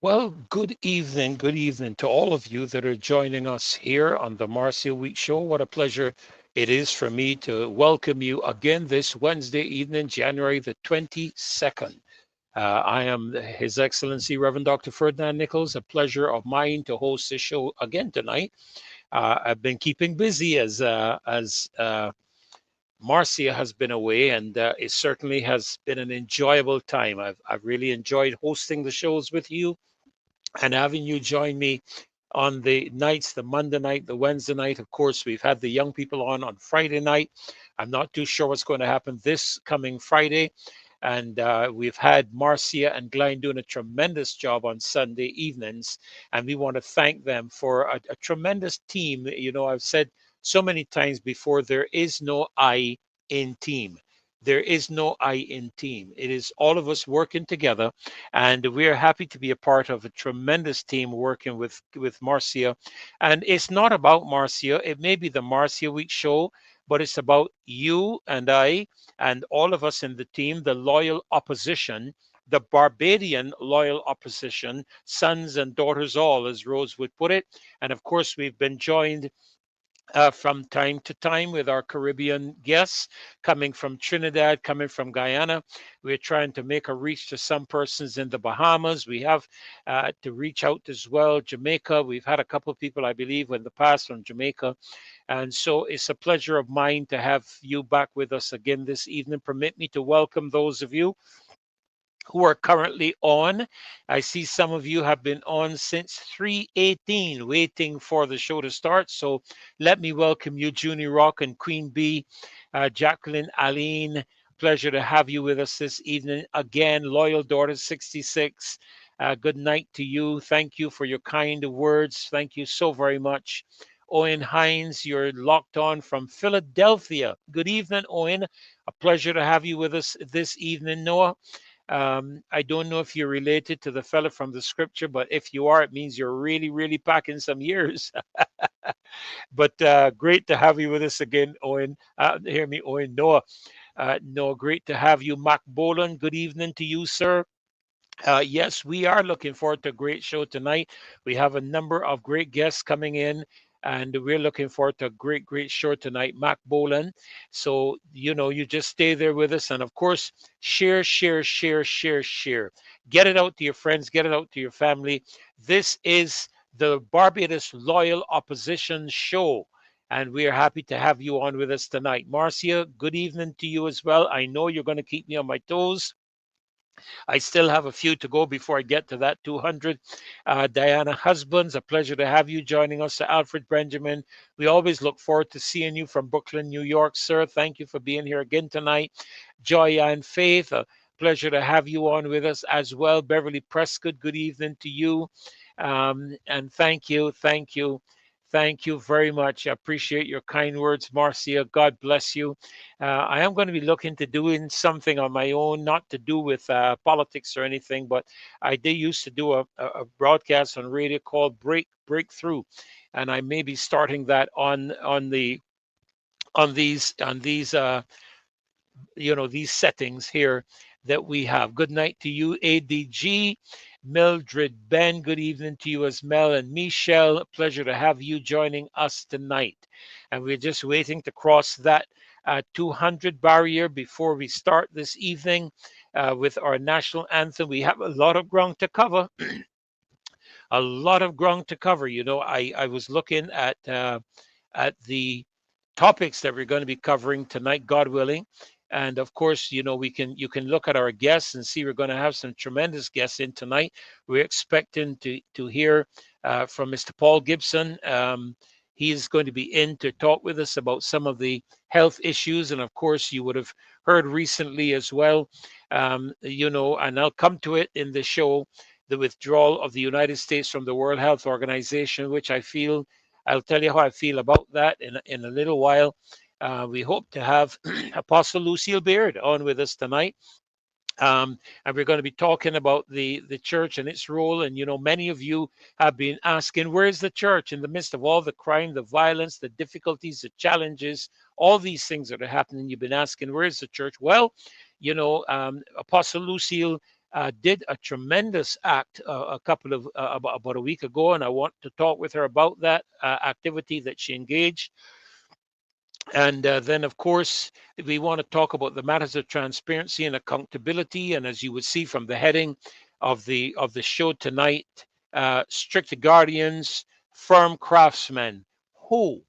Well, good evening to all of you that are joining us here on the Marcia Week Show. What a pleasure it is for me to welcome you again this Wednesday evening, January the 22nd. I am His Excellency Reverend Dr. Ferdinand Nichols. A pleasure of mine to host this show again tonight. I've been keeping busy as Marcia has been away, and it certainly has been an enjoyable time. I've really enjoyed hosting the shows with you and having you join me on the nights, the Monday night, the Wednesday night. Of course, we've had the young people on Friday night. I'm not too sure what's going to happen this coming Friday. And we've had Marcia and Glenn doing a tremendous job on Sunday evenings. And we want to thank them for a tremendous team. You know, I've said so many times before, there is no I in team. There is no I in team. It is all of us working together, and we are happy to be a part of a tremendous team working with Marcia. And it's not about Marcia. It may be the Marcia Week show, but it's about you and I and all of us in the team, the loyal opposition, the Barbadian loyal opposition, sons and daughters all, as Rose would put it. And of course, we've been joined from time to time with our Caribbean guests coming from Trinidad, coming from Guyana. We're trying to make a reach to some persons in the Bahamas. We have to reach out as well. Jamaica, we've had a couple of people, I believe, in the past from Jamaica. And so it's a pleasure of mine to have you back with us again this evening. Permit me to welcome those of you who are currently on. I see some of you have been on since 3:18, waiting for the show to start. So let me welcome you, Junie Rock and Queen Bee, Jacqueline, Aline. Pleasure to have you with us this evening. Again, Loyal Daughter 66. Good night to you. Thank you for your kind words. Thank you so very much. Owen Hines, you're locked on from Philadelphia. Good evening, Owen. A pleasure to have you with us this evening, Noah. I don't know if you're related to the fella from the scripture, but if you are, it means you're really, really packing some years. But great to have you with us again, Owen. Hear me, Owen. Noah. Noah, great to have you. Mac Bolan, good evening to you, sir. Yes, we are looking forward to a great show tonight. We have a number of great guests coming in, and we're looking forward to a great, great show tonight. Mac Bolan. So, you know, you just stay there with us. And of course, share, share, share, share, share. Get it out to your friends, get it out to your family. This is the Barbados Loyal Opposition Show. And we are happy to have you on with us tonight. Marcia, good evening to you as well. I know you're going to keep me on my toes. I still have a few to go before I get to that 200. Diana Husbands, a pleasure to have you joining us. Alfred Benjamin, we always look forward to seeing you from Brooklyn, New York, sir. Thank you for being here again tonight. Joy and Faith, a pleasure to have you on with us as well. Beverly Prescott, good evening to you. And thank you, thank you. Thank you very much. I appreciate your kind words, Marcia. God bless you. I am going to be looking to doing something on my own, not to do with politics or anything, but I did used to do a broadcast on radio called Breakthrough, and I may be starting that on these these settings here that we have. Good night to you, ADG. Mildred Ben, good evening to you as Mel and Michelle. Pleasure to have you joining us tonight. And we're just waiting to cross that 200 barrier before we start this evening with our national anthem. We have a lot of ground to cover. A lot of ground to cover. You know, I was looking at the topics that we're going to be covering tonight, God willing. And of course, you know, you can look at our guests and see we're going to have some tremendous guests in tonight. We're expecting to hear from Mr. Paul Gibson. He is going to be in to talk with us about some of the health issues. And of course, you would have heard recently as well, you know, and I'll come to it in the show, the withdrawal of the United States from the World Health Organization, which I'll tell you how I feel about that in a little while. We hope to have Apostle Lucille Baird on with us tonight. And we're going to be talking about the church and its role. And, you know, many of you have been asking, where's the church in the midst of all the crime, the violence, the difficulties, the challenges, all these things that are happening? You've been asking, where's the church? Well, you know, Apostle Lucille did a tremendous act a couple of about a week ago, and I want to talk with her about that activity that she engaged. And then, of course, we want to talk about the matters of transparency and accountability. And as you would see from the heading of the show tonight, strict guardians, firm craftsmen. Who?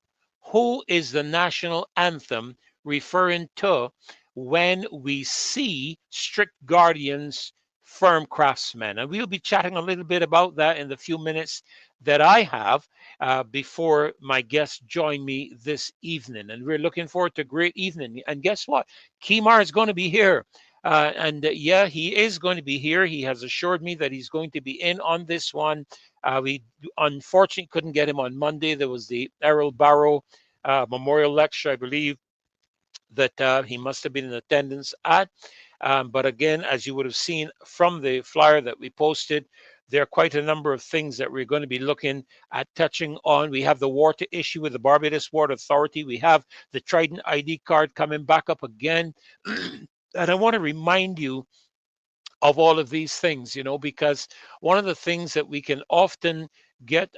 Who is the national anthem referring to when we see strict guardians, firm craftsmen? And we'll be chatting a little bit about that in the few minutes that I have before my guests join me this evening. And we're looking forward to a great evening. And guess what? KEMAR is going to be here. Yeah, he is going to be here. He has assured me that he's going to be in on this one. We unfortunately couldn't get him on Monday. There was the Errol Barrow memorial lecture, I believe, that he must have been in attendance at. But again, as you would have seen from the flyer that we posted, there are quite a number of things that we're going to be looking at touching on. We have the water issue with the Barbados Water Authority. We have the Trident ID card coming back up again. And I want to remind you of all of these things, you know, because one of the things that we can often get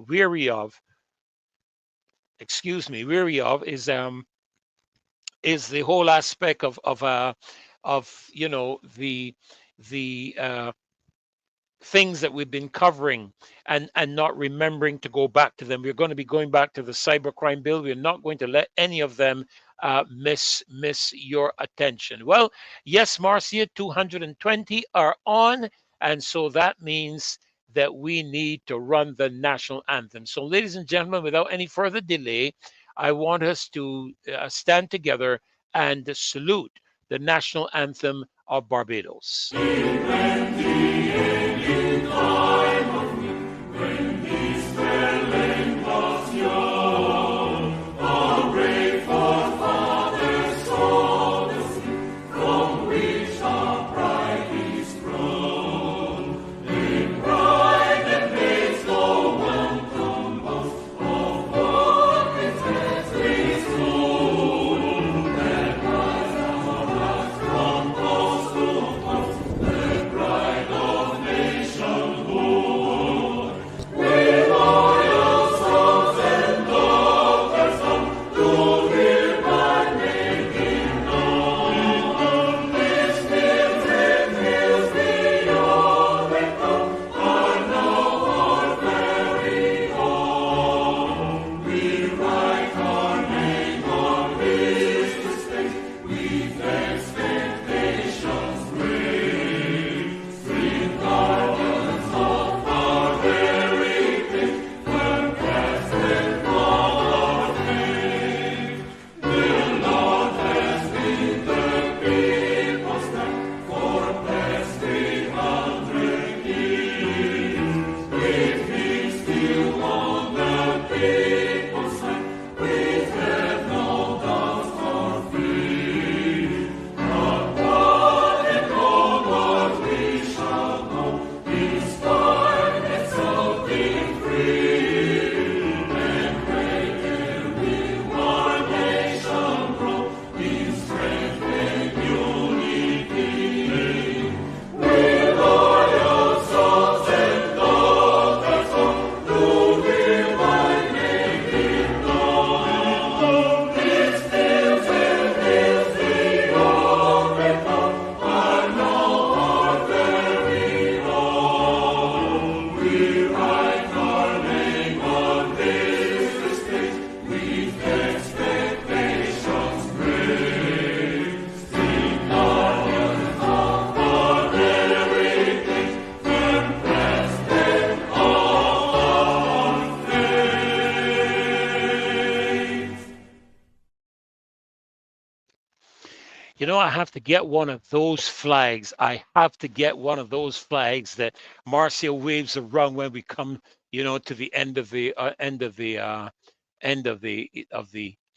weary of, is the whole aspect of you know, the things that we've been covering and not remembering to go back to them. We're going to be going back to the cybercrime bill. We're not going to let any of them miss your attention. Well, yes, Marcia, 220 are on, and so that means that we need to run the national anthem. So, ladies and gentlemen, without any further delay, I want us to stand together and salute the national anthem of Barbados. You know, I have to get one of those flags. I have to get one of those flags that Marcia waves around when we come, you know, to the end of the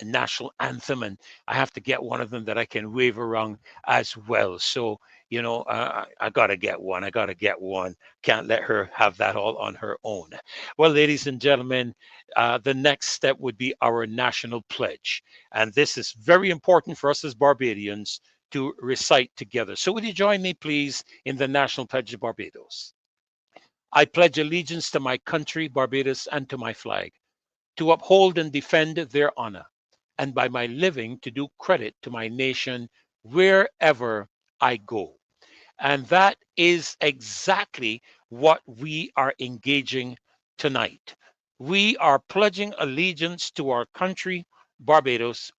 national anthem, and I have to get one of them that I can wave around as well. So, you know, I gotta get one. I gotta get one. Can't let her have that all on her own. Well, ladies and gentlemen, the next step would be our national pledge, and this is very important for us as Barbadians to recite together. So would you join me, please, in the National Pledge of Barbados? I pledge allegiance to my country, Barbados, and to my flag, to uphold and defend their honor, and by my living to do credit to my nation wherever I go. And that is exactly what we are engaging tonight. We are pledging allegiance to our country, Barbados,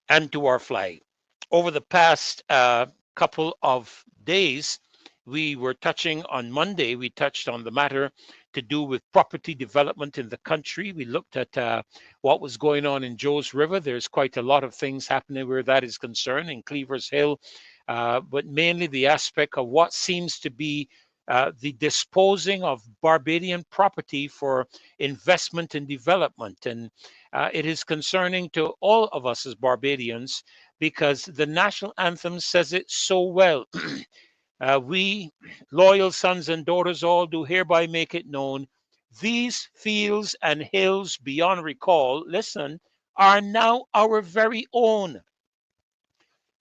and to our flag. Over the past couple of days, we were touching on Monday, we touched on the matter to do with property development in the country. We looked at what was going on in Joes River. There's quite a lot of things happening where that is concerned in Cleavers Hill, but mainly the aspect of what seems to be the disposing of Barbadian property for investment and development. And it is concerning to all of us as Barbadians because the national anthem says it so well. We, loyal sons and daughters, all do hereby make it known. These fields and hills beyond recall, listen, are now our very own.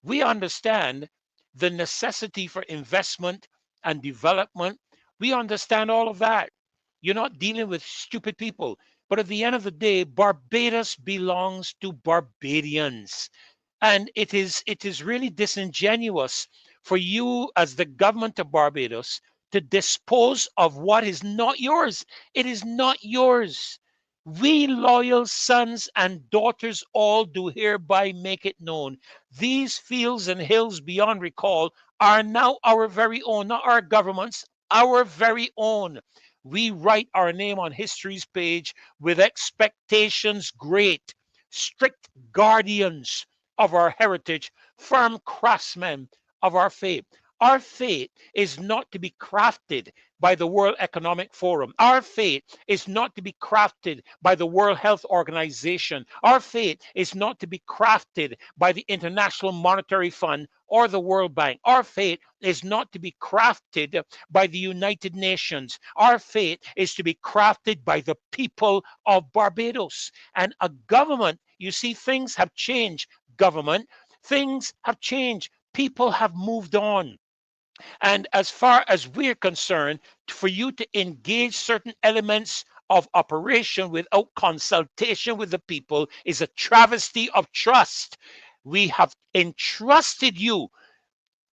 We understand the necessity for investment and development. We understand all of that. You're not dealing with stupid people. But at the end of the day, Barbados belongs to Barbadians. And it is really disingenuous for you as the government of Barbados to dispose of what is not yours. It is not yours. We loyal sons and daughters all do hereby make it known. These fields and hills beyond recall are now our very own, not our government's, our very own. We write our name on history's page with expectations great, strict guardians of our heritage, firm craftsmen of our faith. Our faith is not to be crafted by the World Economic Forum. Our faith is not to be crafted by the World Health Organization. Our faith is not to be crafted by the International Monetary Fund or the World Bank. Our faith is not to be crafted by the United Nations. Our faith is to be crafted by the people of Barbados. And a government, you see, things have changed. Government, things have changed. People have moved on. And as far as we're concerned, for you to engage certain elements of operation without consultation with the people is a travesty of trust. We have entrusted you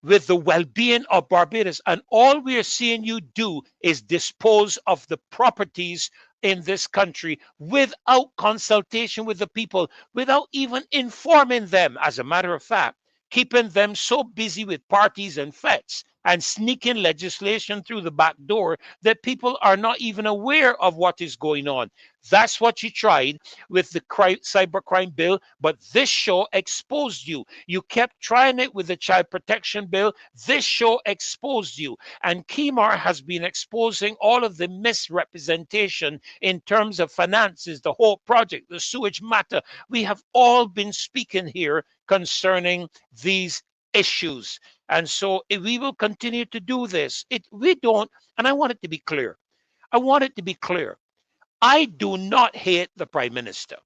with the well-being of Barbados, and all we are seeing you do is dispose of the properties in this country without consultation with the people, without even informing them. As a matter of fact, keeping them so busy with parties and fetes and sneaking legislation through the back door that people are not even aware of what is going on. That's what you tried with the cybercrime bill, but this show exposed you. You kept trying it with the child protection bill. This show exposed you. And KEMAR has been exposing all of the misrepresentation in terms of finances, the whole project, the sewage matter. We have all been speaking here concerning these issues. And so we will continue to do this. We don't, and I want it to be clear. I want it to be clear. I do not hate the Prime Minister.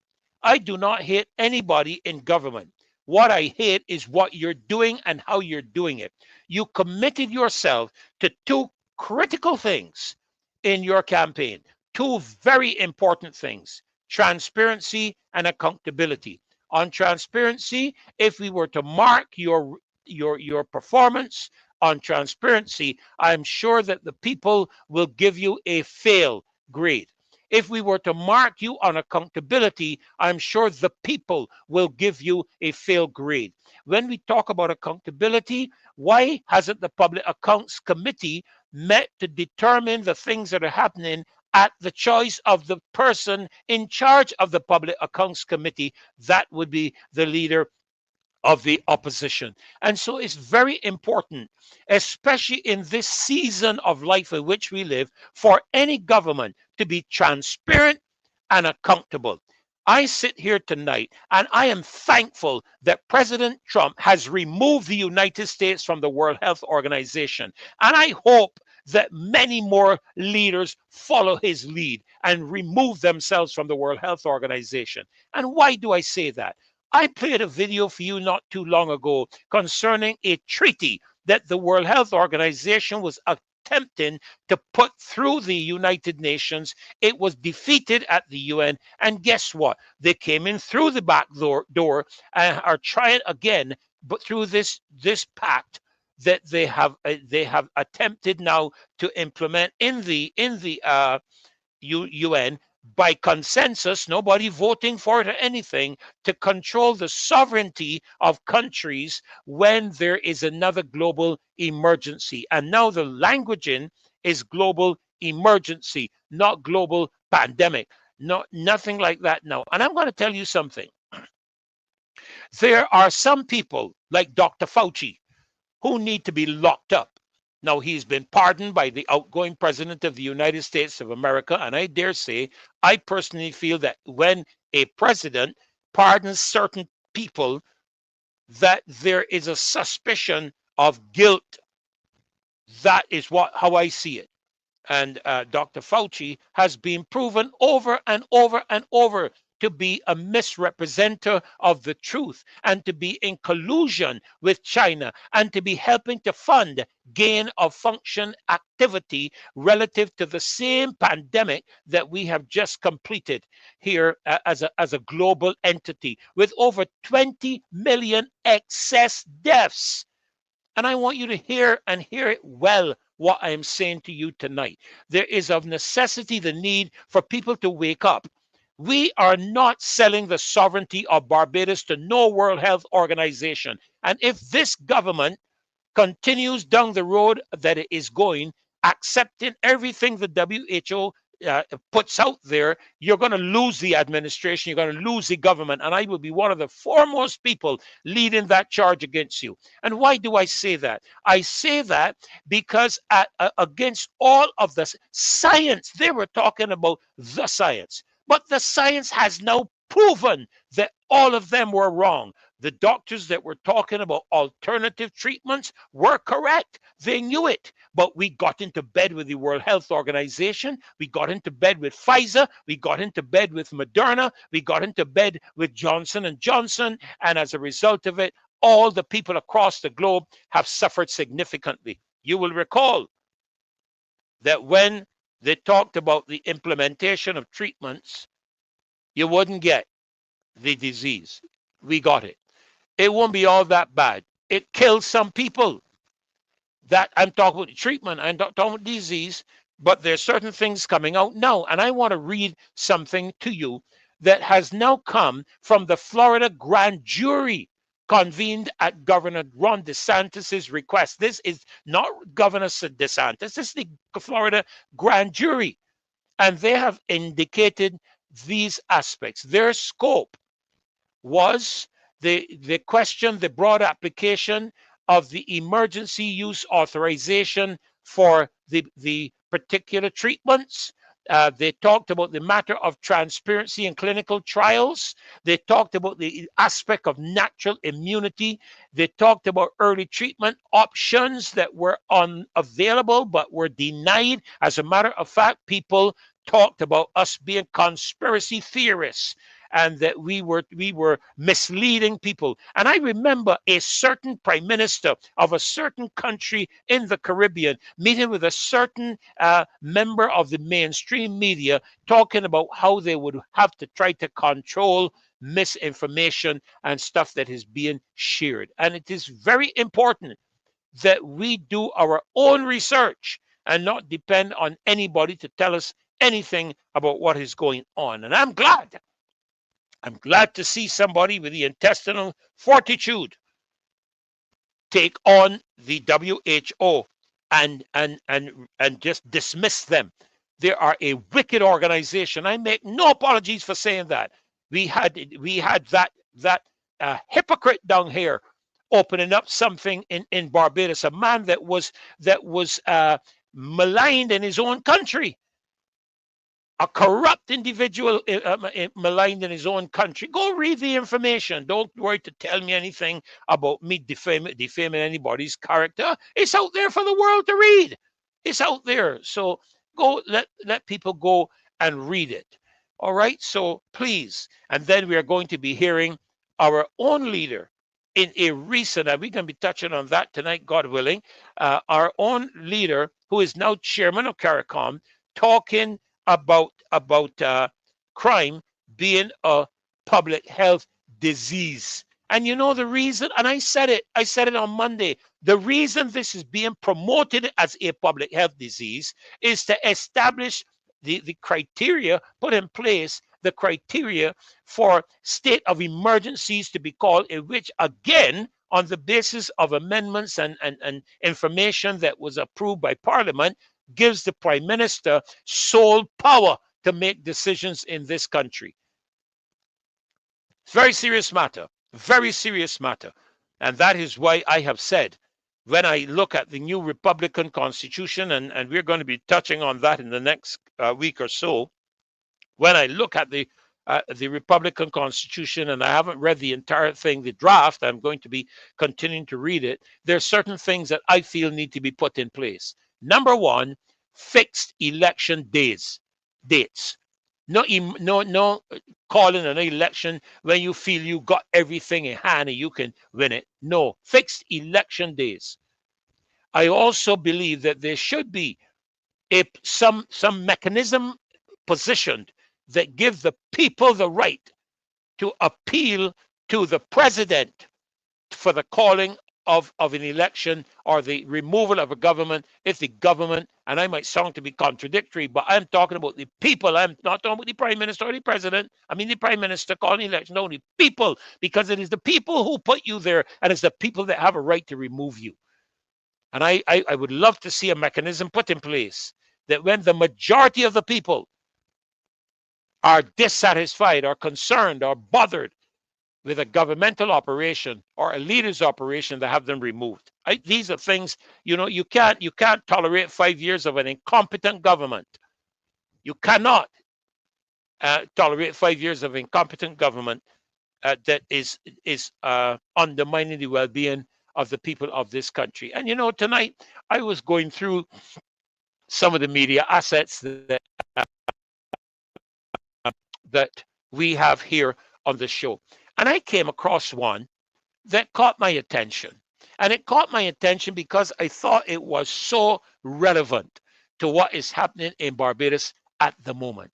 I do not hate anybody in government. What I hate is what you're doing and how you're doing it. You committed yourself to two critical things in your campaign, two very important things: transparency and accountability. On transparency, if we were to mark your performance on transparency, I'm sure that the people will give you a fail grade. If we were to mark you on accountability, I'm sure the people will give you a fail grade. When we talk about accountability, why hasn't the Public Accounts Committee met to determine the things that are happening at the choice of the person in charge of the Public Accounts Committee? That would be the leader of the opposition. And so it's very important, especially in this season of life in which we live, for any government to be transparent and accountable. I sit here tonight and I am thankful that President Trump has removed the United States from the World Health Organization. And I hope that many more leaders follow his lead and remove themselves from the World Health Organization. And why do I say that? I played a video for you not too long ago concerning a treaty that the World Health Organization was attempting to put through the United Nations. It was defeated at the UN, and guess what? They came in through the back door and are trying again, but through this pact that they have attempted now to implement in the UN by consensus, nobody voting for it or anything, to control the sovereignty of countries when there is another global emergency. And now the languaging is global emergency, not global pandemic. No, nothing like that now. And I'm going to tell you something. There are some people like Dr. Fauci who need to be locked up. Now, he's been pardoned by the outgoing president of the United States of America, and I dare say, I personally feel that when a president pardons certain people, that there is a suspicion of guilt. That is how I see it. And Dr. Fauci has been proven over and over and over to be a misrepresenter of the truth and to be in collusion with China and to be helping to fund gain of function activity relative to the same pandemic that we have just completed here as a global entity with over 20 million excess deaths. And I want you to hear it well what I am saying to you tonight. There is of necessity the need for people to wake up. We are not selling the sovereignty of Barbados to no World Health Organization. And if this government continues down the road that it is going, accepting everything the WHO puts out there, you're going to lose the administration, you're going to lose the government, and I will be one of the foremost people leading that charge against you. And why do I say that? I say that because against all of the science, they were talking about the science, but the science has now proven that all of them were wrong. The doctors that were talking about alternative treatments were correct. They knew it. But we got into bed with the World Health Organization. We got into bed with Pfizer. We got into bed with Moderna. We got into bed with Johnson and Johnson. And as a result of it, all the people across the globe have suffered significantly. You will recall that when they talked about the implementation of treatments, you wouldn't get the disease. We got it. It won't be all that bad. It kills some people. That I'm talking about treatment, I'm not talking about disease, but there's certain things coming out now. And I want to read something to you that has now come from the Florida grand jury convened at Governor Ron DeSantis' request. This is not Governor DeSantis, this is the Florida grand jury. And they have indicated these aspects. Their scope was the question, the broad application of the emergency use authorization for the particular treatments. They talked about the matter of transparency in clinical trials. They talked about the aspect of natural immunity. They talked about early treatment options that were unavailable but were denied. As a matter of fact, people talked about us being conspiracy theorists and that we were misleading people. And I remember a certain prime minister of a certain country in the Caribbean meeting with a certain member of the mainstream media talking about how they would have to try to control misinformation and stuff that is being shared. And it is very important that we do our own research and not depend on anybody to tell us anything about what is going on. And I'm glad to see somebody with the intestinal fortitude take on the WHO and just dismiss them. They are a wicked organization. I make no apologies for saying that. We had that hypocrite down here opening up something in Barbados, a man that was maligned in his own country. A corrupt individual maligned in his own country. Go read the information. Don't worry to tell me anything about me defaming anybody's character. It's out there for the world to read. It's out there. So go let people go and read it. All right. So please. And then we are going to be hearing our own leader in a recent, and we're going to be touching on that tonight, God willing, our own leader, who is now chairman of CARICOM, talking about crime being a public health disease. And you know the reason, and I said it on Monday, the reason this is being promoted as a public health disease is to establish the criteria, put in place the criteria for state of emergencies to be called, in which, again, on the basis of amendments and information that was approved by Parliament, gives the Prime Minister sole power to make decisions in this country. It's a very serious matter, very serious matter. And that is why I have said, when I look at the new Republican Constitution, and we're going to be touching on that in the next week or so, when I look at the Republican Constitution, and I haven't read the entire thing, the draft, I'm going to be continuing to read it, there are certain things that I feel need to be put in place. Number one, fixed election dates. No calling an election when you feel you got everything in hand and you can win it. No, fixed election days. I also believe that there should be some mechanism positioned that gives the people the right to appeal to the president for the calling of an election or the removal of a government if the government, and I might sound to be contradictory, but I'm talking about the people. I'm not talking about the prime minister or the president. I mean the prime minister calling election, no, the people, because it is the people who put you there, and it's the people that have a right to remove you. And I would love to see a mechanism put in place that when the majority of the people are dissatisfied or concerned or bothered with a governmental operation or a leader's operation, to have them removed. These are things, you can't tolerate 5 years of an incompetent government. You cannot tolerate 5 years of incompetent government that is undermining the well-being of the people of this country. And tonight I was going through some of the media assets that we have here on the show. And I came across one that caught my attention. And it caught my attention because I thought it was so relevant to what is happening in Barbados at the moment.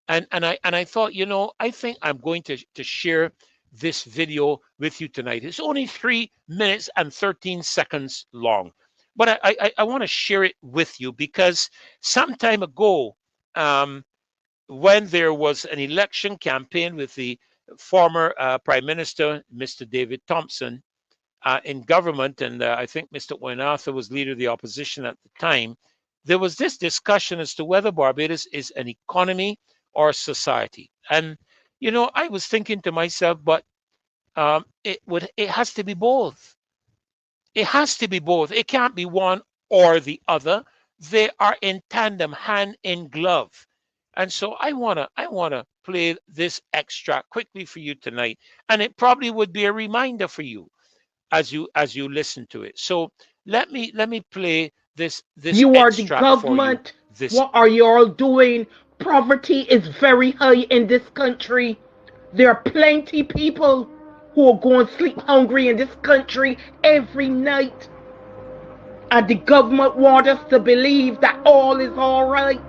And I thought, I think I'm going to share this video with you tonight. It's only 3 minutes and 13 seconds long. But I want to share it with you because some time ago, when there was an election campaign with the former Prime Minister, Mr. David Thompson, in government, and I think Mr. Owenarthur was leader of the opposition at the time, there was this discussion as to whether Barbados is an economy or a society. And, I was thinking to myself, but it has to be both. It has to be both. It can't be one or the other. They are in tandem, hand in glove. And so I wanna play this extract quickly for you tonight, and it probably would be a reminder for you as you listen to it. So let me play this You are the extract government. For you. What are you all doing? Poverty is very high in this country. There are plenty people who are going to sleep hungry in this country every night. And the government wants us to believe that all is all right.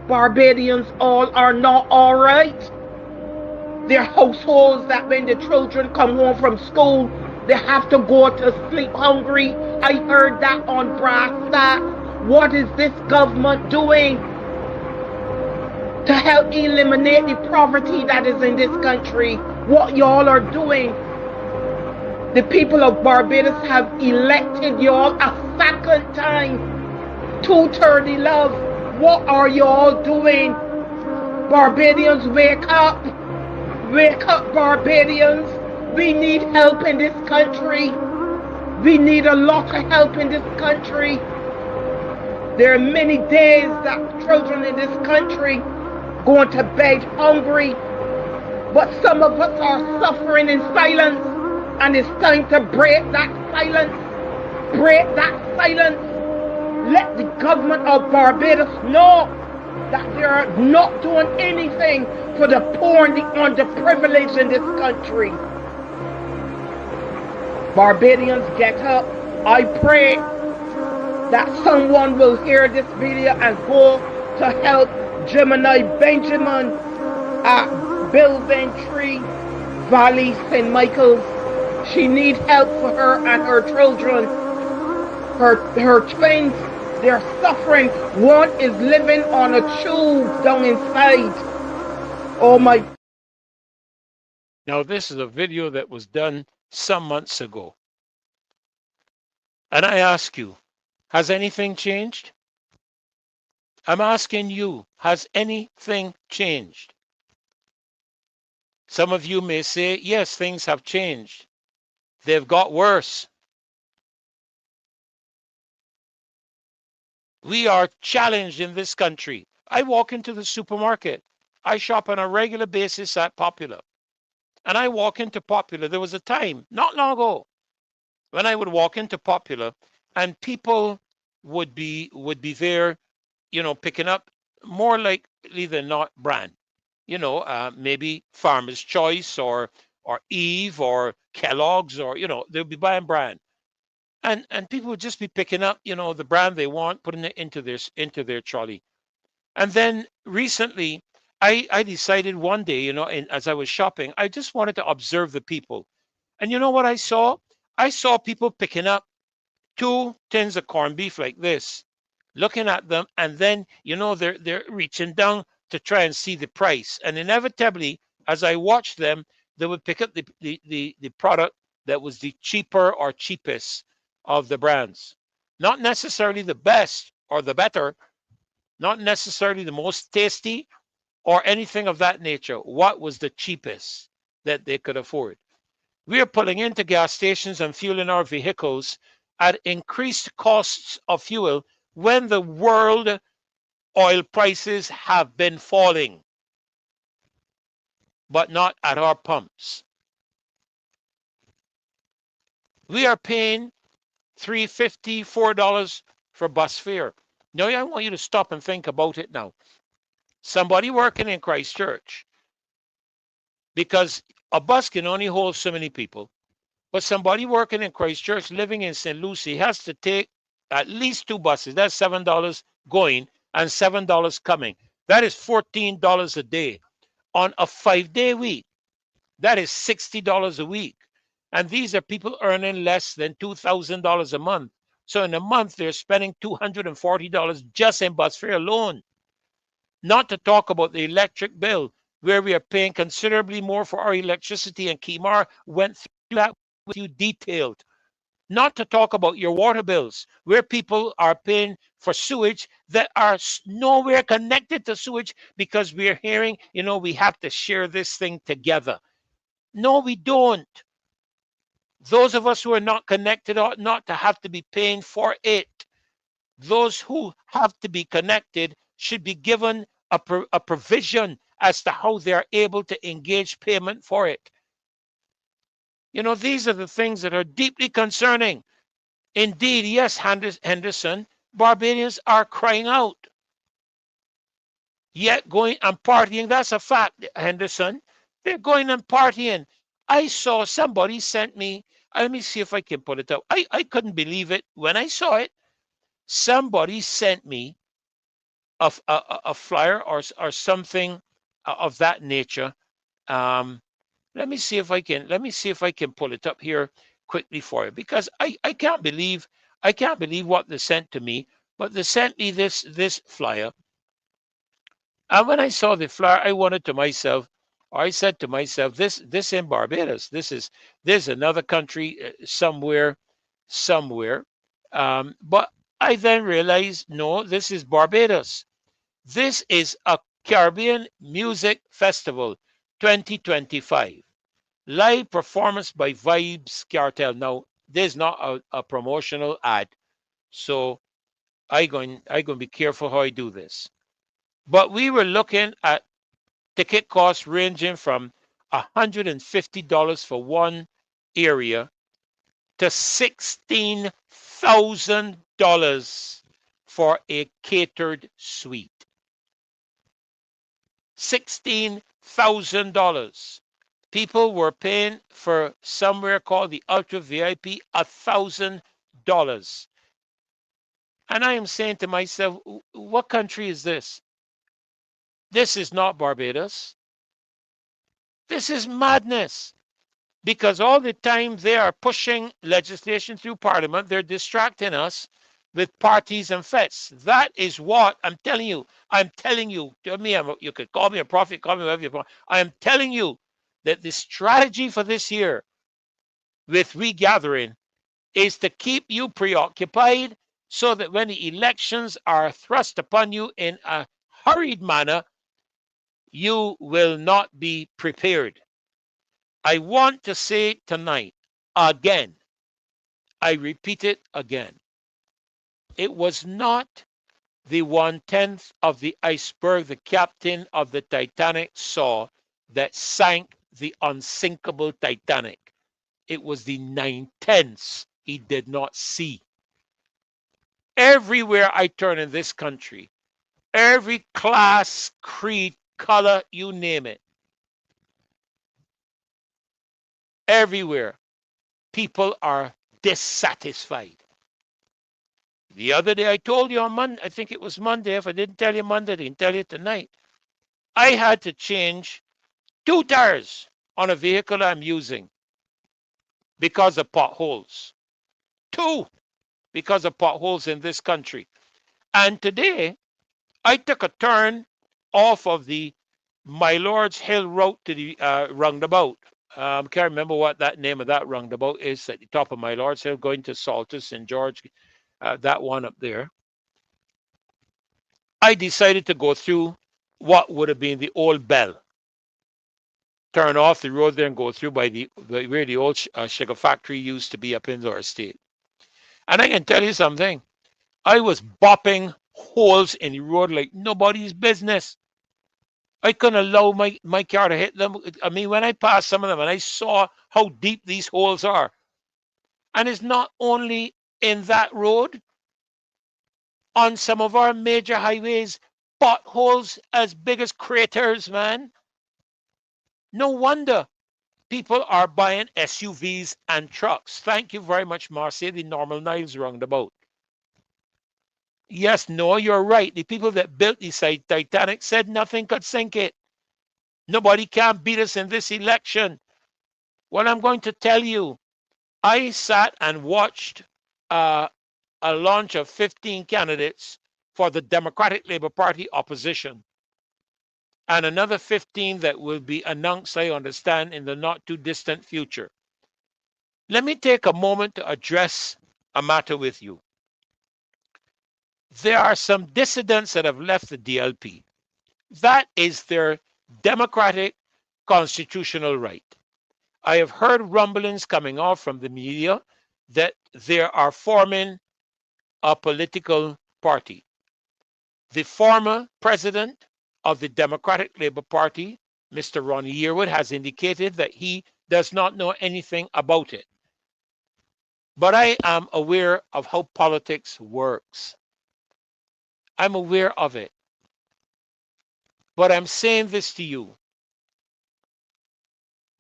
Barbadians all are not all right. There are households that when the children come home from school, they have to go to sleep hungry. I heard that on brass tacks. What is this government doing to help eliminate the poverty that is in this country? What y'all are doing? The people of Barbados have elected y'all a second time. 230 love. What are y'all doing? Barbadians, wake up. Wake up, Barbadians. We need help in this country. We need a lot of help in this country. There are many days that children in this country going to bed hungry. But some of us are suffering in silence. And it's time to break that silence. Break that silence. Let the government of Barbados know that they are not doing anything for the poor and the underprivileged in this country. Barbadians, get up. I pray that someone will hear this video and go to help Gemini Benjamin at Belventree Valley, St. Michael's. She needs help for her and her children. Her twins, they're suffering. One is living on a tube down inside. Oh my. Now, this is a video that was done some months ago. And I ask you, has anything changed? I'm asking you, has anything changed? Some of you may say, yes, things have changed. They've got worse. We are challenged in this country. I walk into the supermarket. I shop on a regular basis at Popular. And I walk into Popular. There was a time, not long ago, when I would walk into Popular and people would be there, you know, picking up more likely than not brand. You know, maybe Farmer's Choice or Eve or Kellogg's, or, you know, they'll be buying brand. And people would just be picking up, you know, the brand they want, putting it into their trolley. And then recently, I decided one day, you know, as I was shopping, I just wanted to observe the people. And you know what I saw? I saw people picking up 2 tins of corned beef like this, looking at them, and then, you know, they're reaching down to try and see the price. And inevitably, as I watched them, they would pick up the product that was the cheaper or cheapest of the brands. Not necessarily the best or the better, not necessarily the most tasty or anything of that nature. What was the cheapest that they could afford? We are pulling into gas stations and fueling our vehicles at increased costs of fuel when the world oil prices have been falling, but not at our pumps. We are paying $3.50, $4 for bus fare. Now, I want you to stop and think about it now. Somebody working in Christchurch, because a bus can only hold so many people, but somebody working in Christchurch living in St. Lucie has to take at least 2 buses. That's $7 going and $7 coming. That is $14 a day. On a 5-day week, that is $60 a week. And these are people earning less than $2,000 a month. So in a month, they're spending $240 just in bus fare alone. Not to talk about the electric bill, where we are paying considerably more for our electricity, and KEMAR went through that with you detailed. Not to talk about your water bills, where people are paying for sewage that are nowhere connected to sewage, because we're hearing, you know, we have to share this thing together. No, we don't. Those of us who are not connected ought not to have to be paying for it. Those who have to be connected should be given a provision as to how they're able to engage payment for it. You know, these are the things that are deeply concerning. Indeed, yes, Henderson, Barbadians are crying out. Yet going and partying, that's a fact, Henderson. They're going and partying. I saw somebody sent me, let me see if I can put it up. I couldn't believe it when I saw it. Somebody sent me a flyer or something of that nature. Let me see if I can pull it up here quickly for you, because I can't believe what they sent to me. But they sent me this flyer, and when I saw the flyer, I said to myself, this in Barbados, there's another country somewhere. But I then realized, no, this is Barbados. This is a Caribbean Music Festival 2025. Live performance by Vibes Cartel. Now, there's not a promotional ad, so I'm going to be careful how I do this. But we were looking at ticket costs ranging from $150 for one area to $16,000 for a catered suite. $16,000. People were paying for somewhere called the Ultra VIP $1,000. And I am saying to myself, what country is this? This is not Barbados. This is madness. Because all the time they are pushing legislation through Parliament, they're distracting us with parties and fetes. That is what I'm telling you. I'm telling you. To me, you could call me a prophet, call me whatever you want. I am telling you that the strategy for this year with regathering is to keep you preoccupied so that when the elections are thrust upon you in a hurried manner, you will not be prepared. I want to say tonight, again, I repeat it again, it was not the 1/10 of the iceberg the captain of the Titanic saw that sank the unsinkable Titanic. It was the 9/10 he did not see. Everywhere I turn in this country, every class, creed, color, you name it, everywhere, people are dissatisfied. The other day, I told you on Monday, I think it was Monday. If I didn't tell you Monday, I didn't tell you tonight. I had to change 2 tires on a vehicle I'm using because of potholes. Two, because of potholes in this country. And today, I took a turn off of the My Lord's Hill Road to the roundabout. Can't remember what that name of that roundabout is at the top of My Lord's Hill, going to Saltus, St. George, that one up there. I decided to go through what would have been the old bell. Turn off the road there and go through by where the old sugar factory used to be up in our state. And I can tell you something. I was bopping holes in the road like nobody's business. I couldn't allow my car to hit them. I mean, when I passed some of them and I saw how deep these holes are. And it's not only in that road, on some of our major highways, potholes as big as craters, man. No wonder people are buying SUVs and trucks. Thank you very much, Marcia. The normal Niles roundabout. Yes, no, you're right. The people that built the Titanic said nothing could sink it. Nobody can beat us in this election. What I'm going to tell you, I sat and watched a launch of 15 candidates for the Democratic Labour Party opposition, and another 15 that will be announced, I understand, in the not too distant future. Let me take a moment to address a matter with you. There are some dissidents that have left the DLP. That is their democratic constitutional right. I have heard rumblings coming off from the media that they are forming a political party. The former president of the Democratic Labour Party, Mr. Ronnie Yearwood, has indicated that he does not know anything about it. But I am aware of how politics works. I'm aware of it. But I'm saying this to you.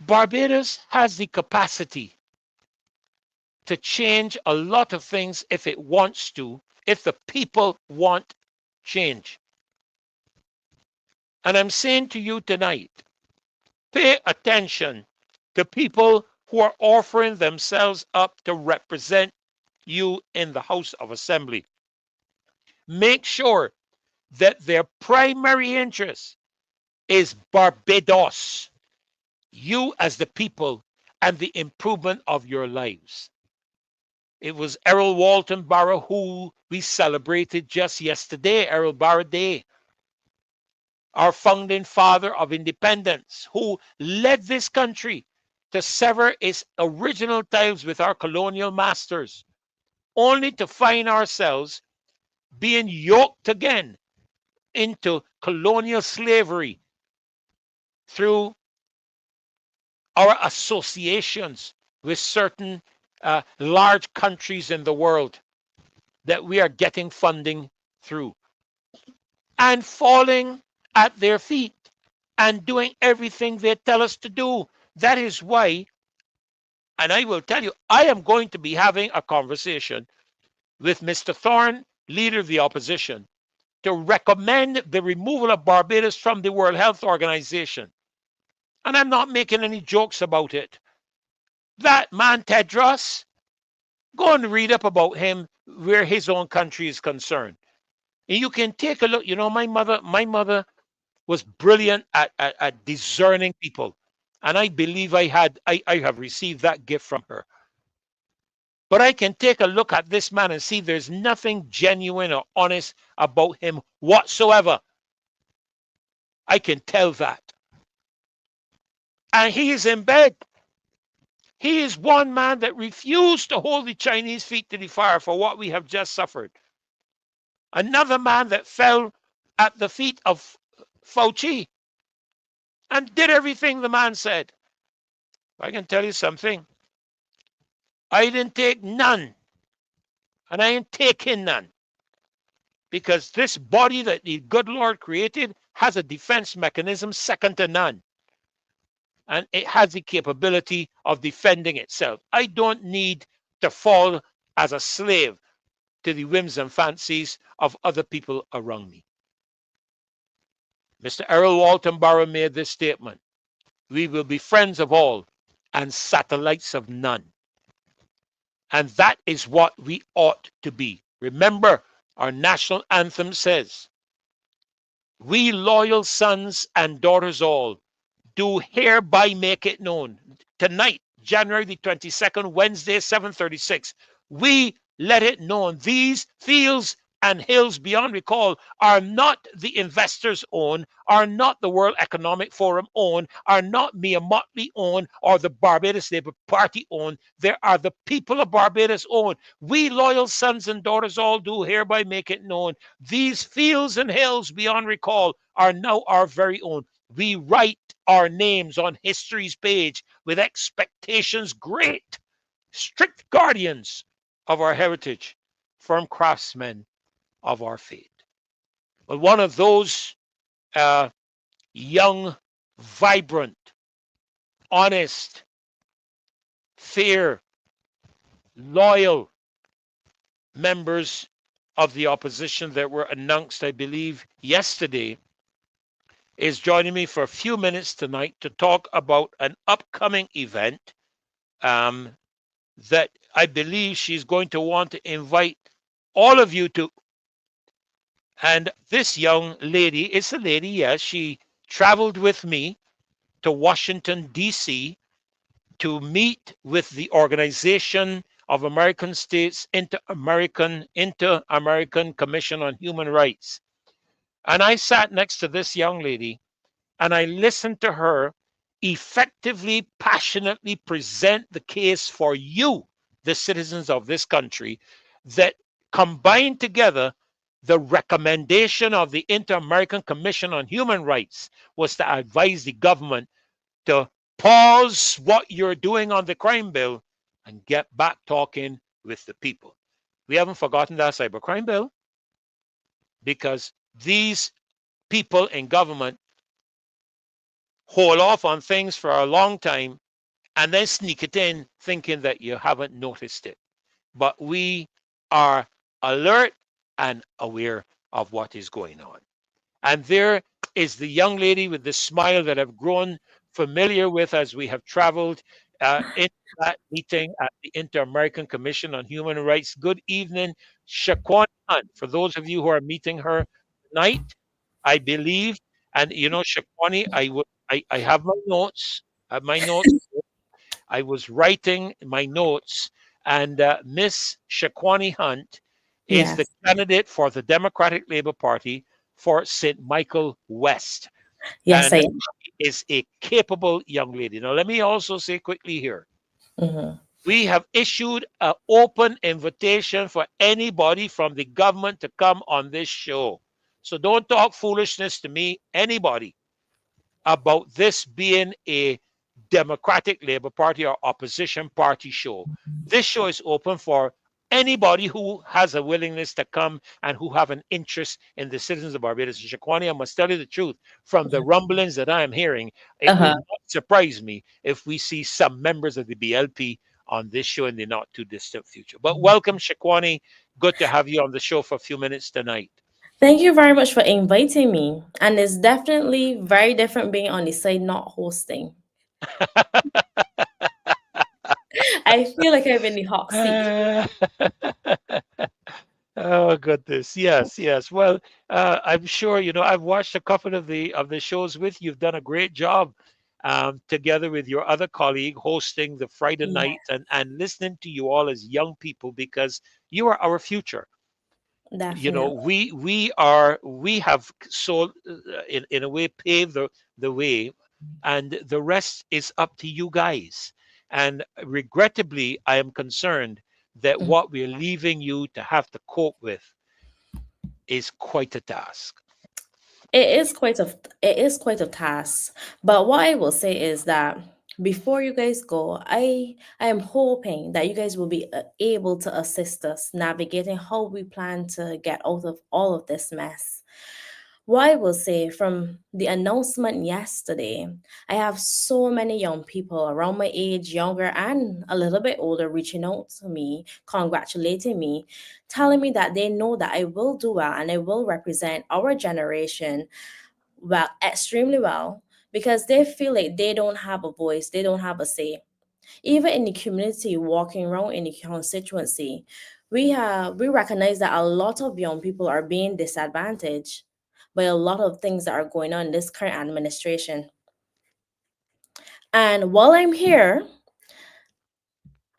Barbados has the capacity to change a lot of things if it wants to, if the people want change. And I'm saying to you tonight, pay attention to people who are offering themselves up to represent you in the House of Assembly. Make sure that their primary interest is Barbados, you as the people, and the improvement of your lives. It was Errol Walton Barrow who we celebrated just yesterday, Errol Barrow Day, our founding father of independence, who led this country to sever its original ties with our colonial masters, only to find ourselves being yoked again into colonial slavery through our associations with certain large countries in the world that we are getting funding through, and falling at their feet and doing everything they tell us to do That is why, and I will tell you, I am going to be having a conversation with Mr. Thorne, leader of the opposition, to recommend the removal of Barbados from the World Health Organization. And I'm not making any jokes about it. That man, Tedros, go and read up about him where his own country is concerned. And you can take a look. You know, my mother was brilliant at discerning people. And I believe I have received that gift from her. But I can take a look at this man and see there's nothing genuine or honest about him whatsoever. I can tell that. And he is in bed. He is one man that refused to hold the Chinese feet to the fire for what we have just suffered. Another man that fell at the feet of Fauci and did everything the man said. I can tell you something. I didn't take none. And I ain't taking none. Because this body that the good Lord created has a defense mechanism second to none. And it has the capability of defending itself. I don't need to fall as a slave to the whims and fancies of other people around me. Mr. Errol Walton Barrow made this statement. We will be friends of all and satellites of none. And that is what we ought to be. Remember, our national anthem says, we loyal sons and daughters all do hereby make it known. Tonight, January the 22nd, Wednesday, 7:36, we let it known. These fields and hills beyond recall are not the investors' own, are not the World Economic Forum own, are not Mia Mottley own, or the Barbados Labour Party own. They are the people of Barbados own. We loyal sons and daughters all do hereby make it known. These fields and hills beyond recall are now our very own. We write our names on history's page with expectations great, strict guardians of our heritage, firm craftsmen of our faith. But one of those young, vibrant, honest, fair, loyal members of the opposition that were announced, I believe, yesterday, is joining me for a few minutes tonight to talk about an upcoming event that I believe she's going to want to invite all of you to. And this young lady, it's a lady, yes, she traveled with me to Washington, D.C. to meet with the Organization of American States Inter-American Commission on Human Rights. And I sat next to this young lady and I listened to her effectively, passionately present the case for you, the citizens of this country, that combined together the recommendation of the Inter-American Commission on Human Rights was to advise the government to pause what you're doing on the crime bill and get back talking with the people. We haven't forgotten that cybercrime bill because these people in government hold off on things for a long time and then sneak it in thinking that you haven't noticed it. But we are alert and aware of what is going on. And there is the young lady with the smile that I've grown familiar with as we have traveled in that meeting at the Inter-American Commission on Human Rights. Good evening, Shaquan Hunt. For those of you who are meeting her tonight, I believe, and you know, Shaquani, I have my notes. I was writing my notes, and Miss Shaquani Hunt is the candidate for the Democratic Labour Party for St. Michael West. Yes, and I am. She is a capable young lady. Now, let me also say quickly here, we have issued an open invitation for anybody from the government to come on this show. So don't talk foolishness to me, anybody, about this being a Democratic Labour Party or opposition party show. This show is open for anybody who has a willingness to come and who have an interest in the citizens of Barbados. And Shaquani, I must tell you the truth, from the rumblings that I am hearing, it will Uh-huh. not surprise me if we see some members of the BLP on this show in the not too distant future. But welcome, Shaquani. Good to have you on the show for a few minutes tonight. Thank you very much for inviting me. And it's definitely very different being on the side, not hosting. I feel like I'm in the hot seat. Oh goodness, yes, yes. Well, I'm sure I've watched a couple of the shows with you. You've done a great job, together with your other colleague, hosting the Friday Yeah, night and listening to you all as young people because you are our future. definitely. We have so in a way paved the way, and the rest is up to you guys. And regrettably, I am concerned that Mm. what we're leaving you to have to cope with is quite a task. It is quite a task. But what I will say is that before you guys go, I am hoping that you guys will be able to assist us navigating how we plan to get out of all of this mess. What I will say from the announcement yesterday, I have so many young people around my age, younger and a little bit older, reaching out to me, congratulating me, telling me that they know that I will do well and I will represent our generation well, extremely well, because they feel like they don't have a voice, they don't have a say. Even in the community, walking around in the constituency, we recognize that a lot of young people are being disadvantaged by a lot of things that are going on in this current administration. And while I'm here,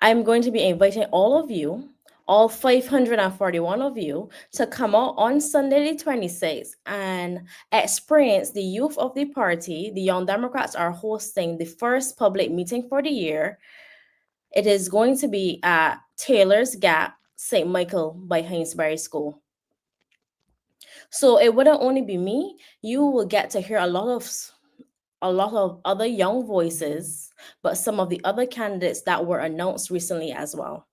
I'm going to be inviting all of you, all 541 of you, to come out on Sunday the 26th and experience the youth of the party. The Young Democrats are hosting the first public meeting for the year. It is going to be at Taylor's Gap, St. Michael by Hainsbury School. So it wouldn't only be me, you will get to hear a lot of other young voices, but some of the other candidates that were announced recently as well.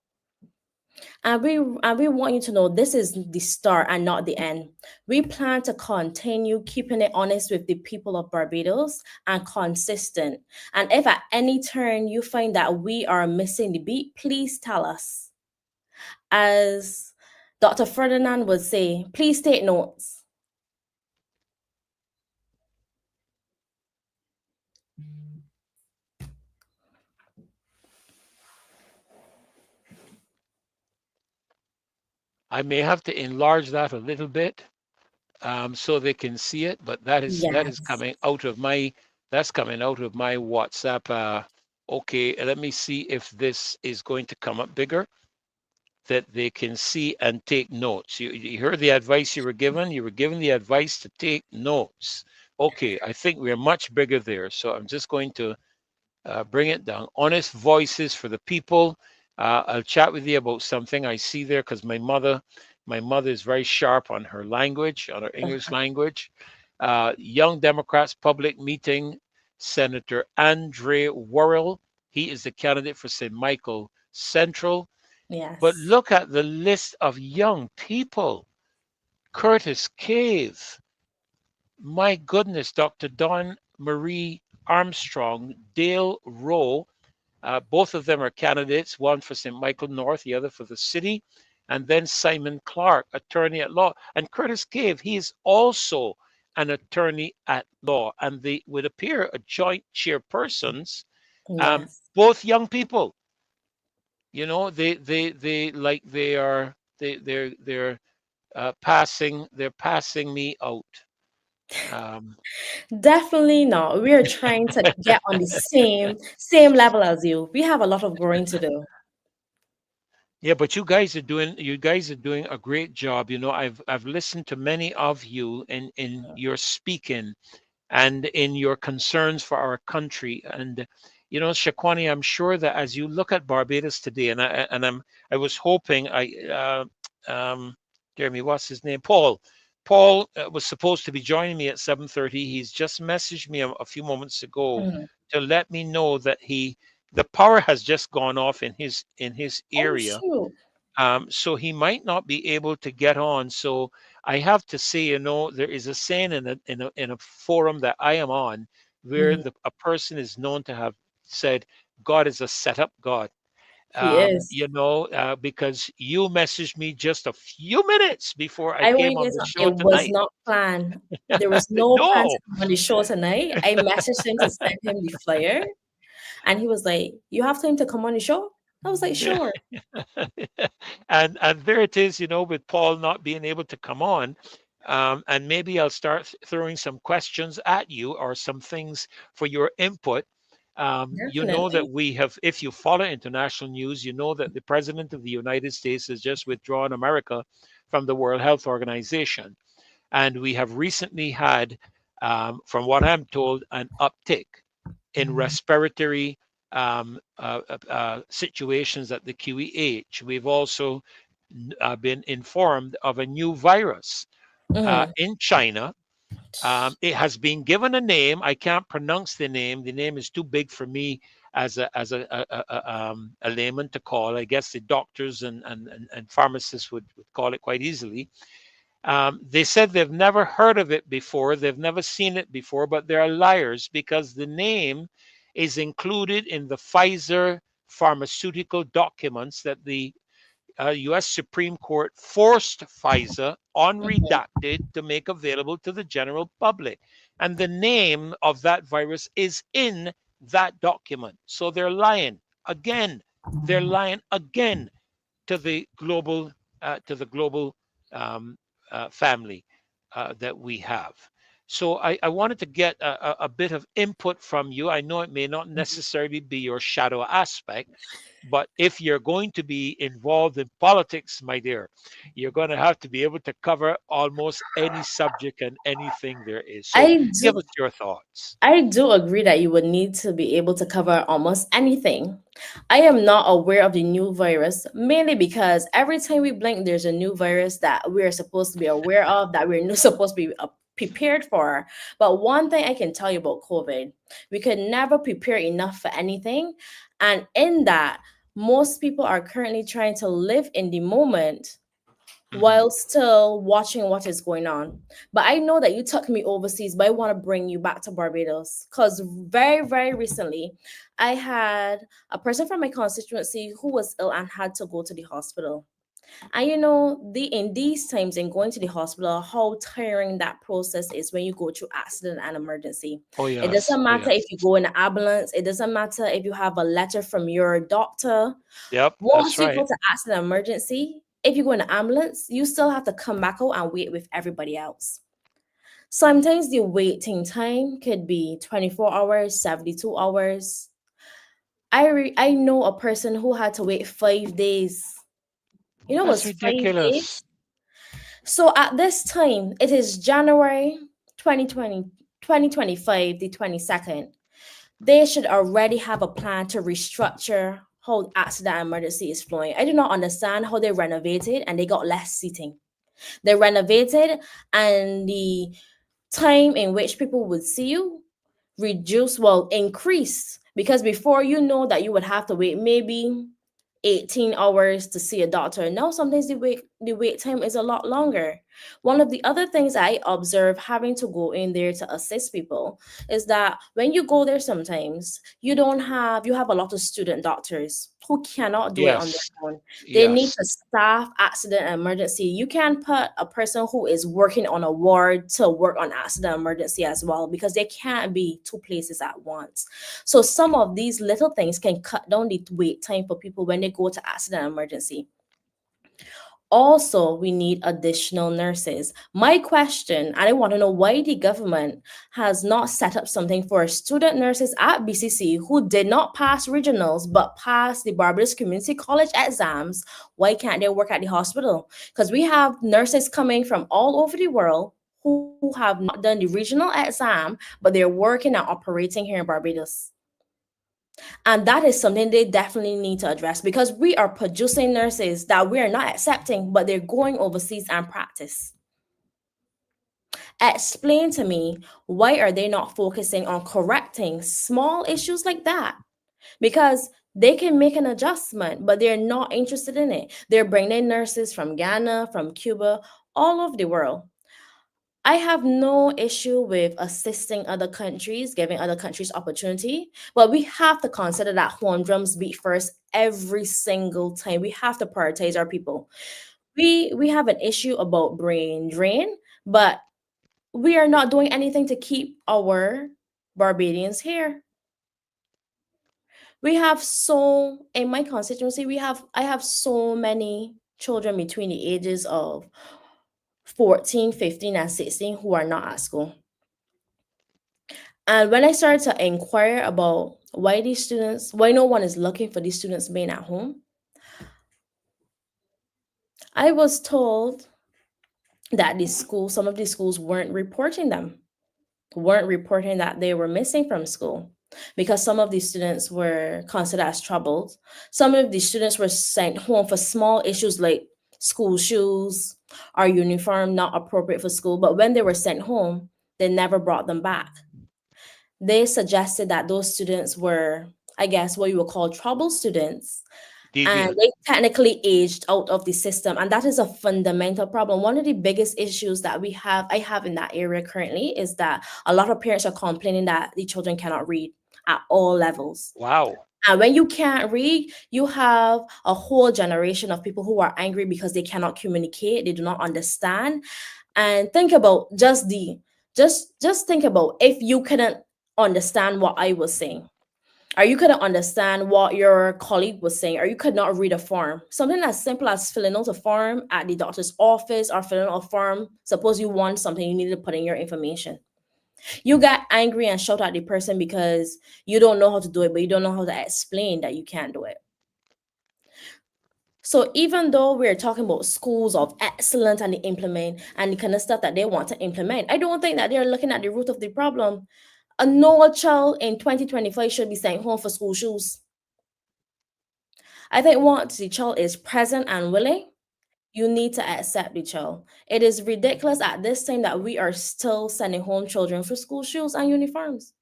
And we want you to know this is the start and not the end. We plan to continue keeping it honest with the people of Barbados and consistent. And if at any turn you find that we are missing the beat, please tell us. As Dr. Ferdinand would say, please take notes. I may have to enlarge that a little bit, so they can see it, but that is Yes. coming out of my WhatsApp. Okay, let me see if this is going to come up bigger that they can see and take notes. You heard the advice you were given. You were given the advice to take notes. Okay, I think we're much bigger there. So I'm just going to bring it down. Honest voices for the people. I'll chat with you about something I see there because my mother is very sharp on her language, on her English language. Young Democrats public meeting. Senator Andre Worrell. He is the candidate for St. Michael Central. But Yes. look at the list of young people. Curtis Cave. My goodness, Dr. Dawn Marie Armstrong, Dale Rowe. Both of them are candidates, one for St. Michael North, the other for the city. And then Simon Clark, attorney at law. And Curtis Cave, he is also an attorney at law. And they would appear a joint chairpersons, Yes. both young people. They like they're passing me out. Um, Definitely not. We are trying to get on the same level as you. We have a lot of growing to do. yeah, but you guys are doing a great job. I've listened to many of you in your speaking and in your concerns for our country. And Shakwani, I'm sure that as you look at Barbados today, I was hoping Jeremy, what's his name? Paul. Paul was supposed to be joining me at 7:30. He's just messaged me a few moments ago Mhm. to let me know that the power has just gone off in his Oh, area. shoot. So he might not be able to get on. So I have to say, there is a saying in a forum that I am on where Mhm. a person is known to have said, God is a setup God. He is. Because you messaged me just a few minutes before I I want came you on guys the to show it was tonight. not planned. There was no plan to No. come on the show tonight. I messaged him to send him the flyer, and he was like, "You have time to come on the show?" I was like, "Sure." And there it is, with Paul not being able to come on. And maybe I'll start throwing some questions at you or some things for your input. You know that Definitely. we have, if you follow international news, you know that the President of the United States has just withdrawn America from the World Health Organization. And we have recently had, from what I'm told, an uptick in respiratory situations at the QEH. We've also been informed of a new virus Mm-hmm. in China. It has been given a name. I can't pronounce the name. The name is too big for me as a layman to call. I guess the doctors and pharmacists would call it quite easily. They said they've never heard of it before, they've never seen it before, but they're liars because the name is included in the Pfizer pharmaceutical documents that the US Supreme Court forced Pfizer on redacted to make available to the general public. And the name of that virus is in that document. So they're lying again. They're lying again to the global um, family that we have. So I wanted to get a bit of input from you. I know it may not necessarily be your shadow aspect, but if you're going to be involved in politics, my dear, you're going to have to be able to cover almost any subject and anything there is. So I give do us your thoughts. I do agree that you would need to be able to cover almost anything. I am not aware of the new virus, mainly because every time we blink, there's a new virus that we're supposed to be aware of, that we're not supposed to be prepared for. But one thing I can tell you about COVID, we could never prepare enough for anything. And in that, most people are currently trying to live in the moment Mhm. while still watching what is going on. But I know that you took me overseas, but I want to bring you back to Barbados because very, very recently, I had a person from my constituency who was ill and had to go to the hospital. And in these times in going to the hospital, how tiring that process is when you go through accident and emergency. Oh, It yes. doesn't Oh, matter if yes. you go in an ambulance, it doesn't matter if you have a letter from your doctor. Yep, that's Once you go right. to accident emergency, if you go in an ambulance, you still have to come back out and wait with everybody else. Sometimes the waiting time could be 24 hours, 72 hours. I know a person who had to wait 5 days. It That's was 5 days. ridiculous. So at this time, it is January 2020, 2025, the 22nd. They should already have a plan to restructure how accident and emergency is flowing. I do not understand how they renovated and they got less seating. They renovated and the time in which people would see you reduced, well, increased, because before that you would have to wait maybe 18 hours to see a doctor. Now sometimes the wait time is a lot longer. One of the other things I observe having to go in there to assist people is that when you go there sometimes you have a lot of student doctors who cannot do it on their Yes. own. They need Yes. to staff accident and emergency. You can't put a person who is working on a ward to work on accident and emergency as well, because they can't be two places at once. So some of these little things can cut down the wait time for people when they go to accident and emergency. Also, we need additional nurses. My question, and I want to know why the government has not set up something for student nurses at BCC who did not pass regionals but passed the Barbados Community College exams. Why can't they work at the hospital? Because we have nurses coming from all over the world who have not done the regional exam, but they're working and operating here in Barbados. And that is something they definitely need to address, because we are producing nurses that we are not accepting, but they're going overseas and practice. Explain to me, why are they not focusing on correcting small issues like that? Because They can make an adjustment, but they're not interested in it. They're bringing nurses from Ghana, from Cuba, all over the world. I have no issue with assisting other countries, giving other countries opportunity, but we have to consider that home drums beat first every single time. We have to prioritize our people. We have an issue about brain drain, but we are not doing anything to keep our Barbadians here. We have so in my constituency, I have so many children between the ages of 14, 15, and 16 who are not at school. And when I started to inquire about why no one is looking for these students being at home, I was told that some of these schools weren't reporting them, weren't reporting that they were missing from school because some of these students were considered as troubled. Some of these students were sent home for small issues like school shoes or uniform not appropriate for school. But when they were sent home, they never brought them back. They suggested that those students were, I guess, what you would call trouble students. And Deviant. they technically aged out of the system. And that is a fundamental problem. One of the biggest issues that I have in that area currently is that a lot of parents are complaining that the children cannot read at all levels. Wow. And when you can't read, you have a whole generation of people who are angry because they cannot communicate, they do not understand. And think about just think about if you couldn't understand what I was saying, or you couldn't understand what your colleague was saying, or you could not read a form. Something as simple as filling out a form at the doctor's office or filling out a form. Suppose you want something, you need to put in your information. You got angry and shout at the person because you don't know how to do it, but you don't know how to explain that you can't do it. So even though we're talking about schools of excellence and the implement and the kind of stuff that they want to implement, I don't think that they're looking at the root of the problem. No child in 2025 should be sent home for school shoes. I think once the child is present and willing, you need to accept the child. It is ridiculous at this time that we are still sending home children for school shoes and uniforms.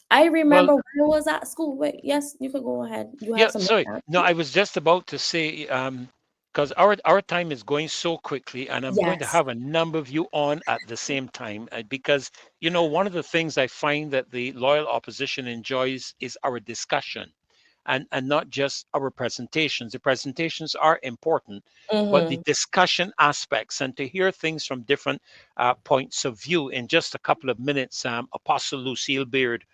I Well, remember when I was at school. Wait, yes, you could go ahead. You yeah, have something sorry. to add? No, I was just about to say, because our time is going so quickly, and I'm going to Yes. have a number of you on at the same time, because one of the things I find that the loyal opposition enjoys is our discussion, and not just our presentations. The presentations are important, but the Mm-hmm. discussion aspects and to hear things from different points of view. In just a couple of minutes, Apostle Lucille Beard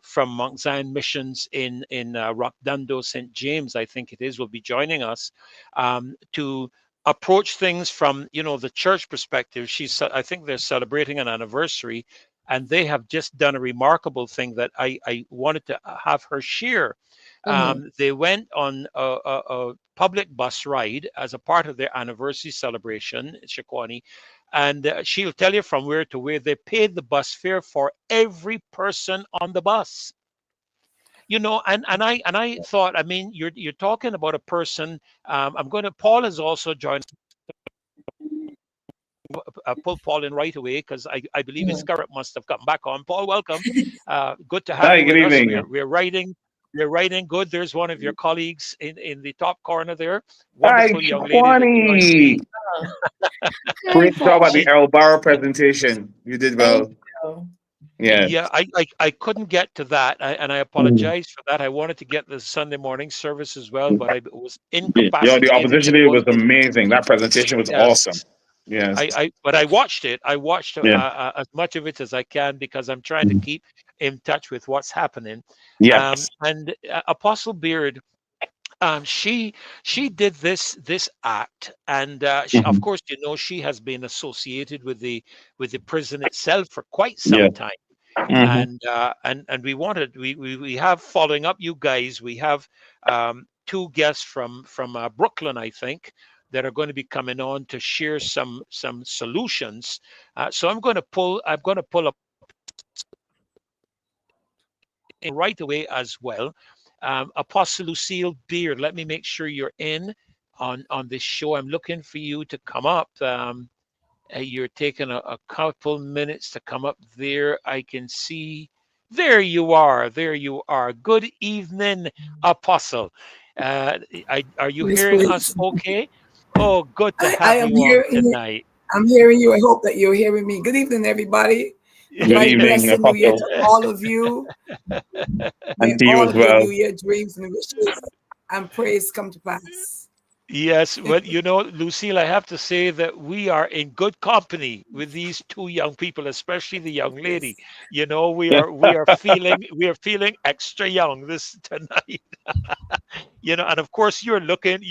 from Mount Zion Missions in Rockdundo, St. James, I think it is, will be joining us to approach things from the church perspective. I think they're celebrating an anniversary, and they have just done a remarkable thing that I wanted to have her share. Mm-hmm. They went on a public bus ride as a part of their anniversary celebration, Shakwani, and she'll tell you from where to where they paid the bus fare for every person on the bus. And I thought, I mean, you're talking about a person. Paul has also joined. Pull Paul in right away because I believe his Mm-hmm. current must have come back on. Paul, welcome. Good to have Hi, you good with us. evening. We're writing. We're writing good. There's one of your colleagues in the top corner there. Hi, Wonderful young lady that joins me. Kwani. Oh. Hi, Great job at Paul. the She, El Barro presentation. You did Thank well. you. Yes. yeah, I couldn't get to that, and I Mm. apologize for that. I wanted to get the Sunday morning service as well, but I was The incapacitated opposition in day both was places. amazing. That presentation was awesome. Yes. Yes. But I watched it. I watched Yeah. as much of it as I can because I'm trying to keep in touch with what's happening. Yes. And Apostle Beard, she did this act, and of Mhm. course, she has been associated with the prison itself for quite Yeah. some time. Hmm. And we have, following up you guys, we have two guests from Brooklyn, I think, that are going to be coming on to share some solutions. So I'm going to pull up right away as well. Apostle Lucille Beard, let me make sure you're in on this show. I'm looking for you to come up. You're taking a couple minutes to come up there. I can see There you are. There you are. Good evening, Apostle. Are you Miss hearing us Please. okay? Oh, good to I have am you on hearing you. tonight. I'm hearing you. I hope that you're hearing me. Good evening, everybody. Good Very evening, blessed New Year Apostle, to all of you. May and to you all as of your well. New Year dreams and wishes and praise come to pass. Yes, well, Lucille, I have to say that we are in good company with these two young people, especially the young lady. Yes. We are feeling extra young this tonight. And of course you're looking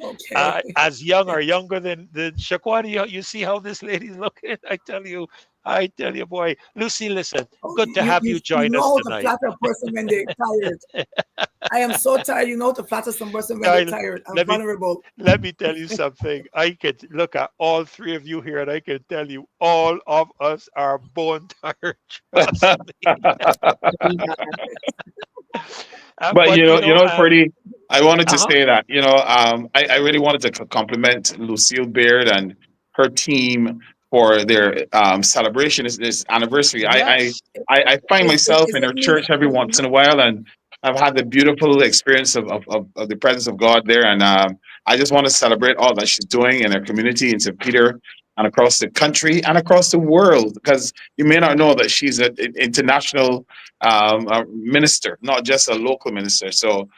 Okay. as young or younger than Shaquani. You see how this lady's looking? I tell you, boy, Lucy, listen, Oh, good to have you you join us know how to tonight. flatter a person when they're tired. I am so tired. You know how to flatter some person when they're I, tired. I'm let me vulnerable. let me tell you something. I could look at all three of you here, and I can tell you all of us are bone tired. Trust me. But But Freddie, I wanted to uh-huh. say that I really wanted to compliment Lucille Baird and her team for their celebration this anniversary. Yes, I find myself Is in it her me that church every once in a while, and I've had the beautiful experience of the presence of God there, and I just want to celebrate all that she's doing in her community in St. Peter and across the country and across the world, because you may not know that she's an international a minister, not just a local minister. So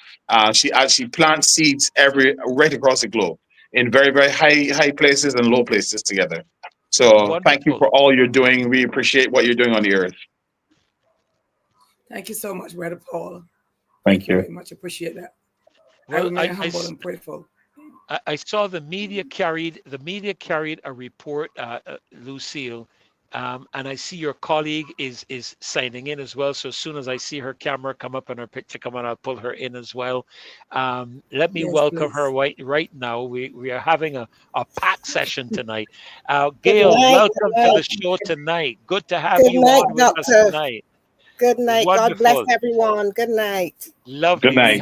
she plants seeds right across the globe in very very high places and low places together. So thank you wonderful. for all you're doing. We appreciate what you're doing on the earth. Thank you so much, Brother Paul. Thank Thank you you. very much. Appreciate that. I Well, remain I, I humble s- and grateful. I saw the media carried a report, Lucille, and I see your colleague is signing in as well. So as soon as I see her camera come up and her picture come on, I'll pull her in as well. Let me Yes, welcome her please. right now. We are having a pack session tonight. Good Gail, night. welcome to the show tonight. Good to have Good you night, on with us doctor. tonight. Good night. God bless Wonderful. everyone. Good night. Good Lovely. We night.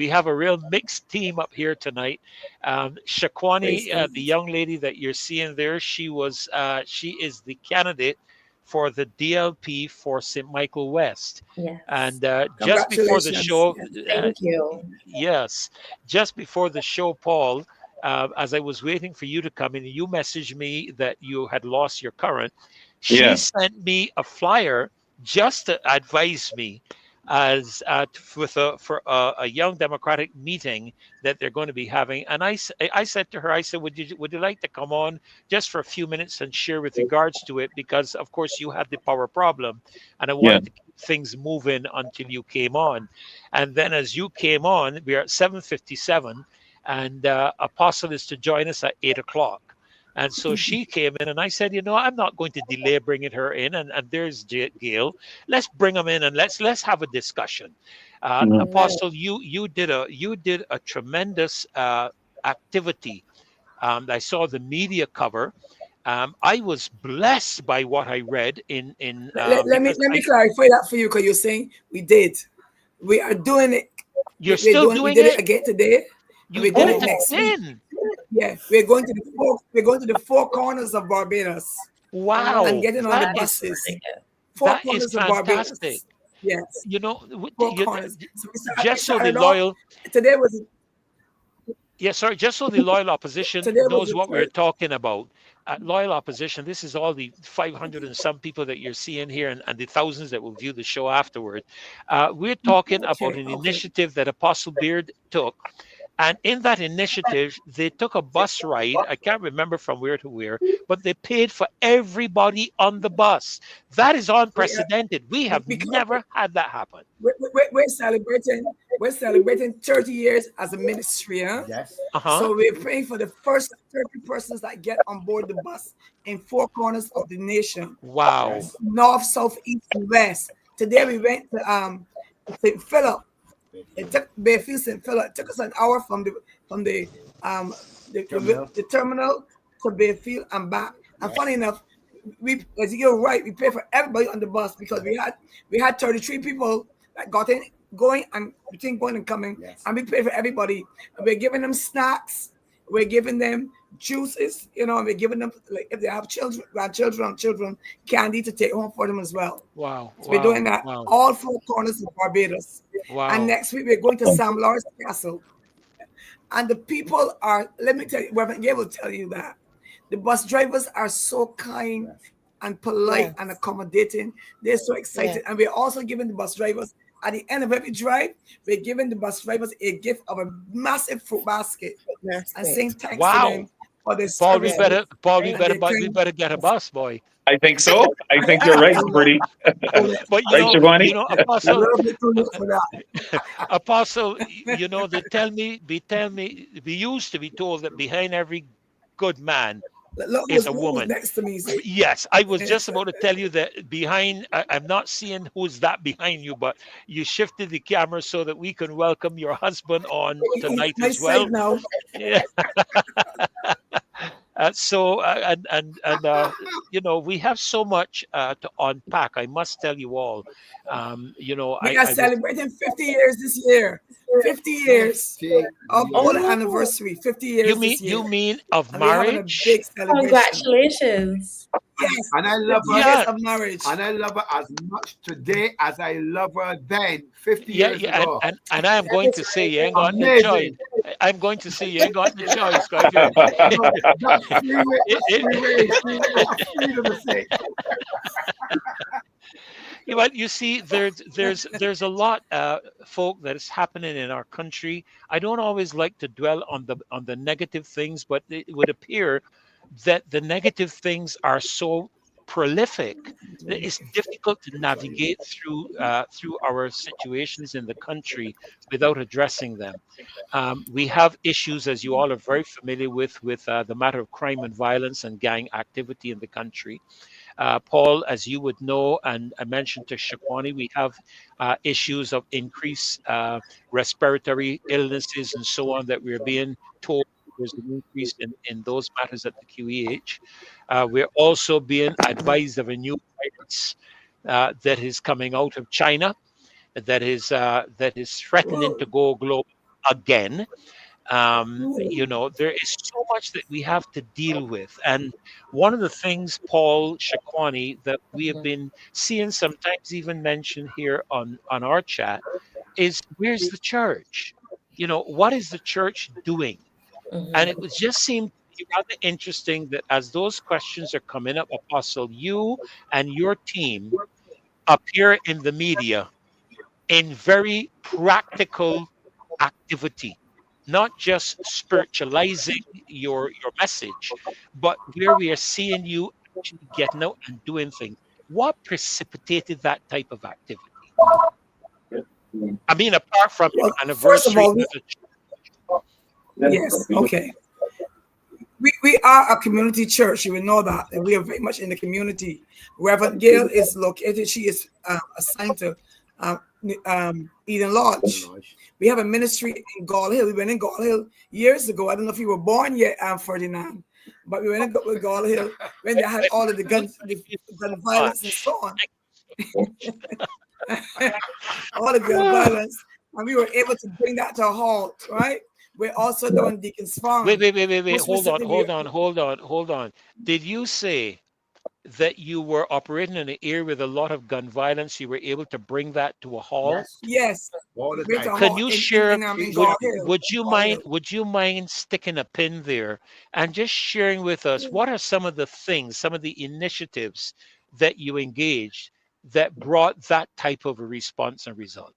have a real mixed team up here tonight. Praise Shakwani, God. the young lady that you're seeing there, she is the candidate for the DLP for St. Michael West. Yes. And just before the Congratulations. show, Yes. uh, Thank you. yes, just before the show, Paul, as I was waiting for you to come in, you messaged me that you had lost your current. She Yes. sent me a flyer just to advise me as for a young democratic meeting that they're going to be having. And I said to her, I said, would you like to come on just for a few minutes and share with regards to it, because of course you had the power problem and I Yeah. wanted to keep things moving until you came on. And then as you came on, we are at 7:57, and Apostle is to join us at 8 o'clock. And so she came in, and I said, I'm not going to delay bringing her in. And there's Gail. Let's bring them in and let's have a discussion. Mhm. Amen. Apostle, you did a tremendous activity. I saw the media cover. I was blessed by what I read in because Let me clarify that for you because you're saying we did. We are doing it. you're We're still doing. We doing did it it. again today, and You we're did doing it it next week. again. Yeah, we're going to the four. We're going to the four corners of Barbados and Wow, getting on the that is buses. Four that is corners of fantastic. Barbados. Yes, four corners. So Just so the started off. loyal, Today was yeah, sorry, just so the loyal opposition today was knows the what we're third. talking about. Loyal opposition, this is all the 500 and some people that you're seeing here, and the thousands that will view the show afterward. We're talking about Okay, an okay. initiative that Apostle Beard took. And in that initiative, they took a bus ride. I can't remember from where to where, but they paid for everybody on the bus. That is We, unprecedented. We have because never had that happen. we're celebrating. We're celebrating 30 years as a ministry. Huh? Yes. Uh huh. So we're praying for the first 30 persons that get on board the bus in four corners of the nation, Wow. Yes. north, south, east, and west. Today we went to St. Philip. It took Bayfield St. Philip. It took us an hour from um Terminal. the terminal to Bayfield and back. And Yes. funny enough, we as you're right, we paid for everybody on the bus because we had 33 people that got in going and between going and coming, Yes. and we paid for everybody. And we're giving them snacks, we're giving them juices, you know, and we're giving them, like, if they have children, grandchildren, candy to take home for them as well. Wow. So we're doing that all 4 corners of Barbados. Wow. And next week we're going to Sam Lawrence Castle. And the people are, let me tell you, Reverend Gabe will tell you that the bus drivers are so kind and polite and accommodating. They're so excited. And we're also giving the bus drivers, at the end of every drive, we're giving the bus drivers a gift of a massive fruit basket and saying thanks to them for their service. Paul, we better get a bus, boy. I think so. I think you're right, Bertie. But you know, Apostle, you know, we used to be told that behind every good man is a woman. Next to me, yes, I was just about to tell you that behind. I'm not seeing who's that behind you, but you shifted the camera so that we can welcome your husband on tonight as well. Now. Yeah. You know, we have so much to unpack. I must tell you all. You know, we are celebrating 50 years this year. 50 years of our anniversary. 50 years. You mean of marriage? Big Congratulations. Yes, and I love her of marriage. And I love her as much today as I love her then, 50 years ago. And I am going to say you ain't got no choice. I'm going to say you ain't got no choice, guys. Well, you see, there's a lot, folk, that is happening in our country. I don't always like to dwell on the negative things, but it would appear that the negative things are so prolific that it's difficult to navigate through our situations in the country without addressing them. We have issues, as you all are very familiar with the matter of crime and violence and gang activity in the country. Paul, as you would know, and I mentioned to Shakwani, we have issues of increased respiratory illnesses and so on that we're being told there's an increase in those matters at the QEH. We're also being advised of a new virus that is coming out of China that is threatening to go global again. You know, there is so much that we have to deal with. And one of the things, Paul, Shakwani, that we have been seeing sometimes even mentioned here on our chat is, where's the church? You know, what is the church doing? And it was just seemed rather interesting that as those questions are coming up, Apostle, you and your team appear in the media in very practical activity, not just spiritualizing your message, but where we are seeing you actually getting out and doing things. What precipitated that type of activity? I mean, apart from your anniversary. First of all, yes, okay. We are a community church. You will know that. And we are very much in the community. Reverend Gail is located. She is assigned to Eden Lodge. We have a ministry in Gall Hill. We went in Gall Hill years ago. I don't know if you were born yet, Ferdinand, but we went in Gall Hill when they had all of the gun violence and so on. All the gun violence. And we were able to bring that to a halt, right? We're also doing Deacon's Farm. Wait. Hold on. Did you say that you were operating in an area with a lot of gun violence? You were able to bring that to a halt? Yes. Can you share? Would you mind sticking a pin there and just sharing with us what are some of the things, some of the initiatives that you engaged that brought that type of a response and result?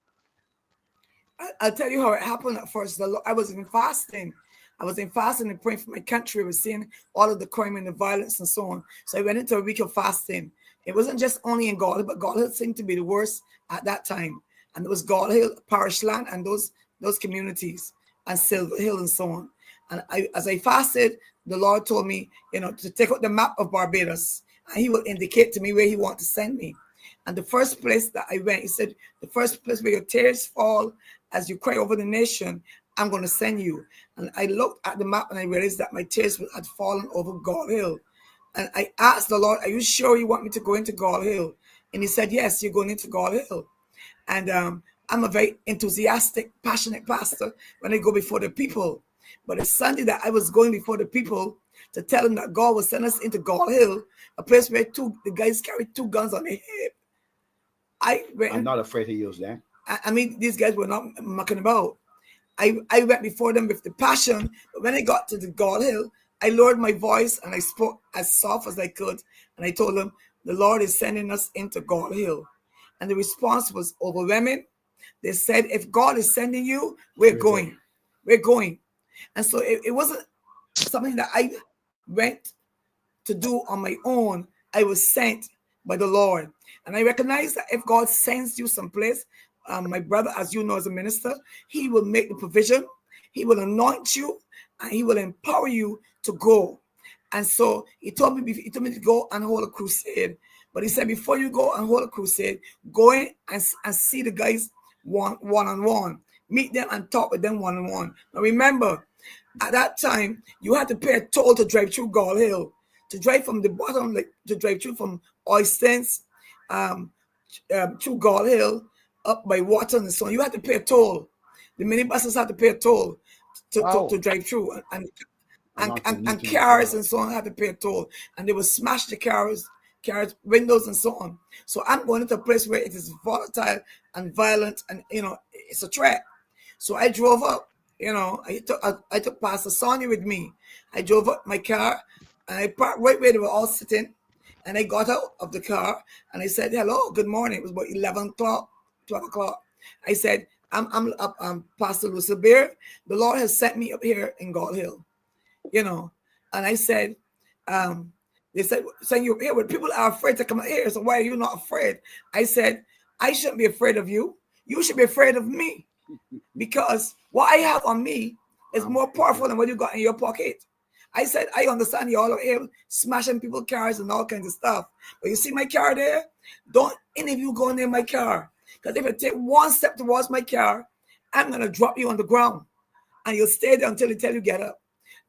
I'll tell you how it happened at first. I was in fasting. And praying for my country. I was seeing all of the crime and the violence and so on. So I went into a week of fasting. It wasn't just only in Gall Hill, but Gall Hill seemed to be the worst at that time. And it was Gall Hill, Parish Land, and those communities, and Silver Hill and so on. And as I fasted, the Lord told me, to take out the map of Barbados, and He will indicate to me where He wants to send me. And the first place that I went, He said, the first place where your tears fall as you cry over the nation, I'm going to send you. And I looked at the map and I realized that my tears had fallen over Gall Hill. And I asked the Lord, are you sure you want me to go into Gall Hill? And He said, yes, you're going into Gall Hill. And I'm a very enthusiastic, passionate pastor when I go before the people. But the Sunday that I was going before the people, to tell them that God will send us into Gall Hill, a place where the guys carried 2 guns on their hip. I'm not afraid to use that. I mean, these guys were not mucking about. I went before them with the passion, but when I got to the Gall Hill, I lowered my voice and I spoke as soft as I could, and I told them, the Lord is sending us into Gall Hill. And the response was overwhelming. They said, if God is sending you, we're going. We're going. And so it wasn't something that I went to do on my own. I was sent by the Lord. And I recognize that if God sends you someplace, my brother, as you know, as a minister, he will make the provision. He will anoint you and he will empower you to go. And so he told me to go and hold a crusade. But he said, before you go and hold a crusade, go in and see the guys one-on-one. Meet them and talk with them one-on-one. Now remember, at that time, you had to pay a toll to drive through Gall Hill. To drive from the bottom, like to drive through from Oystens through Gall Hill, up by Water and so on. You had to pay a toll. The minibuses had to pay a toll to drive through. And cars and so on had to pay a toll. And they would smash the cars, windows and so on. So I'm going into a place where it is volatile and violent and, it's a threat. So I drove up, I took Pastor Sonia with me. I drove up my car and I parked right where they were all sitting. And I got out of the car and I said, hello, good morning. It was about 11 o'clock, 12 o'clock. I said, I'm Pastor Lucille BAIRD. The Lord has sent me up here in Gall Hill, And I said, they said, saying you're here, but people are afraid to come here. So why are you not afraid? I said, I shouldn't be afraid of you. You should be afraid of me. Because what I have on me is more powerful than what you got in your pocket. I said, I understand you all are here smashing people's cars and all kinds of stuff. But you see my car there? Don't any of you go near my car. Because if you take one step towards my car, I'm going to drop you on the ground. And you'll stay there until they tell you get up.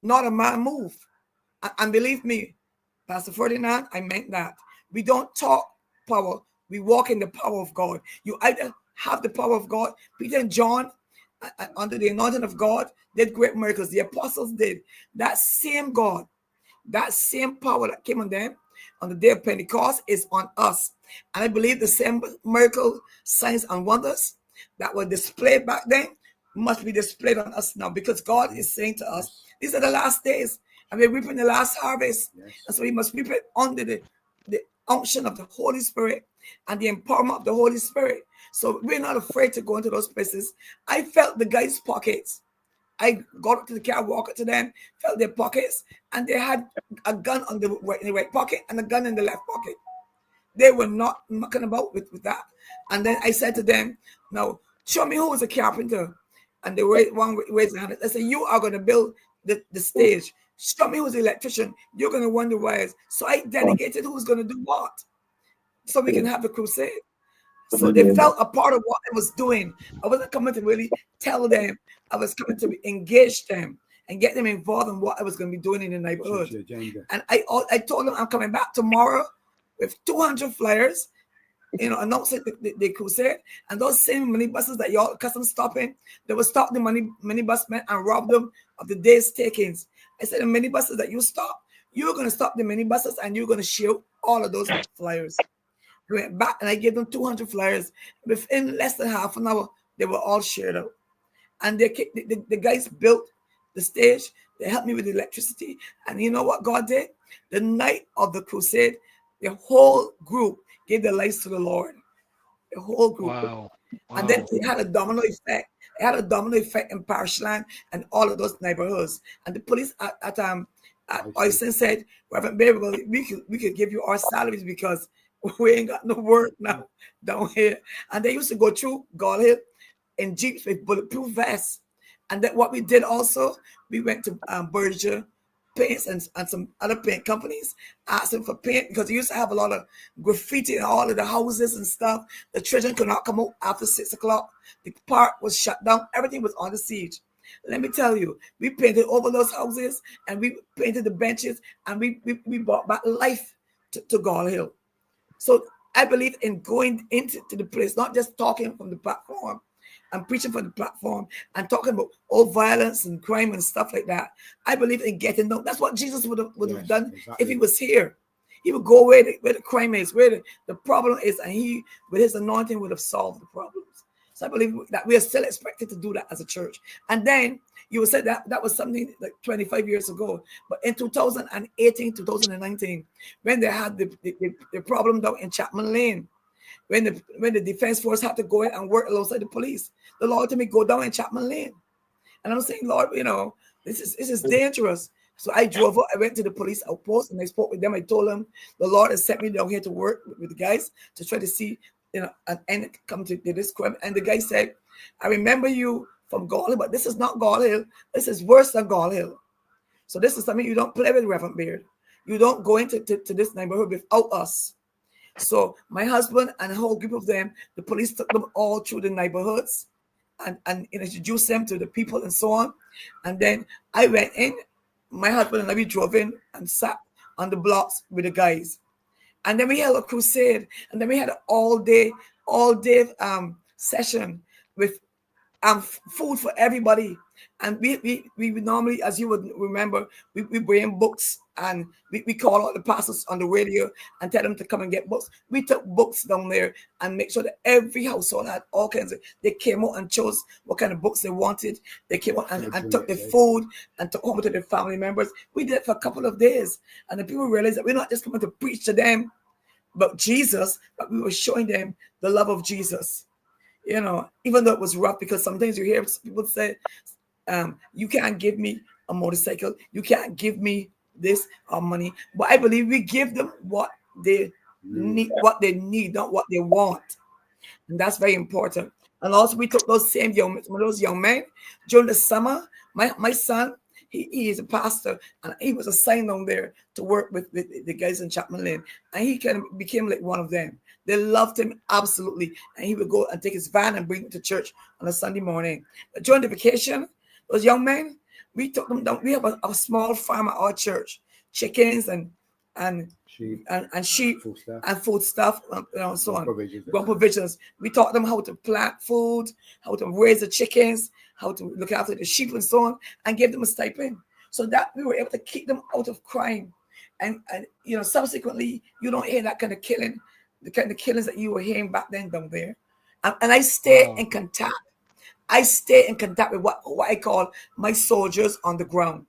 Not a man move. And believe me, Pastor Ferdinand, I meant that. We don't talk power. We walk in the power of God. You either have the power of God. Peter and John, under the anointing of God, did great miracles. The apostles did. That same God, that same power that came on them on the day of Pentecost is on us. And I believe the same miracle, signs, and wonders that were displayed back then must be displayed on us now, because God is saying to us, these are the last days, and we're reaping the last harvest. Yes. And so we must reap it under the unction of the Holy Spirit and the empowerment of the Holy Spirit. So we're not afraid to go into those places. I felt the guys' pockets. I got up to the car, walked up to them, felt their pockets, and they had a gun in the right pocket and a gun in the left pocket. They were not mucking about with that. And then I said to them, now, show me who is a carpenter. And they raised their hand. I said, you are going to build the stage. Show me who's the electrician. You're going to wonder why. So I delegated who's going to do what, so we can have the crusade. So they felt a part of what I was doing. I wasn't coming to really tell them. I was coming to engage them and get them involved in what I was going to be doing in the neighborhood. And I told them I'm coming back tomorrow with 200 flyers, announcing the crusade. And those same minibuses that y'all custom stopping, they will stop the minibus men and rob them of the day's takings. I said, the minibuses that you stop, you're going to stop the minibuses and you're going to shield all of those flyers. We went back and I gave them 200 flyers. Within less than half an hour, they were all shared out. And the guys built the stage. They helped me with the electricity. And you know what God did? The night of the crusade, the whole group gave their lives to the Lord. The whole group. Wow. And then it had a domino effect. It had a domino effect in Parishland and all of those neighborhoods. And the police at Oyston said, Reverend BAIRD, we could give you our salaries because we ain't got no work now down here. And they used to go through Gall Hill in jeeps with bulletproof vests. And then what we did also, we went to Berger Paints and some other paint companies, asking for paint, because they used to have a lot of graffiti in all of the houses and stuff. The children could not come out after 6 o'clock. The park was shut down. Everything was on the siege. Let me tell you, we painted over those houses and we painted the benches and we brought back life to Gall Hill. So I believe in going into the place, not just talking from the platform. and preaching from the platform and talking about all violence and crime and stuff like that. I believe in getting down. That's what Jesus would have done if he was here. He would go where the crime is, where the problem is, and he, with his anointing, would have solved the problems. So I believe that we are still expected to do that as a church. And then you would say that was something like 25 years ago. But in 2018, 2019, when they had the problem down in Chapman Lane, when the defense force had to go in and work alongside the police, the Lord told me go down in Chapman Lane. And I'm saying, Lord, this is dangerous. So I drove up, I went to the police outpost and I spoke with them. I told them the Lord has sent me down here to work with the guys to try to see, an end come to this crime. And the guy said, I remember you from Gall Hill, but this is not Gall Hill. This is worse than Gall Hill. So this is something you don't play with, Reverend Baird. You don't go into to this neighborhood without us. So my husband and a whole group of them, the police took them all through the neighborhoods and introduced them to the people and so on. And then I went in, my husband and I, we drove in and sat on the blocks with the guys. And then we held a crusade. And then we had an all day session with food for everybody. And we normally, as you would remember, we bring books and we call out the pastors on the radio and tell them to come and get books. We took books down there and make sure that every household had all kinds of, they came out and chose what kind of books they wanted. They came out and took the food and took home to their family members. We did it for a couple of days. And the people realized that we're not just coming to preach to them about Jesus, but we were showing them the love of Jesus. Even though it was rough, because sometimes you hear people say, you can't give me a motorcycle, you can't give me this or money. But I believe we give them what they need, not what they want. And that's very important. And also we took those young men during the summer. My son, he is a pastor, and he was assigned down there to work with the guys in Chapman Lane. And he kind of became like one of them. They loved him absolutely. And he would go and take his van and bring him to church on a Sunday morning. But during the vacation, those young men, we took them down. We have a small farm at our church, chickens and sheep and food stuff, so on. Grown provisions. We taught them how to plant food, how to raise the chickens, how to look after the sheep and so on, and give them a stipend, so that we were able to keep them out of crime. And subsequently, you don't hear that kind of killing, the kind of killings that you were hearing back then down there. And I stay in contact. I stay in contact with what I call my soldiers on the ground.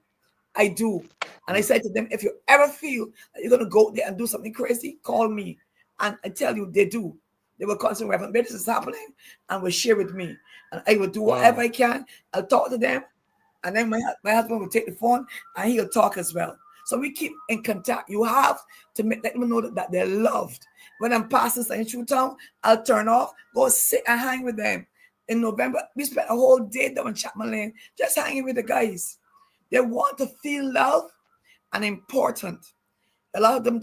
I do. And I say to them, if you ever feel that you're going to go there and do something crazy, call me. And I tell you, they do. They will constantly, Reverend, this is happening, and will share with me. And I will do whatever I can. I'll talk to them. And then my husband will take the phone, and he'll talk as well. So we keep in contact. You have to let them know that they're loved. When I'm passing through town, I'll turn off, go sit and hang with them. In November, we spent a whole day down in Chapman Lane just hanging with the guys. They want to feel love and important. A lot of them,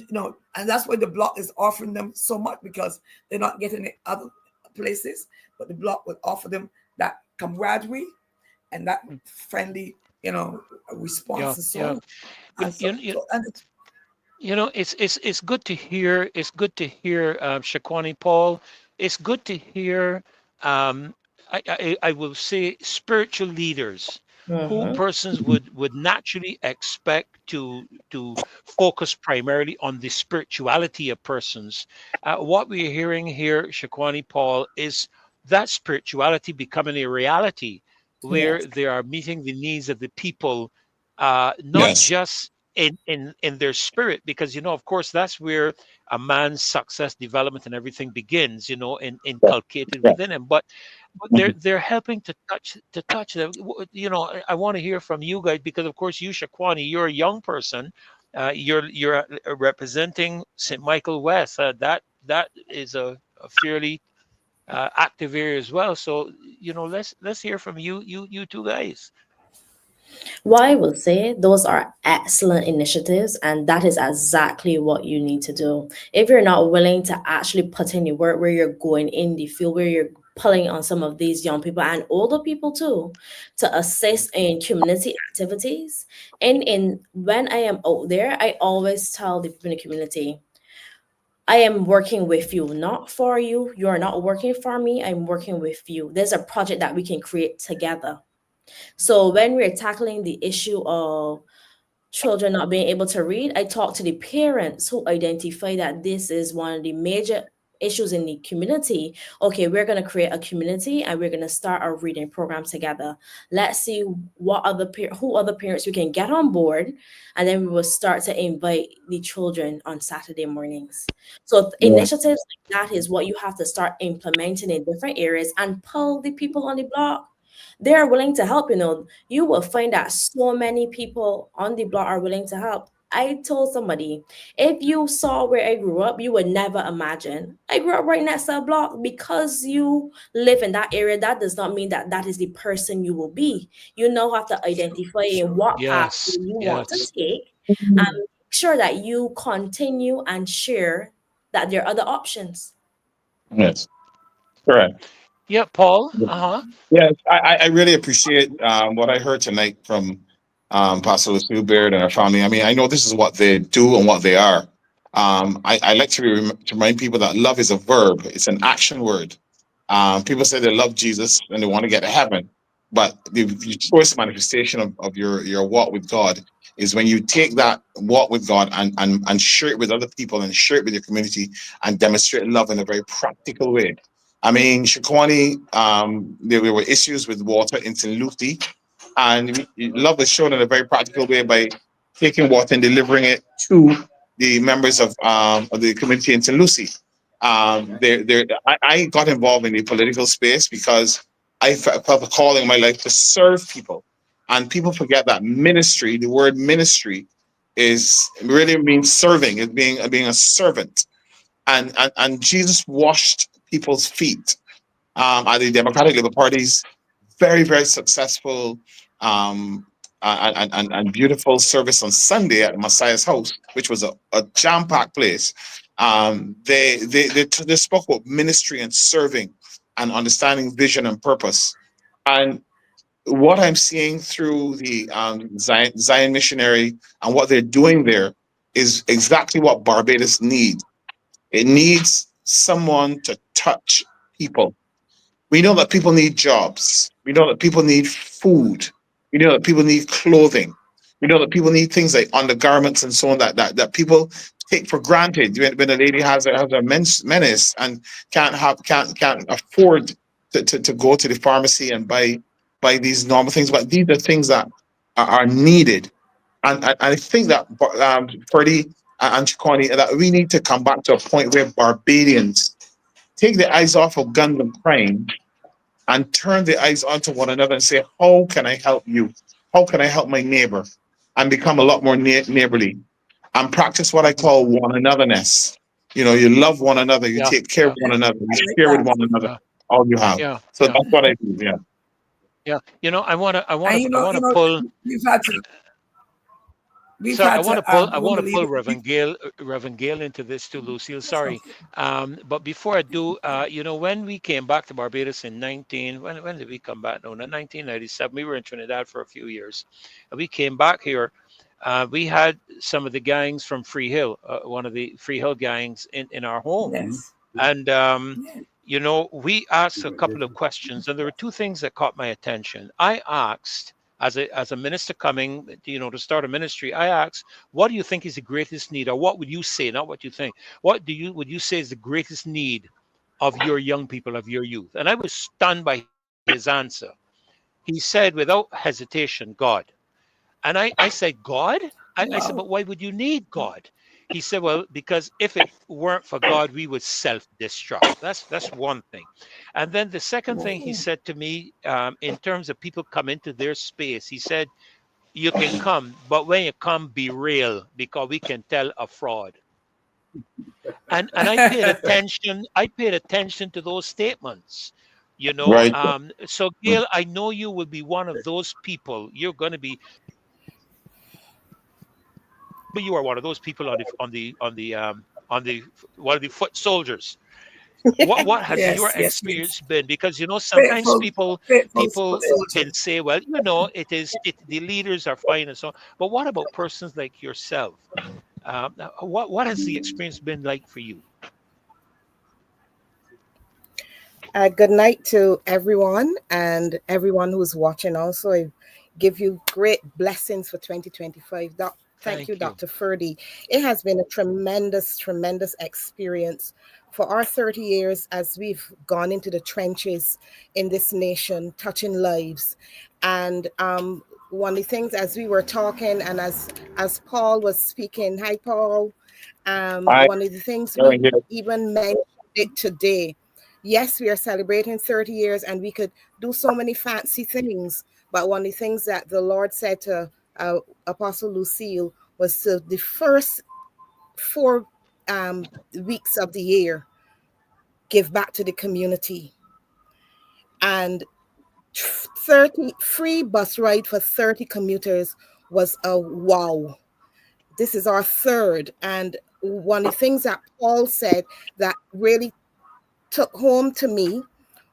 and that's why the block is offering them so much, because they're not getting it other places, but the block will offer them that camaraderie and that friendly, response and so on. It's good to hear. It's good to hear, Shaquani Paul. It's good to hear. I will say spiritual leaders who persons would naturally expect to focus primarily on the spirituality of persons. What we're hearing here, Shaquani Paul, is that spirituality becoming a reality where they are meeting the needs of the people, not just in their spirit, because of course that's where a man's success, development, and everything begins, inculcated within him. But they're helping to touch them. I want to hear from you guys, because of course you, Shaquani, you're a young person. You're representing St. Michael West. That is a fairly active area as well. So let's hear from you two guys. Well, I will say those are excellent initiatives, and that is exactly what you need to do. If you're not willing to actually put in your work, where you're going in the field, where you're pulling on some of these young people and older people too, to assist in community activities. And when I am out there, I always tell the people in the community, I am working with you, not for you. You are not working for me. I'm working with you. There's a project that we can create together. So when we're tackling the issue of children not being able to read, I talk to the parents who identify that this is one of the major issues in the community. Okay, we're going to create a community and we're going to start our reading program together. Let's see who other parents we can get on board, and then we will start to invite the children on Saturday mornings. So initiatives like that is what you have to start implementing in different areas and pull the people on the block. They are willing to help. You will find that so many people on the block are willing to help. I told somebody, if you saw where I grew up, you would never imagine. I grew up right next to a block. Because you live in that area, that does not mean that that is the person you will be. You now have to identify in what path Yes, you want to yes. take, and make sure that you continue and share that there are other options. Yes, correct. Yeah, Paul. Uh-huh. Yes, I really appreciate what I heard tonight from Pastor Lucille Baird and her family. I mean, I know this is what they do and what they are. I like to remind people that love is a verb, it's an action word. People say they love Jesus and they want to get to heaven, but the first manifestation of your walk with God is when you take that walk with God and share it with other people and share it with your community and demonstrate love in a very practical way. I mean, Shakwani, there were issues with water in St. Lucie, and love is shown in a very practical way by taking water and delivering it to the members of the community in St. Lucie. I got involved in the political space because I felt a calling in my life to serve people. And people forget that ministry, the word ministry, is really means serving, it being a servant. And Jesus washed people's feet at the Democratic Labour Party's very, very successful and beautiful service on Sunday at Messiah's house, which was a jam-packed place. They spoke about ministry and serving and understanding vision and purpose. And what I'm seeing through the Zion Missionary and what they're doing there is exactly what Barbados needs. It needs someone to touch people. We know that people need jobs. We know that people need food. We know that people need clothing. We know that people need things like undergarments and so on that people take for granted. When a lady has a menace and can't afford to go to the pharmacy and buy these normal things, but these are things that are needed. And I think that Freddie and Chikoni, that we need to come back to a point where Barbadians take their eyes off of guns and crime and turn their eyes onto one another and say, how can I help you? How can I help my neighbor? And become a lot more neighborly and practice what I call one anotherness. You love one another, you take care of one another, you share with one another all you have. So that's what I do. Yeah. I want to pull. I want to pull Reverend Gale into this too, Lucille. Sorry, but before I do, when we came back to Barbados in when did we come back? No, not 1997. We were in Trinidad for a few years. We came back here. We had some of the gangs from Free Hill, one of the Free Hill gangs in our home, and we asked a couple of questions, and there were two things that caught my attention. I asked, as a minister coming, to start a ministry, I asked, what do you think is the greatest need, or what would you say, not what you think, would you say is the greatest need of your young people, of your youth? And I was stunned by his answer. He said without hesitation, God. And I said, God? I said, but why would you need God? He said, well, because if it weren't for God, we would self-destruct. That's one thing. And then the second thing he said to me, in terms of people come into their space, he said, you can come, but when you come, be real, because we can tell a fraud. And I paid attention to those statements. Right. So Gail, I know you will be one of those people. You're going to be. But you are one of those people on the one of the foot soldiers. What has your experience been? Because sometimes people can say, well, the leaders are fine and so on. But what about persons like yourself? What has the experience been like for you? Good night to everyone and everyone who's watching. Also, I give you great blessings for 2025. Thank you, Dr. Ferdy. It has been a tremendous, tremendous experience for our 30 years as we've gone into the trenches in this nation, touching lives. And one of the things as we were talking and as Paul was speaking, hi, Paul. One of the things we even mentioned it today. Yes, we are celebrating 30 years and we could do so many fancy things. But one of the things that the Lord said to Apostle Lucille was to the first 4 weeks of the year, give back to the community. And 30 free bus ride for 30 commuters was a wow. This is our third. And one of the things that Paul said that really took home to me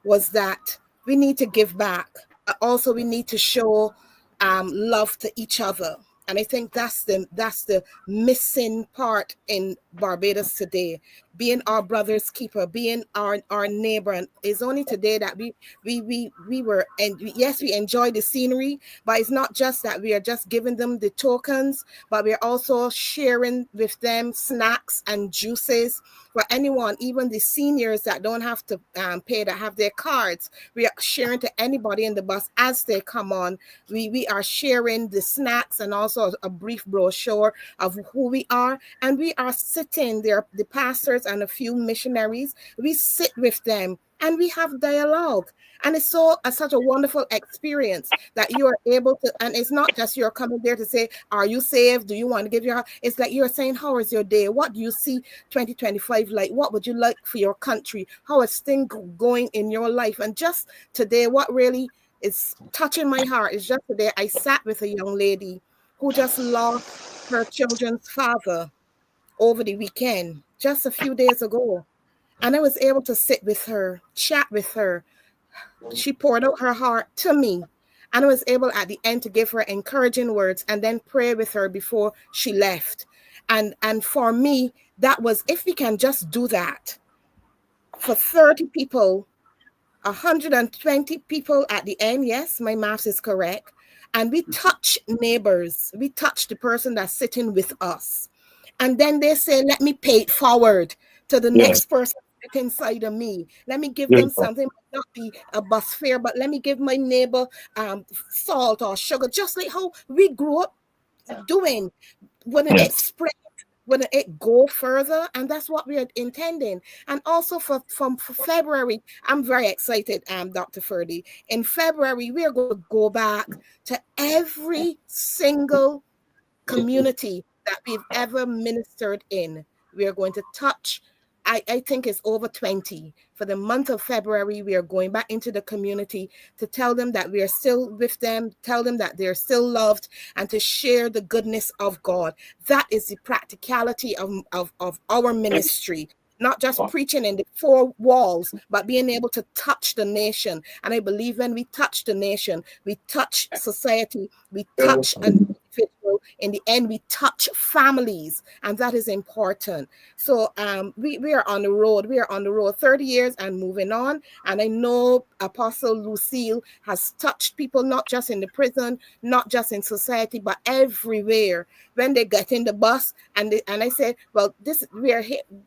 was that we need to give back, but also we need to show love to each other. And I think that's the missing part in Barbados today. Being our brother's keeper, being our neighbor. And it's only today that we were, and yes, we enjoy the scenery, but it's not just that we are just giving them the tokens, but we're also sharing with them snacks and juices for anyone, even the seniors that don't have to pay, that have their cards. We are sharing to anybody in the bus as they come on. We are sharing the snacks and also a brief brochure of who we are. And we are sitting there, the pastors and a few missionaries, we sit with them and we have dialogue. And it's such a wonderful experience that you are able to, and it's not just you're coming there to say, are you saved? Do you want to give your heart? It's like you're saying, how is your day? What do you see 2025 like? What would you like for your country? How is things going in your life? And just today, what really is touching my heart is just today, I sat with a young lady who just lost her children's father over the weekend, just a few days ago. And I was able to sit with her, chat with her. She poured out her heart to me. And I was able at the end to give her encouraging words and then pray with her before she left. And for me, that was, if we can just do that for 30 people, 120 people at the end. Yes, my math is correct. And we touch neighbors. We touch the person that's sitting with us. And then they say, let me pay it forward to the next person inside of me. Let me give them something, not be a bus fare, but let me give my neighbor salt or sugar, just like how we grew up doing. When it spread, when it go further, and that's what we are intending. And also for February, I'm very excited, Dr. Ferdy. In February, we are going to go back to every single community that we've ever ministered in. We are going to touch, I think it's over 20. For the month of February, we are going back into the community to tell them that we are still with them, tell them that they're still loved, and to share the goodness of God. That is the practicality of our ministry. Not just preaching in the 4 walls, but being able to touch the nation. And I believe when we touch the nation, we touch society, we touch an individual. In the end, we touch families, and that is important. So we are on the road. We are on the road 30 years and moving on. And I know Apostle Lucille has touched people, not just in the prison, not just in society, but everywhere. When they get in the bus and I said, well, this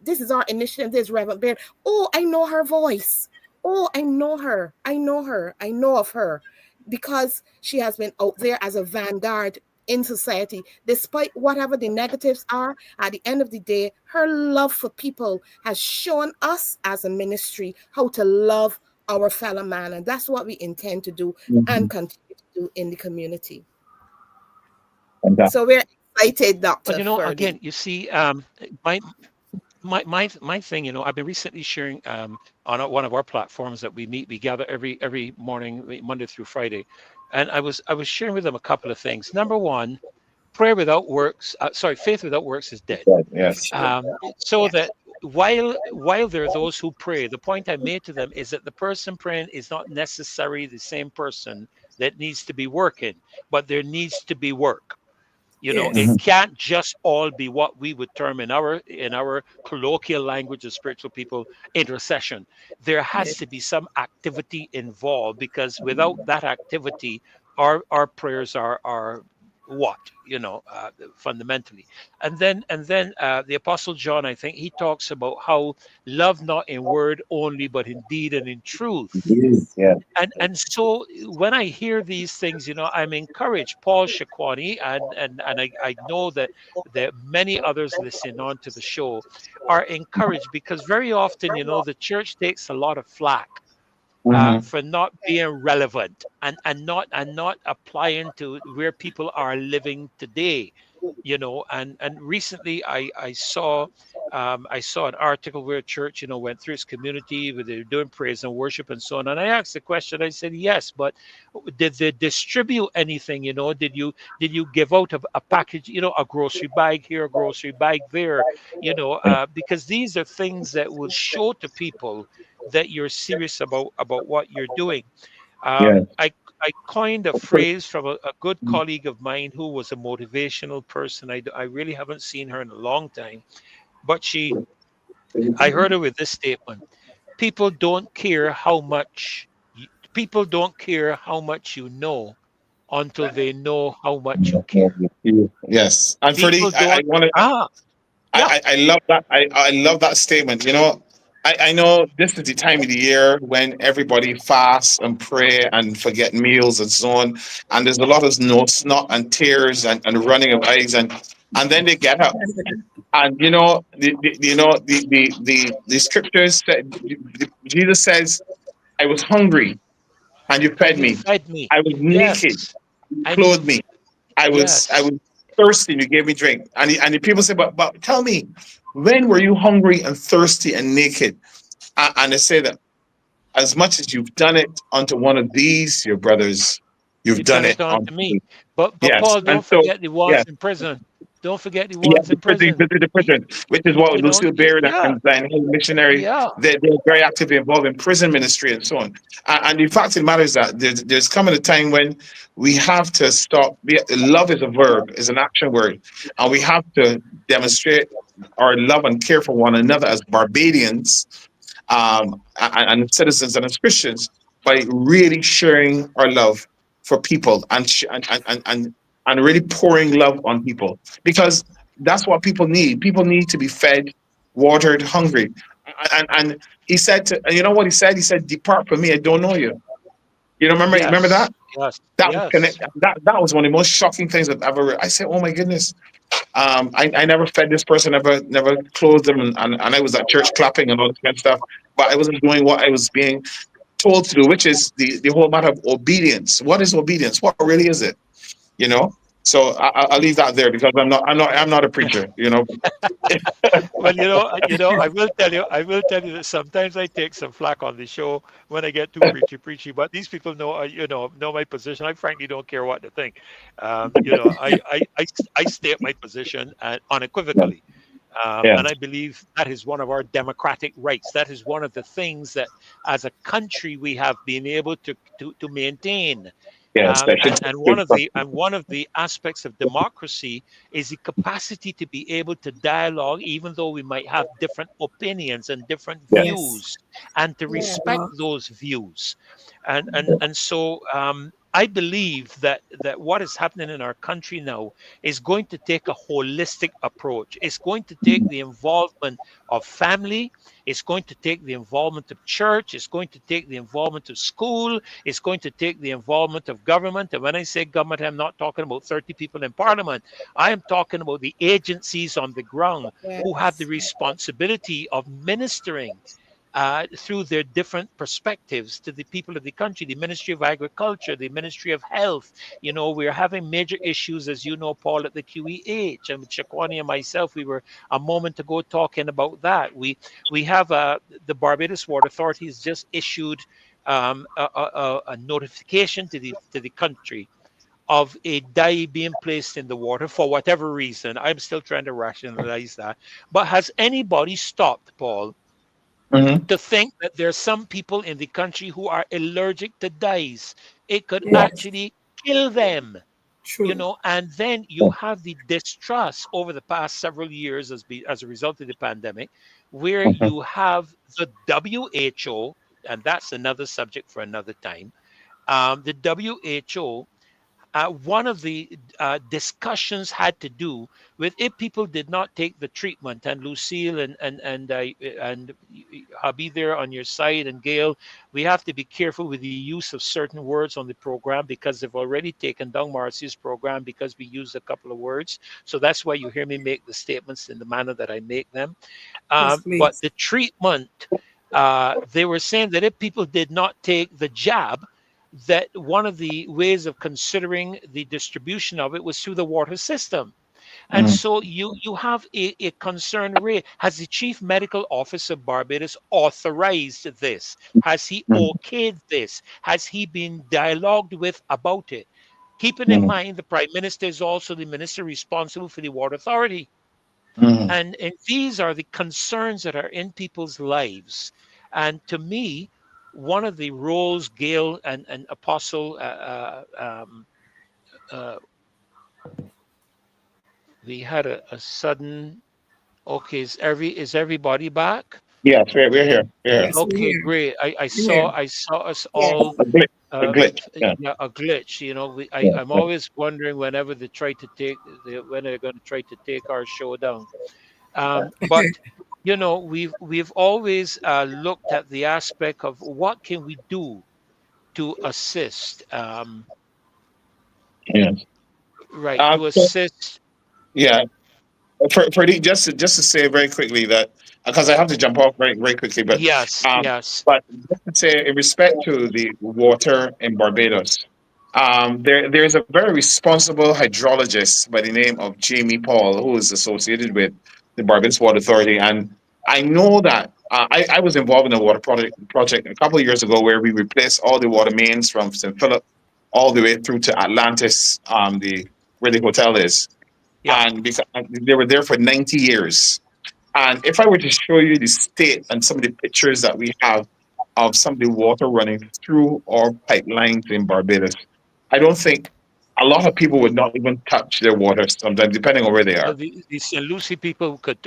is our initiative, this Reverend Baird. Oh, I know her voice. Oh, I know her. I know of her, because she has been out there as a vanguard in society. Despite whatever the negatives are, at the end of the day, her love for people has shown us as a ministry how to love our fellow man. And that's what we intend to do and continue to do in the community. So we're excited, Dr. But Ferdy. again, you see, my thing, I've been recently sharing on one of our platforms that we gather every morning, Monday through Friday, and I was sharing with them a couple of things. Number one, faith without works is dead. Yes. So that while there are those who pray, the point I made to them is that the person praying is not necessarily the same person that needs to be working, but there needs to be work. It can't just all be what we would term in our colloquial language as spiritual people, intercession. There has to be some activity involved, because without that activity, our prayers are what, fundamentally. And then the Apostle John, I think he talks about how love not in word only, but in deed and in truth. Yeah. And so when I hear these things, I'm encouraged. Paul Shakwani, and I know that many others listening on to the show are encouraged, because very often, the church takes a lot of flack for not being relevant and not applying to where people are living today. And recently I saw an article where a church went through its community where they're doing praise and worship and so on, and I asked the question. I said, yes, but did they distribute anything? Did you give out a package, a grocery bag here, a grocery bag there, because these are things that will show to people that you're serious about what you're doing. Yeah. I coined a phrase from a good colleague of mine who was a motivational person. I really haven't seen her in a long time, but I heard her with this statement: people don't care how much you know until they know how much you care. Yes. And People Freddie, I don't. want to. Yeah. I love that. I love that statement. I know this is the time of the year when everybody fasts and pray and forget meals and so on. And there's a lot of snot and tears and running of eyes, and then they get up. And the scriptures said, Jesus says, I was hungry and you And fed you me. fed me. I was naked, Yes. you And clothed me. I was yes. thirsty, you gave me drink. And the people say, but tell me, when were you hungry and thirsty and naked? And they say that as much as you've done it unto one of these, your brothers, you've You've done done it it on unto to me. me. But Yes. Paul, And don't so, forget the ones yes. in prison. Don't forget the Yeah, ones in prison. the prison, which is what Lucille Baird Yeah. and his missionary, Yeah. they're very actively involved in prison ministry and so on. And the fact of the matter is that there's coming a time when we have to stop. Love is a verb, is an action word, and we have to demonstrate our love and care for one another as Barbadians, and citizens and as Christians, by really sharing our love for people and really pouring love on people, because that's what people need. People need to be fed, watered, hungry. And he said to, and you know what he said? He said, "Depart from me, I don't know you." Remember Yes. that? Yes. That was Yes. connect. That was one of the most shocking things I've ever read. I said, "Oh my goodness." I never fed this person, never clothed them, and I was at church clapping and all this kind of stuff. But I wasn't doing what I was being told to do, which is the whole matter of obedience. What is obedience? What really is it? You know. So I'll leave that there, because I'm not a preacher. Well, I will tell you that sometimes I take some flack on the show when I get too preachy. But these people know, know my position. I frankly don't care what they think. I state my position unequivocally. Yeah. And I believe that is one of our democratic rights. That is one of the things that, as a country, we have been able to maintain. Yeah. And one of the aspects of democracy is the capacity to be able to dialogue, even though we might have different opinions and different views, and to respect those views. And so I believe that what is happening in our country now is going to take a holistic approach. It's going to take the involvement of family. It's going to take the involvement of church. It's going to take the involvement of school. It's going to take the involvement of government. And when I say government, I'm not talking about 30 people in parliament. I am talking about the agencies on the ground who have the responsibility of ministering through their different perspectives to the people of the country. The Ministry of Agriculture, the Ministry of Health. We're having major issues, as you know, Paul, at the QEH. And with Shakwani and myself, we were a moment ago talking about that. We have the Barbados Water Authority has just issued a notification to the country of a dye being placed in the water for whatever reason. I'm still trying to rationalize that. But has anybody stopped, Paul, to think that there's some people in the country who are allergic to dyes? It could actually kill them. True. you know, and then you have the distrust over the past several years as a result of the pandemic, where you have the WHO, and that's another subject for another time. The WHO, one of the discussions had to do with if people did not take the treatment. And Lucille and Hubby there on your side, and Gail, we have to be careful with the use of certain words on the program because they've already taken down Marcy's program because we used a couple of words. So that's why you hear me make the statements in the manner that I make them. Yes, But please. the treatment, they were saying that if people did not take the jab, that one of the ways of considering the distribution of it was through the water system. And so you have a concern, Ray. Has the chief medical officer of Barbados authorized this? Has he okayed this? Has he been dialogued with about it? Keeping in mind the Prime Minister is also the minister responsible for the Water Authority. And these are the concerns that are in people's lives. And to me, one of the roles Gail and Apostle, we had a sudden. Okay, is everybody back? Yes, we're here. We're here. Yes, we're Okay, here. great. I We're saw us Yes. all. A glitch. A glitch. Yeah. Yeah, a glitch. You know, Yeah. I'm always wondering whenever they try to take when they're going to try to take our show down. But you know, we've always looked at the aspect of what can we do to assist. Yes. Right, to So, assist. yeah. Just to say very quickly that because I have to jump off very quickly, Yes, yes. but just to say in respect to the water in Barbados, there's a very responsible hydrologist by the name of Jamie Paul who is associated with the Barbados Water Authority, and I know that I was involved in a water project a couple of years ago where we replaced all the water mains from St. Philip all the way through to Atlantis, the where the hotel is, Yeah. and because they were there for 90 years. And if I were to show you the state and some of the pictures that we have of some of the water running through our pipelines in Barbados, I don't think a lot of people would not even touch their water sometimes, depending on where they are. The St. Lucie people could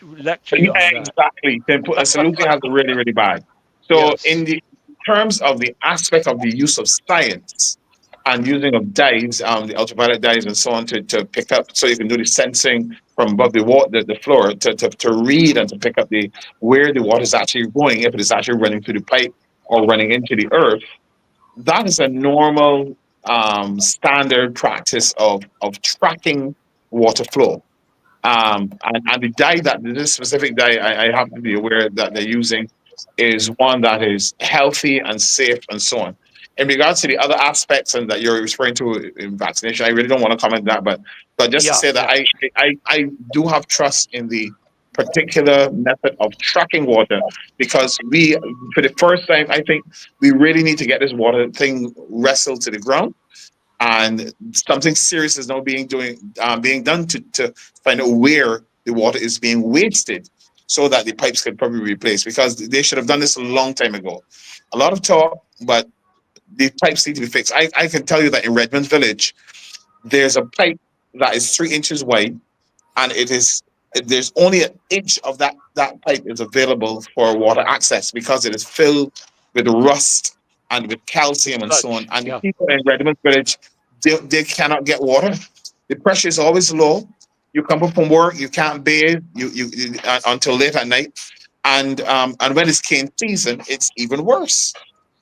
lecture you Yeah, on that. exactly. Saluki has it really, really bad. So, Yes. in the terms of the aspect of the use of science and using of dyes, the ultraviolet dyes and so on to pick up, so you can do the sensing from above the water, the floor, to read and to pick up the where the water is actually going, if it is actually running through the pipe or running into the earth. That is a normal standard practice of tracking water flow. And the dye that this specific dye I have to be aware that they're using is one that is healthy and safe and so on. In regards to the other aspects and that you're referring to in vaccination, I really don't want to comment that, but just to Yeah, say that yeah. I do have trust in the particular method of tracking water because we, for the first time, I think we really need to get this water thing wrestled to the ground, and something serious is now being done to find out where the water is being wasted so that the pipes can probably be replaced because they should have done this a long time ago. A lot of talk, but the pipes need to be fixed. I can tell you that in Redmond Village, there's a pipe that is 3 inches wide, and it is there's only an inch of that pipe is available for water access because it is filled with rust and with calcium and so on. Sludge. And the Yeah. people in Redmond Village, they cannot get water. The pressure is always low. You come up from work, you can't bathe until late at night, and when it's cane season, it's even worse.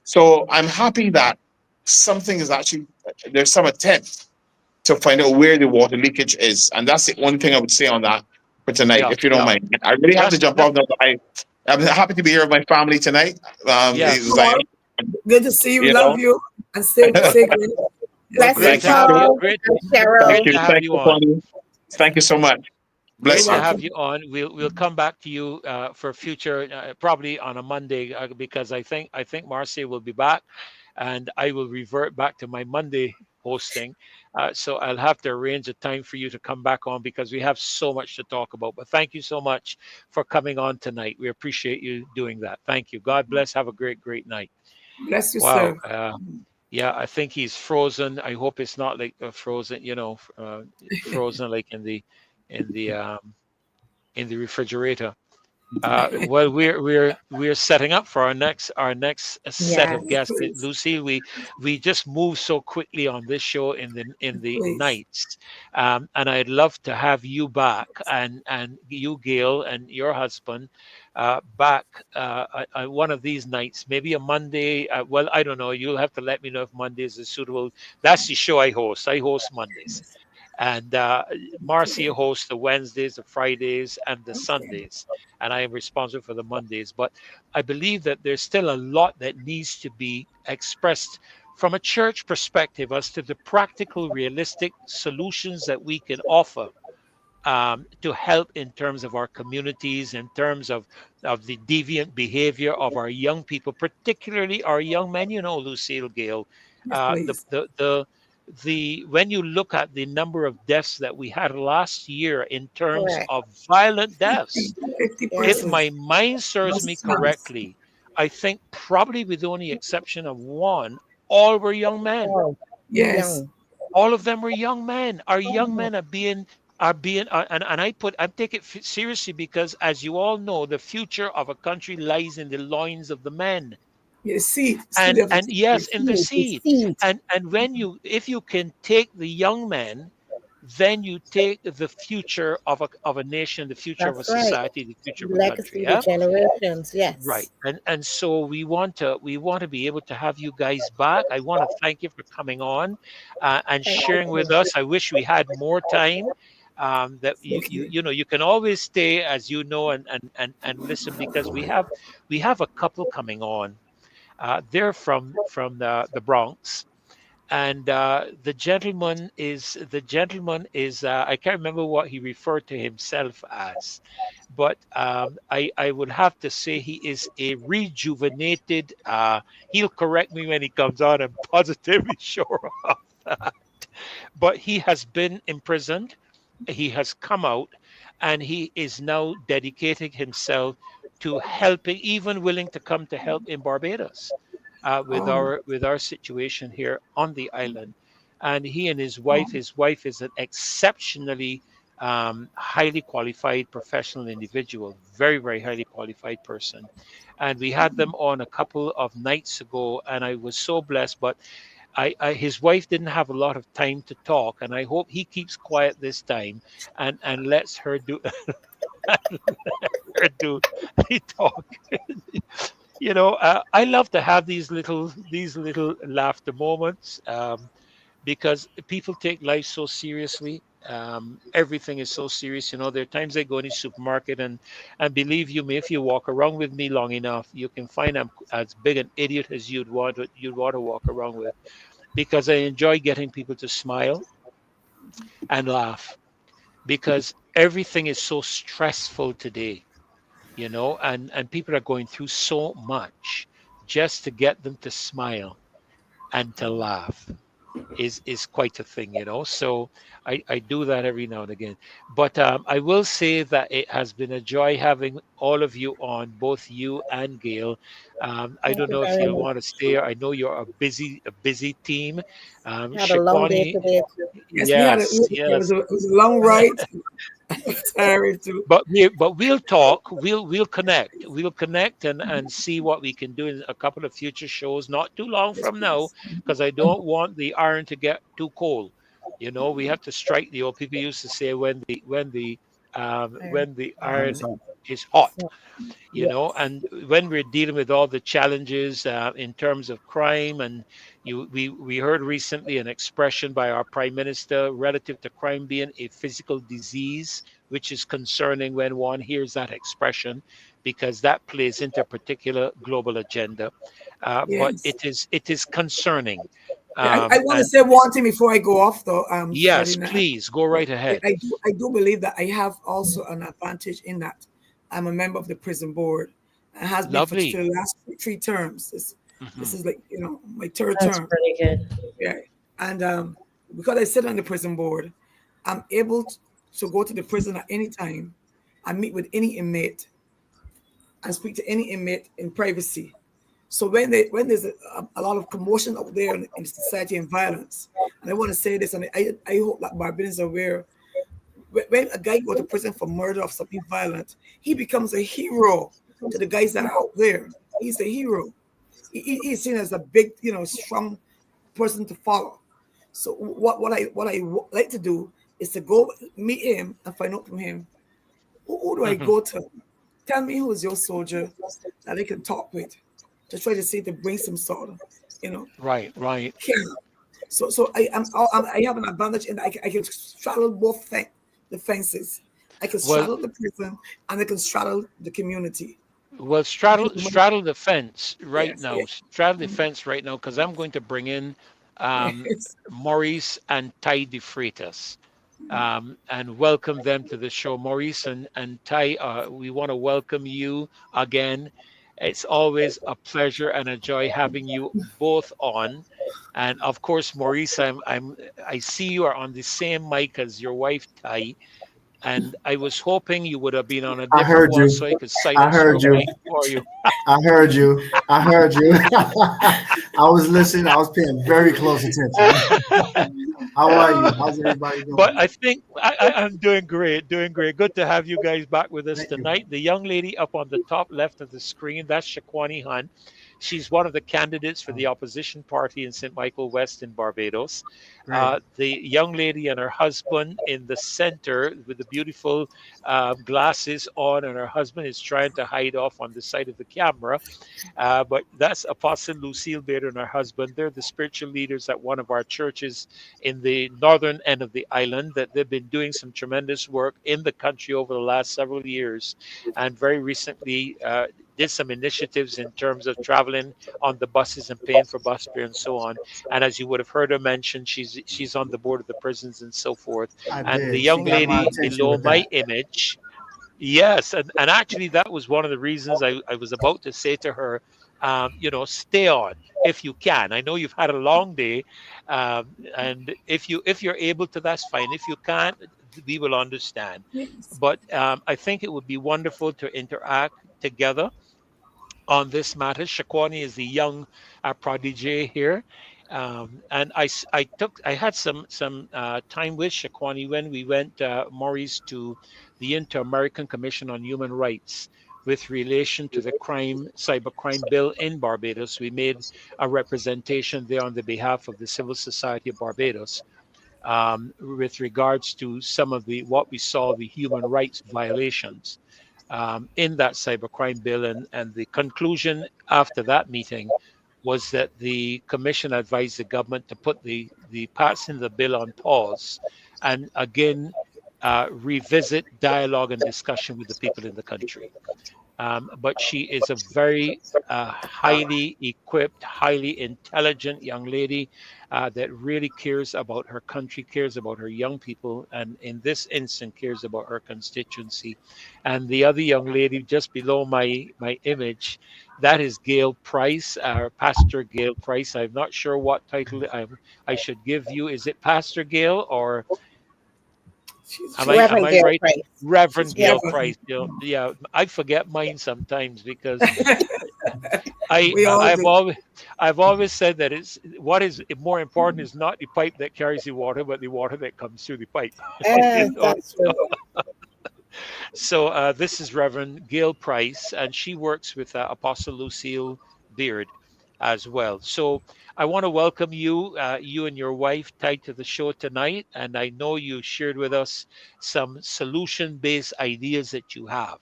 So I'm happy that something is actually there's some attempt to find out where the water leakage is. And that's the only thing I would say on that for tonight, Yeah. if you don't Yeah. mind. I really have to jump That's off now, but I'm happy to be here with my family tonight. yes. Paul, good to see you. You Love know. you. And stay great. Yeah, Blessings, Great Thank to you. have you. Paul Great, and great Thank Cheryl. to you. have Thank you you, on. Connie. Thank you so much. Great Bless to you. have you on. We'll come back to you for future, probably on a Monday, because I think Marcia will be back, and I will revert back to my Monday hosting. So I'll have to arrange a time for you to come back on because we have so much to talk about. But thank you so much for coming on tonight. We appreciate you doing that. Thank you. God bless. Have a great night. Bless you, Wow. sir. Yeah, I think he's frozen. I hope it's not like frozen, frozen like in the um, in the refrigerator. Well, we're setting up for our next set Yes. of guests. Please, Lucy, we just move so quickly on this show in the please. nights, and I'd love to have you back, and you, Gail, and your husband back one of these nights, maybe a Monday. Well, I don't know. You'll have to let me know if Mondays is suitable. That's the show I host. I host Mondays. And Marcia Okay. hosts the Wednesdays, the Fridays, and the Okay. Sundays, and I am responsible for the Mondays. But I believe that there's still a lot that needs to be expressed from a church perspective as to the practical, realistic solutions that we can offer to help in terms of our communities, in terms of the deviant behavior of our young people, particularly our young men. Lucille, Gale, Yes, uh, the, please. the the the when you look at the number of deaths that we had last year in terms Correct. of violent deaths, 50 if Yes. persons. my mind serves me Last month. correctly, I think probably with the only exception of one, all were young men. Oh, Yes. young. All of them were young men. Our young men are being and I take it seriously because, as you all know, the future of a country lies in the loins of the men. Yes, seed. Seed and of the and yes, country. in the seed. Seed. And when you if you can take the young men, then you take the future of a nation, the future of a That's right. society, the future of a country. Legacy, the Yeah. generations. Right. Yes. And so we want to be able to have you guys back. I want to thank you for coming on and Thank sharing with you. us. I wish we had more time. That you you Okay. you know you can always stay, as you know, and listen, because we have a couple coming on. They're from the Bronx, and the gentleman is I can't remember what he referred to himself as, but I would have to say he is a rejuvenated. He'll correct me when he comes on. I'm positively sure of that. But he has been imprisoned. He has come out, and he is now dedicating himself to helping, even willing to come to help in Barbados with Oh, our situation here on the island. And he and his wife is an exceptionally highly qualified professional individual, very, very highly qualified person. And we had them on a couple of nights ago, and I was so blessed. But his wife didn't have a lot of time to talk, and I hope he keeps quiet this time and lets her do her do the talk. I love to have these little laughter moments, because people take life so seriously. Everything is so serious. There are times I go in the supermarket, and believe you me, if you walk around with me long enough, you can find I'm as big an idiot as you'd want to walk around with, because I enjoy getting people to smile and laugh, because everything is so stressful today, and people are going through so much. Just to get them to smile and to laugh is quite a thing. So I do that every now and again. But I will say that it has been a joy having all of you on, both you and Gail. I Thank don't you know if very you'll much. want to stay. I know you're a busy team. Had a long day Shipwani, today too. yes, we had a, yes, it yes. was a, it was a long ride. Tiring too. But we'll talk. We'll connect. We'll connect and see what we can do in a couple of future shows, not too long Yes, from now, please. because I don't want the iron to get too cold. We have to strike the old. People used to say Iron. when the Iron iron is hot. is hot. So, yes. And when we're dealing with all the challenges in terms of crime, and we heard recently an expression by our prime minister relative to crime being a physical disease, which is concerning when one hears that expression, because that plays into a particular global agenda. But Yes. it is concerning. Yeah, I want to And say one thing before I go off, though, yes, Ferdinand. please go Yeah, right ahead. I do believe that I have also an advantage in that I'm a member of the prison board. It has been for Lovely. the last three terms. This Hmm. is like my third That's term. pretty good. Yeah, and because I sit on the prison board, I'm able to go to the prison at any time. I meet with any inmate and speak to any inmate in privacy. So when there's a lot of commotion out there in society and violence, and I want to say this, and I hope that Barbadians are aware, when a guy goes to prison for murder of something violent, he becomes a hero to the guys that are out there. He's a hero. He's seen as a big, strong person to follow. So what I like to do is to go meet him and find out from him, who do I go to? Tell me who is your soldier that I can talk with to try to see to bring some sort of, Right. care. So I have an advantage in that I can straddle both the fences. I can Well, straddle the prison and I can straddle the community. well, straddle the fence right Yes, now. yes, Straddle the fence right now, because I'm going to bring in yes. Maurice and Ty DeFreitas, and welcome them to the show. Maurice and Ty, we want to welcome you again. It's always a pleasure and a joy having you both on. And of course, Maurice, I see you are on the same mic as your wife Ty, and I was hoping you would have been on a I different heard one you. so I could I silence your heard you. mic for you. I heard you. I heard you. I was listening. I was paying very close attention. How are you? How's everybody But doing? I think I'm doing great, doing great. Good to have you guys back with us Thank you. tonight. The young lady up on the top left of the screen, that's Shaquani Hunt. She's one of the candidates for the opposition party in St. Michael West in Barbados. Great. The young lady and her husband in the center with the beautiful glasses on, and her husband is trying to hide off on the side of the camera. But that's Apostle Lucille Baird and her husband. They're the spiritual leaders at one of our churches in the northern end of the island. That they've been doing some tremendous work in the country over the last several years, and very recently did some initiatives in terms of traveling on the buses and paying for bus fare and so on. And as you would have heard her mention, she's on the board of the prisons and so forth. I And the did. She young got my lady attention below with my that. image, yes, and actually that was one of the reasons I was about to say to her, stay on if you can. I know you've had a long day, and if you're able to, that's fine. If you can't, we will understand. Yes. But I think it would be wonderful to interact together on this matter. Shaquani is the young prodigy here. And I had some time with Shaquani when we went, Maurice, to the Inter-American Commission on Human Rights with relation to the cybercrime bill in Barbados. We made a representation there on the behalf of the Civil Society of Barbados, with regards to some of what we saw, the human rights violations in that cybercrime bill. And the conclusion after that meeting was that the commission advised the government to put the passing the bill on pause and again revisit dialogue and discussion with the people in the country. But she is a very highly equipped, highly intelligent young lady that really cares about her country, cares about her young people, and in this instance cares about her constituency. And the other young lady just below my image, that is Gail Price, Pastor Gail Price. I'm not sure what title I should give you. Is it Pastor Gail, or am Reverend I Gail right? Price. Reverend She's Gail Reverend. Price. Yeah, I forget mine sometimes because I We all I've do. always I've always said that what is more important is not the pipe that carries the water, but the water that comes through the pipe. You know? That's true. So this is Reverend Gail Price, and she works with Apostle Lucille Beard as well. So I want to welcome you, you and your wife, tied to the show tonight. And I know you shared with us some solution-based ideas that you have.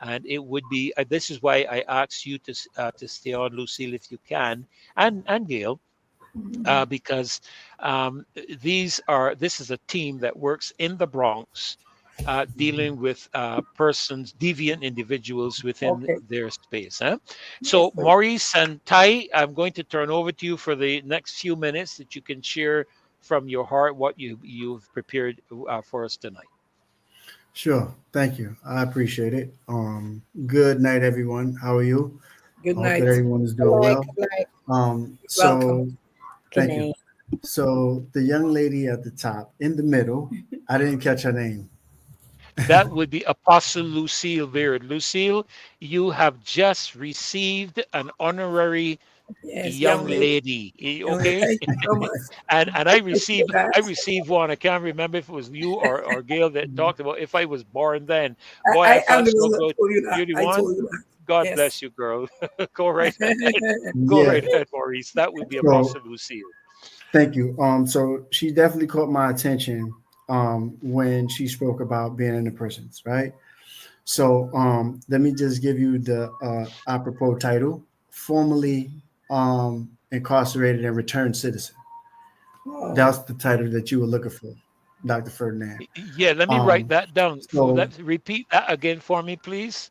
And it would be, this is why I asked you to stay on, Lucille, if you can, and Gail, because this is a team that works in the Bronx, dealing with deviant individuals within Okay. their space. So, Yes, sir. Maurice and Ty, I'm going to turn over to you for the next few minutes that you can share from your heart what you've prepared for us tonight. Sure. Thank you. I appreciate it. Good night, everyone. How are you? Good I hope that night. everyone is Good doing night. well. Good night. So Welcome. Good thank you. night. So the young lady at the top in the middle, I didn't catch her name. That would be Apostle Lucille Baird. Lucille, you have just received an honorary Yes, young young lady. lady. Young lady. Okay, Thank you so much. and I appreciate I that. received one. I can't remember if it was you or Gail that talked about if I was born then. Boy, I I am felt the so one that good. told you that. You're the I one. told you that. God Yes. bless you, girl. Go right ahead. Go Yeah. right ahead, Maurice. That would be So Apostle Lucille. thank you. So she definitely caught my attention when she spoke about being in the prisons, right? So let me just give you the apropos title: formerly incarcerated and returned citizen. Oh. That's the title that you were looking for, Dr. Ferdinand. Yeah, let me write Um, that down. so Let's repeat that again for me, please.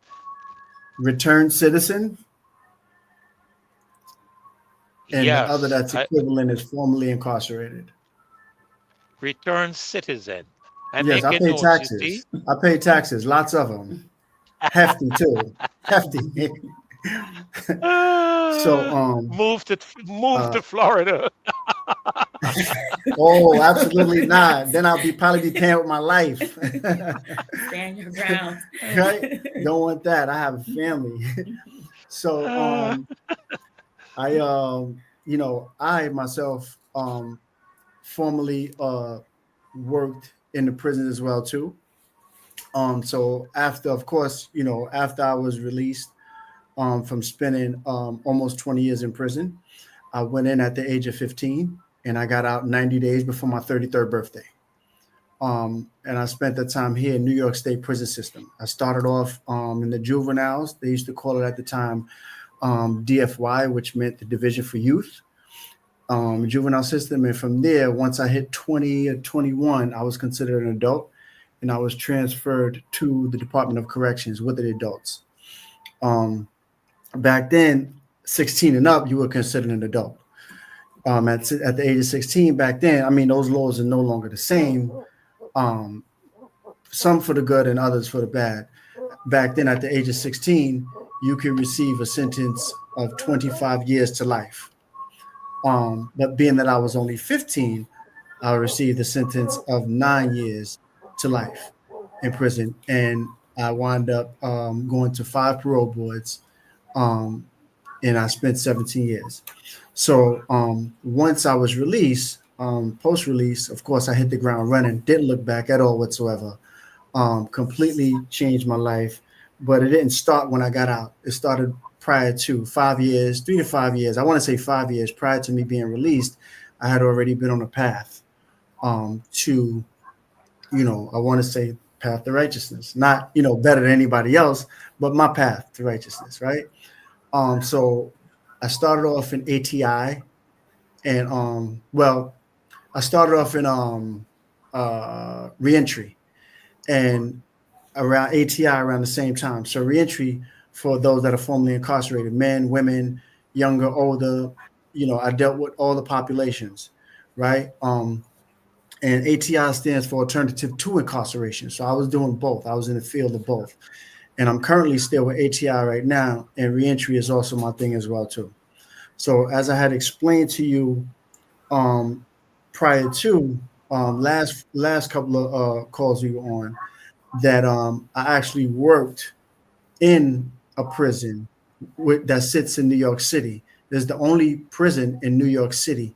returned citizen, and the other Yes, that's equivalent is formerly incarcerated. return citizen. I'm Yes, I making pay notes, you see. taxes. I pay taxes, lots of them, hefty too, hefty. So Ah, move uh, to Florida. oh, absolutely not. Then I'll be probably be paying with my life. Stand your ground. Right? Don't want that. I have a family. So Ah, I I myself formerly worked in the prison as well too. So after, of course, after I was released from spending almost 20 years in prison, I went in at the age of 15 and I got out 90 days before my 33rd birthday. And I spent the time here in New York State prison system. I started off in the juveniles. They used to call it at the time DFY, which meant the Division for Youth, juvenile system. And from there, once I hit 20 or 21, I was considered an adult and I was transferred to the Department of Corrections with the adults. Back then, 16 and up, you were considered an adult. At the age of 16 back then, I mean, those laws are no longer the same. Um, some for the good and others for the bad. Back then, at the age of 16, you could receive a sentence of 25 years to life. But being that I was only 15, I received a sentence of 9 years to life in prison. And I wound up going to 5 parole boards, um, and I spent 17 years. So once I was released, post release, of course, I hit the ground running, didn't look back at all whatsoever. Completely changed my life, but it didn't start when I got out. It started prior to 5 years, 3 to 5 years. I want to say 5 years prior to me being released. I had already been on a path to, I want to say path to righteousness, not, better than anybody else, but my path to righteousness. Right. So I started off in ATI and, I started off in reentry and around ATI around the same time. So reentry for those that are formerly incarcerated, men, women, younger, older, I dealt with all the populations, right? And ATI stands for Alternative to Incarceration. So I was doing both. I was in the field of both. And I'm currently still with ATI right now, and reentry is also my thing as well too. So as I had explained to you prior to last couple of calls we were on, that I actually worked in a prison that sits in New York City. There's the only prison in New York City.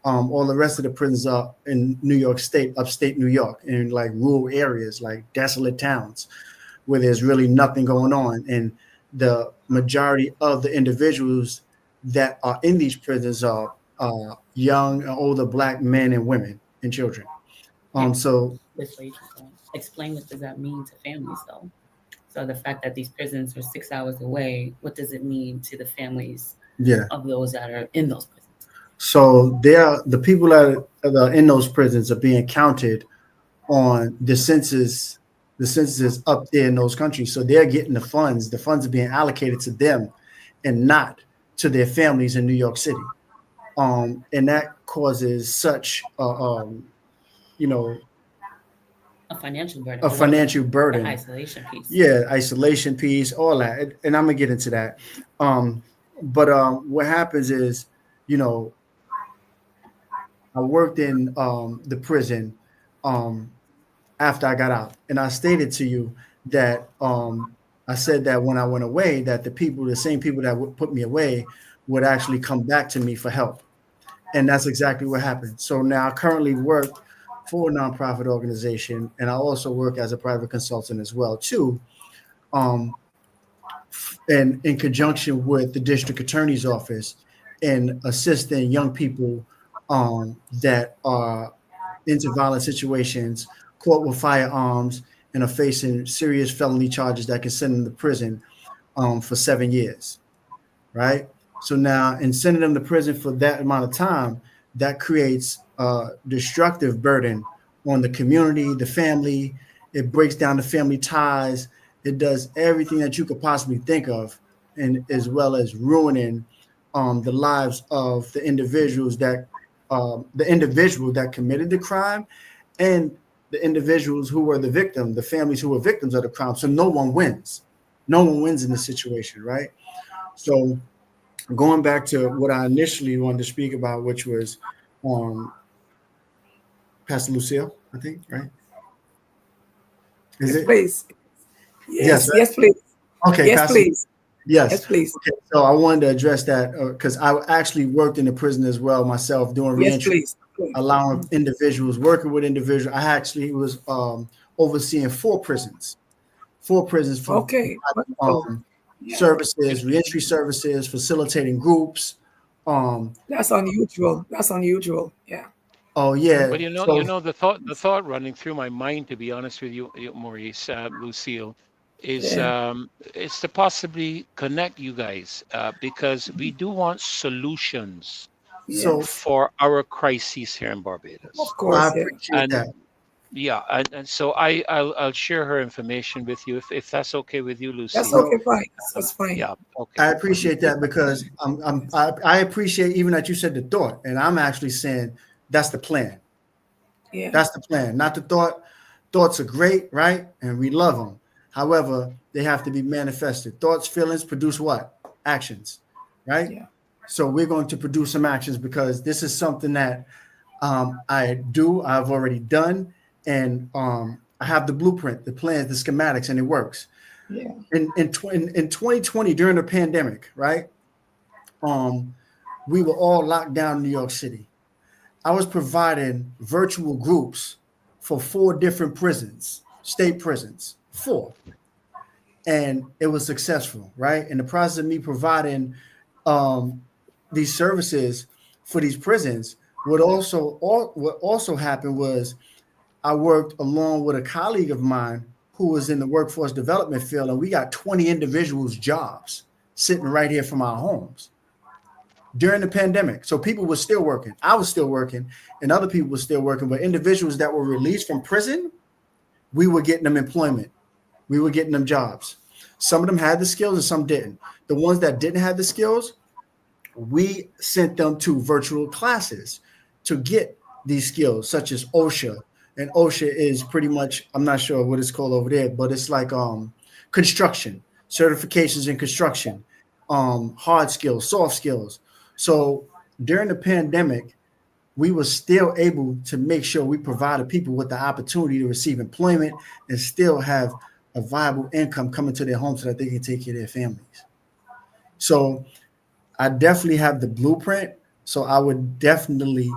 All the rest of the prisons are in New York State, upstate New York, in like rural areas, like desolate towns where there's really nothing going on. And the majority of the individuals that are in these prisons are young and older Black men and women and children. So Explain what does that mean to families, though? So the fact that these prisons are 6 hours away, what does it mean to the families yeah, of those that are in those prisons? so the people that are in those prisons are being counted on the census. The census is up there in those countries, so they're getting the funds. The funds are being allocated to them, and not to their families in New York City. And that causes such, you know, A financial burden. a financial The burden. isolation piece. Yeah, isolation piece, all that, and I'm gonna get into that. But what happens is, you know, I worked in the prison. after I got out. And I stated to you that I said that when I went away, that the same people that would put me away would actually come back to me for help. And that's exactly what happened. So now I currently work for a nonprofit organization, and I also work as a private consultant as well too, and in conjunction with the district attorney's office in assisting young people that are into violent situations, caught with firearms, and are facing serious felony charges that can send them to prison for 7 years, right? So now, in sending them to prison for that amount of time, that creates a destructive burden on the community, the family. It breaks down the family ties. It does everything that you could possibly think of, and as well as ruining the lives of the individuals that committed the crime, and the individuals who were the victim, the families who were victims of the crime. So no one wins. No one wins in this situation, right? So going back to what I initially wanted to speak about, which was Pastor Lucille, I think, right? Is yes, it? Please. Yes, right? Yes, please. Okay, yes, Pastor, please. yes. Yes, please. Okay, so I wanted to address that because I actually worked in the prison as well myself, doing reentry, allowing individuals, working with individuals. I actually was overseeing 4 prisons for services, reentry services, facilitating groups. That's unusual. That's unusual. Yeah. Oh yeah. But the thought running through my mind, to be honest with you, Maurice, Lucille, is to possibly connect you guys because we do want solutions for our crises here in Barbados. Of course, I appreciate that. Yeah, and so I'll share her information with you if that's okay with you, Lucille. That's okay, fine. That's fine. Yeah, okay. I appreciate that because I appreciate even that you said the thought, and I'm actually saying that's the plan. Yeah, that's the plan, not the thought. Thoughts are great, right? And we love them. However, they have to be manifested. Thoughts, feelings produce what? Actions, right? Yeah. So we're going to produce some actions because this is something that I've already done. And I have the blueprint, the plans, the schematics, and it works. Yeah. In 2020, during the pandemic, right? We were all locked down in New York City. I was providing virtual groups for 4 different prisons, state prisons, 4. And it was successful, right? In the process of me providing these services for these prisons, what also happened was I worked along with a colleague of mine who was in the workforce development field, and we got 20 individuals jobs sitting right here from our homes during the pandemic. So people were still working. I was still working, and other people were still working. But individuals that were released from prison, we were getting them employment. We were getting them jobs. Some of them had the skills and some didn't. The ones that didn't have the skills, we sent them to virtual classes to get these skills, such as OSHA. And OSHA is pretty much, I'm not sure what it's called over there, but it's like construction, certifications in construction, hard skills, soft skills. So during the pandemic, we were still able to make sure we provided people with the opportunity to receive employment and still have a viable income coming to their homes so that they can take care of their families. So I definitely have the blueprint. So I would definitely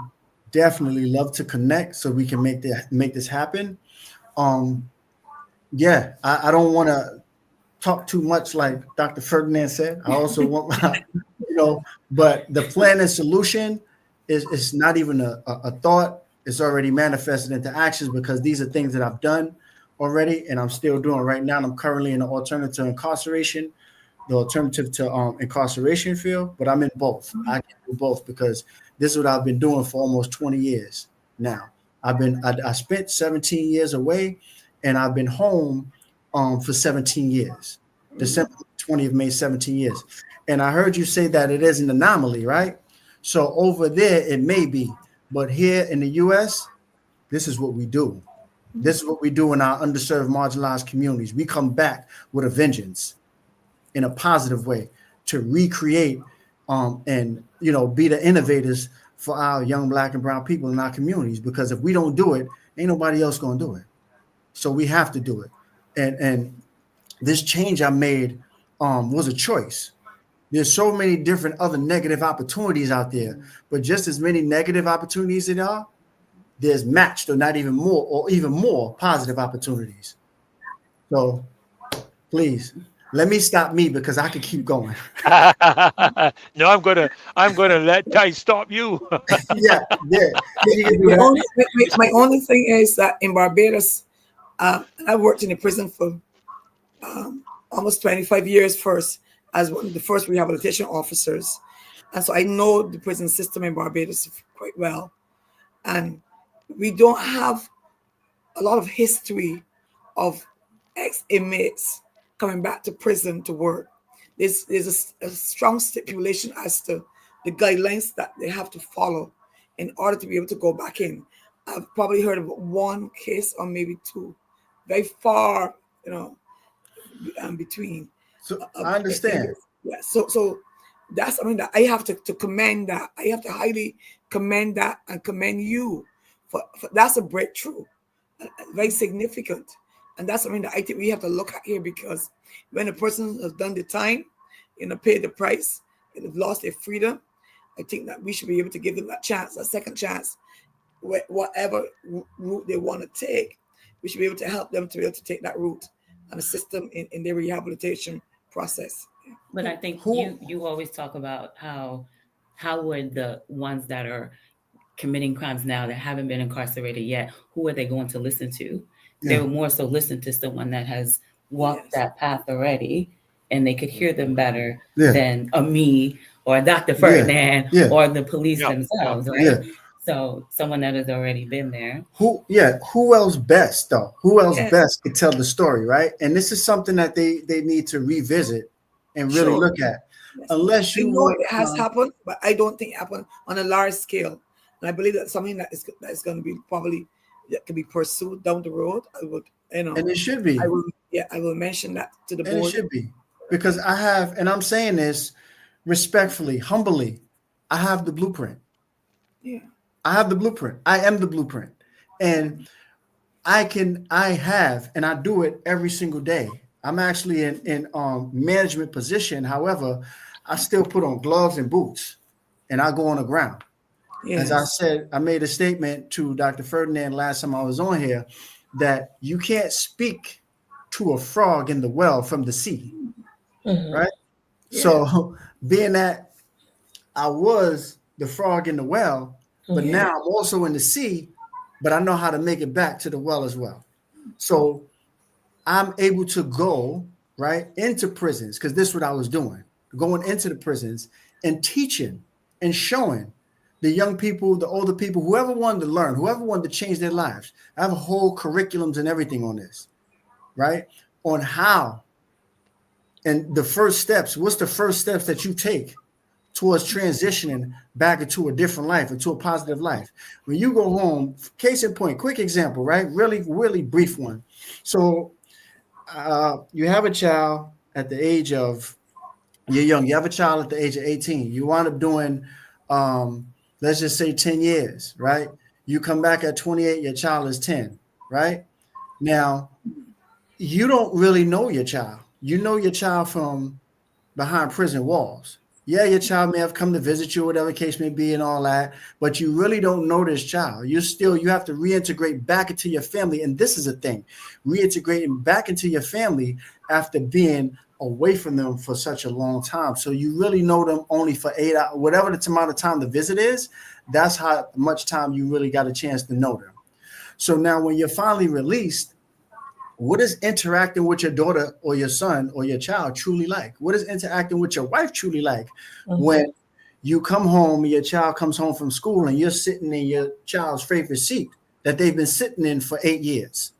love to connect so we can make this happen. I don't want to talk too much like Dr. Ferdinand said. I also want but the plan and solution is not even a thought. It's already manifested into actions because these are things that I've done already and I'm still doing right now. And I'm currently in the alternative to incarceration field, but I'm in both. I can do both because this is what I've been doing for almost 20 years now. I spent 17 years away and I've been home for 17 years. December 20th made 17 years. And I heard you say that it is an anomaly, right? So over there, it may be, but here in the US, this is what we do. This is what we do in our underserved, marginalized communities. We come back with a vengeance in a positive way to recreate and be the innovators for our young Black and brown people in our communities. Because if we don't do it, ain't nobody else gonna do it. So we have to do it. And this change I made was a choice. There's so many different other negative opportunities out there, but just as many negative opportunities there are, there's matched or not even more or even more positive opportunities. So please let me stop me because I could keep going. No, I'm gonna let Ty stop you. Yeah. My only thing is that in Barbados, I worked in a prison for almost 25 years first as one of the first rehabilitation officers. And so I know the prison system in Barbados quite well. And we don't have a lot of history of ex-inmates coming back to prison to work. There's a strong stipulation as to the guidelines that they have to follow in order to be able to go back in. I've probably heard of one case or maybe two, very far, between. So I understand. Yeah. So that's something that I have to commend that. I have to highly commend that and commend you for that's a breakthrough, very significant. And that's something that I think we have to look at here, because when a person has done the time, paid the price, and have lost their freedom, I think that we should be able to give them that chance, a second chance, whatever route they want to take. We should be able to help them to be able to take that route and assist them in their rehabilitation process. But I think you always talk about how would the ones that are committing crimes now that haven't been incarcerated yet, who are they going to listen to? Yeah. They would more so listen to someone that has walked that path already, and they could hear them better than a me or a Dr. Ferdinand or the police themselves, right? Yeah. So someone that has already been there. Who else best though? Who else best could tell the story, right? And this is something that they need to revisit and really look at. Yes. Unless you know it has happened, but I don't think it happened on a large scale. And I believe that's something that is going to be probably that can be pursued down the road. I would, and it should be. I will mention that to the board. And it should be, because I have, and I'm saying this respectfully, humbly, I have the blueprint. Yeah. I have the blueprint. I am the blueprint. And I have, and I do it every single day. I'm actually in management position. However, I still put on gloves and boots and I go on the ground. Yes. As I said, I made a statement to Dr. Ferdinand last time I was on here that you can't speak to a frog in the well from the sea, right? Yeah. So being that I was the frog in the well, but now I'm also in the sea, but I know how to make it back to the well as well. So I'm able to go into prisons, because this is what I was doing, going into the prisons and teaching and showing the young people, the older people, whoever wanted to learn, whoever wanted to change their lives. I have a whole curriculums and everything on this, right? On how and the first steps. What's the first steps that you take towards transitioning back into a different life, into a positive life? When you go home, case in point, quick example, right? Really, really brief one. So you have a child at the age of, you're young, you have a child at the age of 18. You wind up doing, let's just say 10 years, right? You come back at 28, your child is 10, right? Now, you don't really know your child. You know your child from behind prison walls. Yeah, your child may have come to visit you, whatever the case may be and all that, but you really don't know this child. You have to reintegrate back into your family. And this is a thing, reintegrating back into your family after being away from them for such a long time. So you really know them only for 8 hours, whatever the amount of time the visit is, that's how much time you really got a chance to know them. So now when you're finally released, what is interacting with your daughter or your son or your child truly like? What is interacting with your wife truly like? When you come home, your child comes home from school and you're sitting in your child's favorite seat that they've been sitting in for 8 years.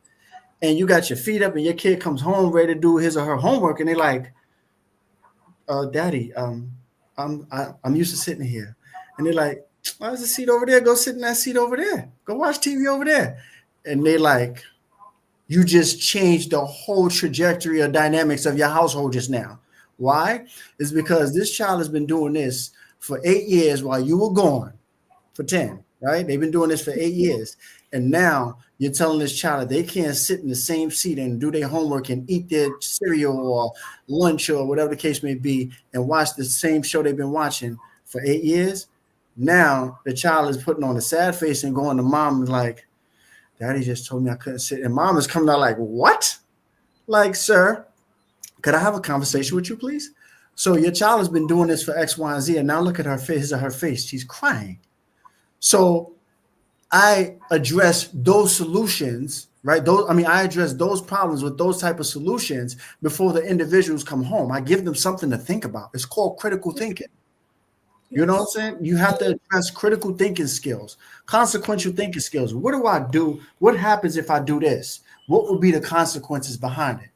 And you got your feet up and your kid comes home ready to do his or her homework. And they're like, Daddy, I'm used to sitting here. And they're like, oh, there's a seat over there. Go sit in that seat over there. Go watch TV over there. And they're like, you just changed the whole trajectory or dynamics of your household just now. Why? It's because this child has been doing this for 8 years while you were gone for 10. right? They've been doing this for 8 years. And now you're telling this child that they can't sit in the same seat and do their homework and eat their cereal or lunch or whatever the case may be and watch the same show they've been watching for 8 years. Now the child is putting on a sad face and going to mom like, Daddy just told me I couldn't sit. And mom is coming out like, what? Like, sir, could I have a conversation with you, please? So your child has been doing this for X, Y, and Z, and now look at her face. She's crying. So I address those solutions, right? I address those problems with those type of solutions before the individuals come home. I give them something to think about. It's called critical thinking. You know what I'm saying? You have to address critical thinking skills, consequential thinking skills. What do I do? What happens if I do this? What will be the consequences behind it?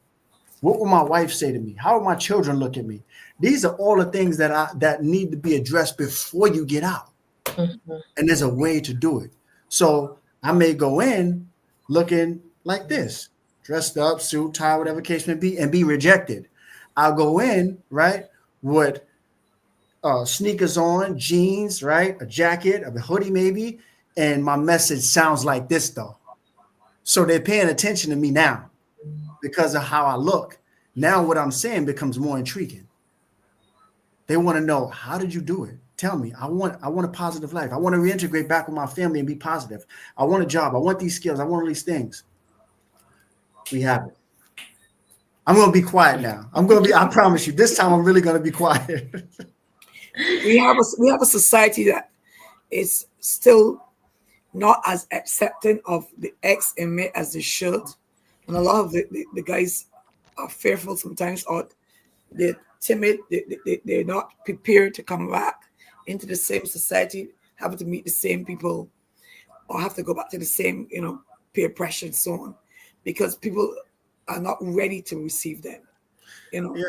What will my wife say to me? How will my children look at me? These are all the things that need to be addressed before you get out. Mm-hmm. And there's a way to do it. So I may go in looking like this, dressed up, suit, tie, whatever case may be, and be rejected. I'll go in, right, with sneakers on, jeans, right, a jacket, a hoodie maybe, and my message sounds like this though. So they're paying attention to me now because of how I look. Now what I'm saying becomes more intriguing. They want to know, how did you do it? Tell me. I want a positive life. I want to reintegrate back with my family and be positive. I want a job. I want these skills. I want all these things. We have it. I'm going to be quiet now. I promise you, this time I'm really going to be quiet. we have a society that is still not as accepting of the ex-inmate as they should. And a lot of the guys are fearful sometimes, or they're timid. They're not prepared to come back into the same society, having to meet the same people, or have to go back to the same, peer pressure and so on, because people are not ready to receive them,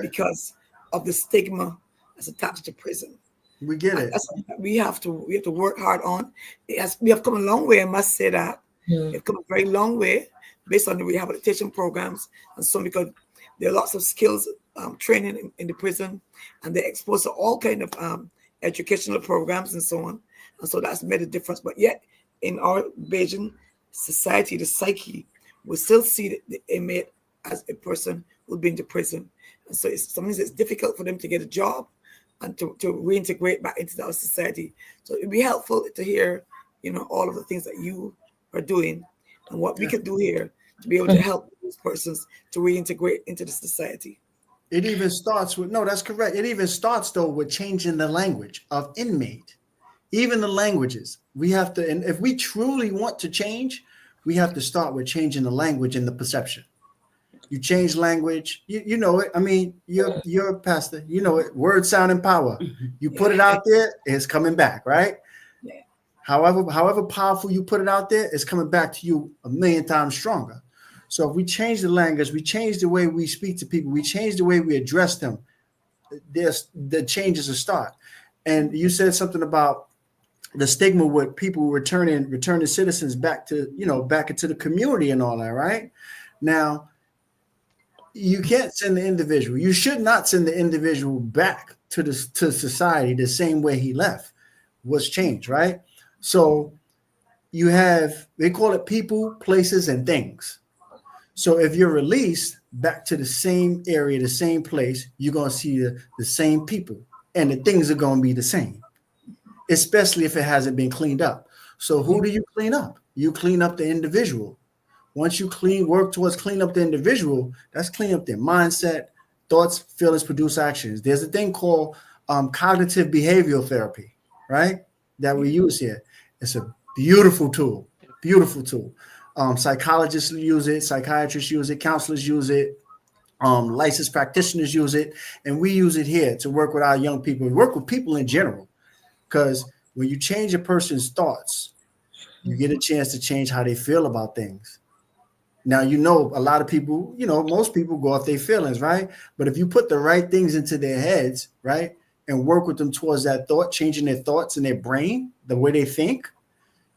because of the stigma that's attached to prison. We get it. We have to work hard on. We have come a long way. I must say that we've come a very long way based on the rehabilitation programs and so on, because there are lots of skills training in the prison, and they're exposed to all kind of educational programs and so on. And so that's made a difference. But yet in our Bajan society, the psyche will still see the inmate as a person who's been to prison. And so sometimes it's difficult for them to get a job and to reintegrate back into our society. So it'd be helpful to hear, all of the things that you are doing and what we can do here to be able to help those persons to reintegrate into the society. It even starts with, no, that's correct. It even starts though with changing the language of inmate, even the languages. We have to, and if we truly want to change, we have to start with changing the language and the perception. You change language, you know it. I mean, you're a pastor, you know it. Word, sound, and power. You put it out there, it's coming back, right? Yeah. However powerful you put it out there, it's coming back to you 1,000,000 times stronger. So if we change the language, we change the way we speak to people, we change the way we address them, the changes will start. And you said something about the stigma with people returning citizens back to, back into the community and all that, right? Now, you can't send the individual. You should not send the individual back to society the same way he left. What's changed, right? So you have, they call it people, places, and things. So if you're released back to the same area, the same place, you're going to see the same people, and the things are going to be the same, especially if it hasn't been cleaned up. So who do you clean up? You clean up the individual. Once you work towards clean up the individual, that's clean up their mindset, thoughts, feelings, produce actions. There's a thing called cognitive behavioral therapy, right? That we use here. It's a beautiful tool, psychologists use it, psychiatrists use it, counselors use it, licensed practitioners use it, and we use it here to work with our young people. We work with people in general, because when you change a person's thoughts, you get a chance to change how they feel about things. Now, a lot of people, most people go off their feelings, right? But if you put the right things into their heads, right, and work with them towards that thought, changing their thoughts in their brain, the way they think,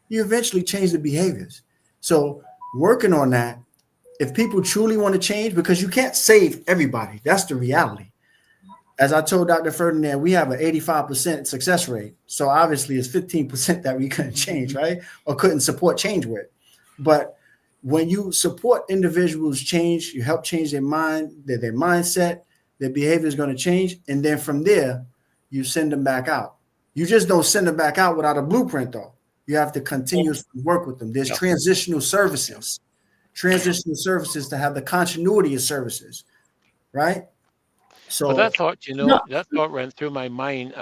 you eventually change the behaviors. So working on that, if people truly want to change, because you can't save everybody, that's the reality. as I told Dr. Ferdinand, we have an 85% success rate. So obviously it's 15% that we couldn't change, right? Or couldn't support change with. But when you support individuals change, you help change their mind, their mindset, their behavior is going to change. And then from there, you send them back out. You just don't send them back out without a blueprint, though. You have to continuously work with them. There's transitional services to have the continuity of services, right? So well, that thought, that thought ran through my mind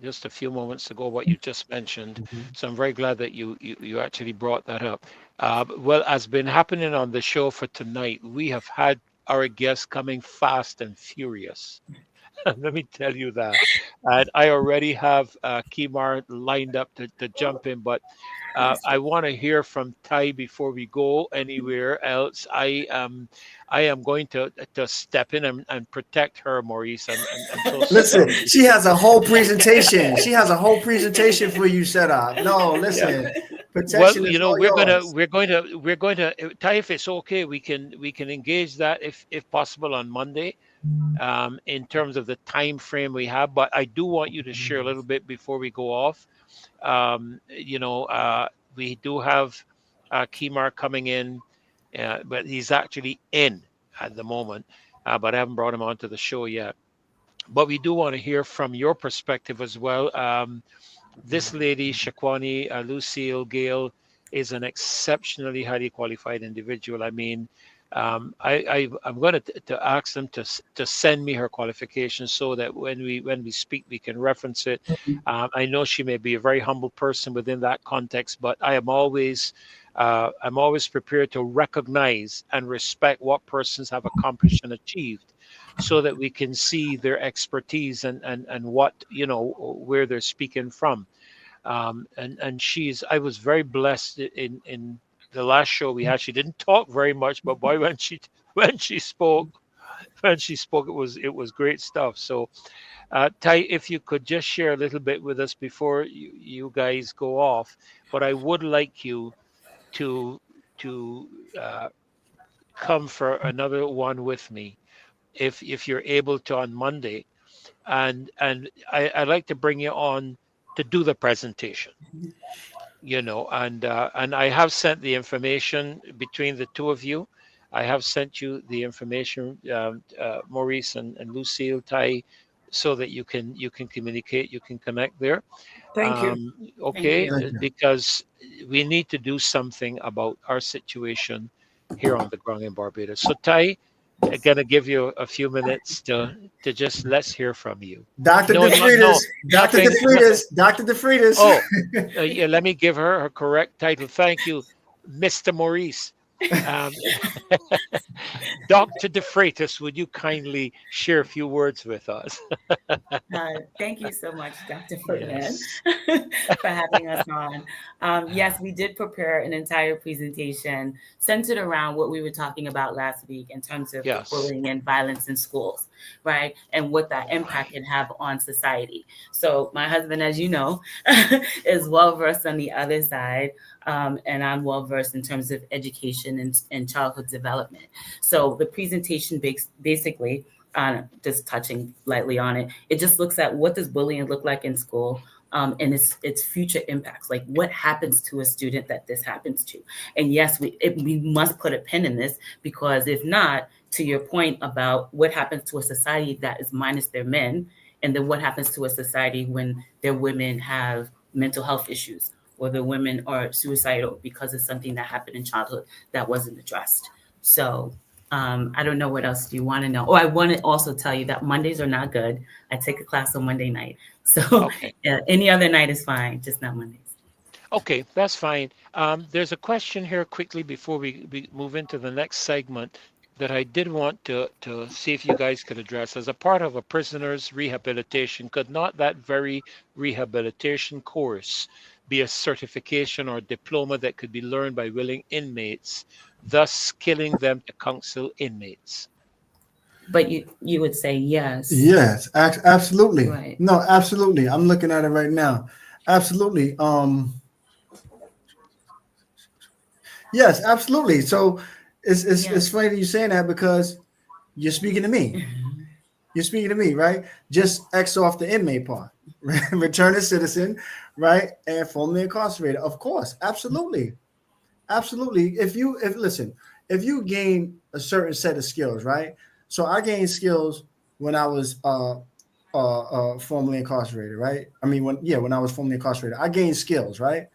just a few moments ago, what you just mentioned. So I'm very glad that you actually brought that up. Well, as been happening on the show for tonight, we have had our guests coming fast and furious. Let me tell you that. And I already have KEMAR lined up to jump in, but I want to hear from Ty before we go anywhere else. I am going to step in and protect her, Maurice. I'm so listen, sorry. she has a whole presentation. She has a whole presentation for you set up. No, listen. Yeah. Protection Well, we're going to Ty, if it's okay, we can engage that if possible on Monday. In terms of the time frame we have, but I do want you to share a little bit before we go off. We do have KEMAR coming in, but he's actually in at the moment, but I haven't brought him onto the show yet. But we do want to hear from your perspective as well. This lady, Shaquani Lucille Gale, is an exceptionally highly qualified individual. I mean, I'm going to ask them to send me her qualifications so that when we speak, we can reference it. I know she may be a very humble person within that context, but I'm always prepared to recognize and respect what persons have accomplished and achieved, so that we can see their expertise and what, where they're speaking from. And I was very blessed in the last show we had. She didn't talk very much, but boy, when she spoke, it was great stuff. So, Ty, if you could just share a little bit with us before you guys go off, but I would like you to come for another one with me, if you're able to, on Monday, and I'd like to bring you on to do the presentation. And I have sent the information between the two of you. I have sent you the information, Maurice and Lucille, Ty, so that you can communicate, you can connect there. Thank you. Okay, Thank you. because we need to do something about our situation here on the ground in Barbados. So Ty, I'm gonna give you a few minutes to just let's hear from you. Dr. No, DeFreitas, no, Dr. nothing. DeFreitas, Dr. DeFreitas. Oh, yeah, let me give her correct title. Thank you, Mr. Maurice. Dr. DeFreitas, would you kindly share a few words with us? Thank you so much, Dr. Ferdinand, for having us on. Yes, we did prepare an entire presentation centered around what we were talking about last week in terms of bullying and violence in schools, right? And what that impact can have on society. So my husband, as you know, is well-versed on the other side. And I'm well-versed in terms of education and childhood development. So the presentation basically, just touching lightly on it, it just looks at what does bullying look like in school, and its future impacts, like what happens to a student that this happens to. And yes, we must put a pin in this, because if not, to your point about what happens to a society that is minus their men, and then what happens to a society when their women have mental health issues, or the women are suicidal because of something that happened in childhood that wasn't addressed. So I don't know what else do you want to know. Oh, I want to also tell you that Mondays are not good. I take a class on Monday night. So any other night is fine, just not Mondays. Okay, that's fine. There's a question here quickly before we move into the next segment that I did want to see if you guys could address. As a part of a prisoner's rehabilitation, could not that very rehabilitation course be a certification or diploma that could be learned by willing inmates, thus skilling them to counsel inmates? But you would say yes. Yes, absolutely. Right. No, absolutely. I'm looking at it right now. Absolutely. Yes, absolutely. So it's funny that you're saying that, because you're speaking to me. You're speaking to me, right? Just X off the inmate part. Return a citizen, right? And formerly incarcerated. Of course, absolutely. Absolutely. If you gain a certain set of skills, right? So I gained skills when I was formerly incarcerated, right? I mean, when I was formerly incarcerated, I gained skills, right?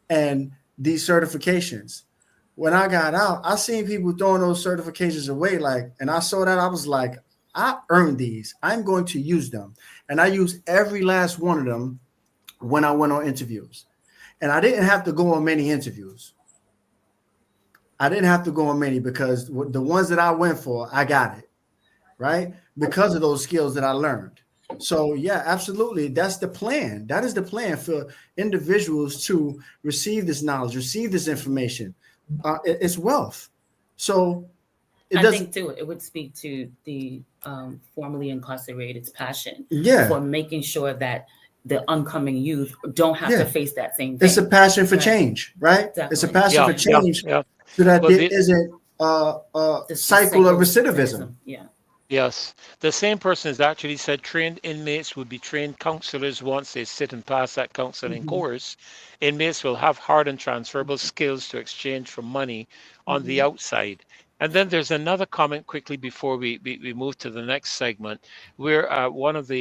And these certifications. When I got out, I seen people throwing those certifications away, and I saw that, I was like, I earned these. I'm going to use them. And I used every last one of them when I went on interviews. And I didn't have to go on many interviews. I didn't have to go on many because the ones that I went for, I got it, right? Because of those skills that I learned. So yeah, absolutely. That's the plan. That is the plan for individuals to receive this knowledge, receive this information. It's wealth. So I think too, it would speak to the formerly incarcerated's passion for making sure that the oncoming youth don't have to face that same thing. It's a passion for change, right? Definitely. It's a passion for change so that there isn't a cycle of recidivism. Yeah. Yes. The same person has actually said trained inmates would be trained counselors once they sit and pass that counseling course. Inmates will have hard and transferable skills to exchange for money on the outside. And then there's another comment quickly before we move to the next segment, where one of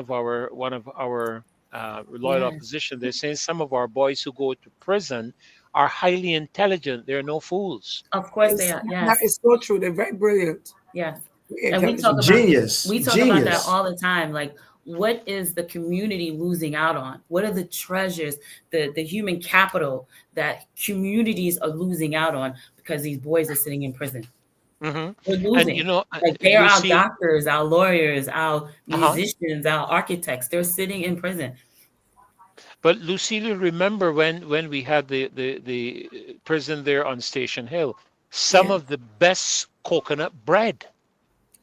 our loyal opposition, they're saying some of our boys who go to prison are highly intelligent. They're no fools. Of course they are. Yes. That is so true. They're very brilliant. Yeah. And we talk about that all the time. Like, what is the community losing out on? What are the treasures, the human capital that communities are losing out on because these boys are sitting in prison? We're losing. And, like, they are our doctors, our lawyers, our musicians, our architects. They're sitting in prison. But Lucille, remember when we had the prison there on Station Hill, some of the best coconut bread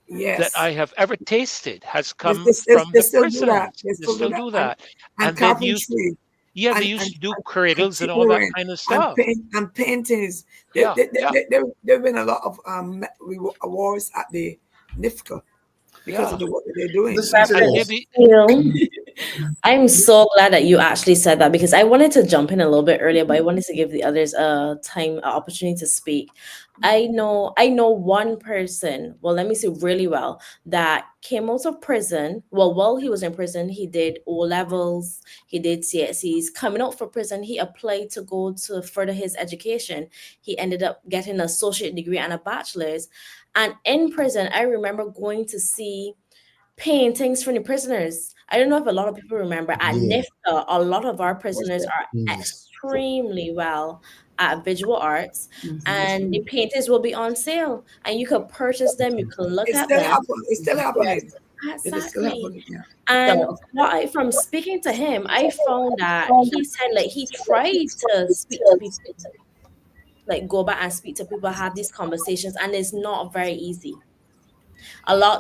that I have ever tasted has come from the prison. They still do that. And carpentry. They used to do cradles and all that kind of stuff. And paintings. There have been a lot of awards at the NIFCA because of the work that they're doing. I'm so glad that you actually said that, because I wanted to jump in a little bit earlier, but I wanted to give the others an opportunity to speak. I know one person, well, let me say really well, that came out of prison. Well, while he was in prison, he did O levels, he did CSEs. Coming out from prison, he applied to go to further his education. He ended up getting an associate degree and a bachelor's. And in prison, I remember going to see paintings from the prisoners. I don't know if a lot of people remember at NIFTA, a lot of our prisoners are extremely well at visual arts, and the paintings will be on sale, and you can purchase them. You can look at them. It's still happening. Exactly. And from speaking to him, I found that he said like he tried to speak to people, like go back and speak to people, have these conversations, and it's not very easy.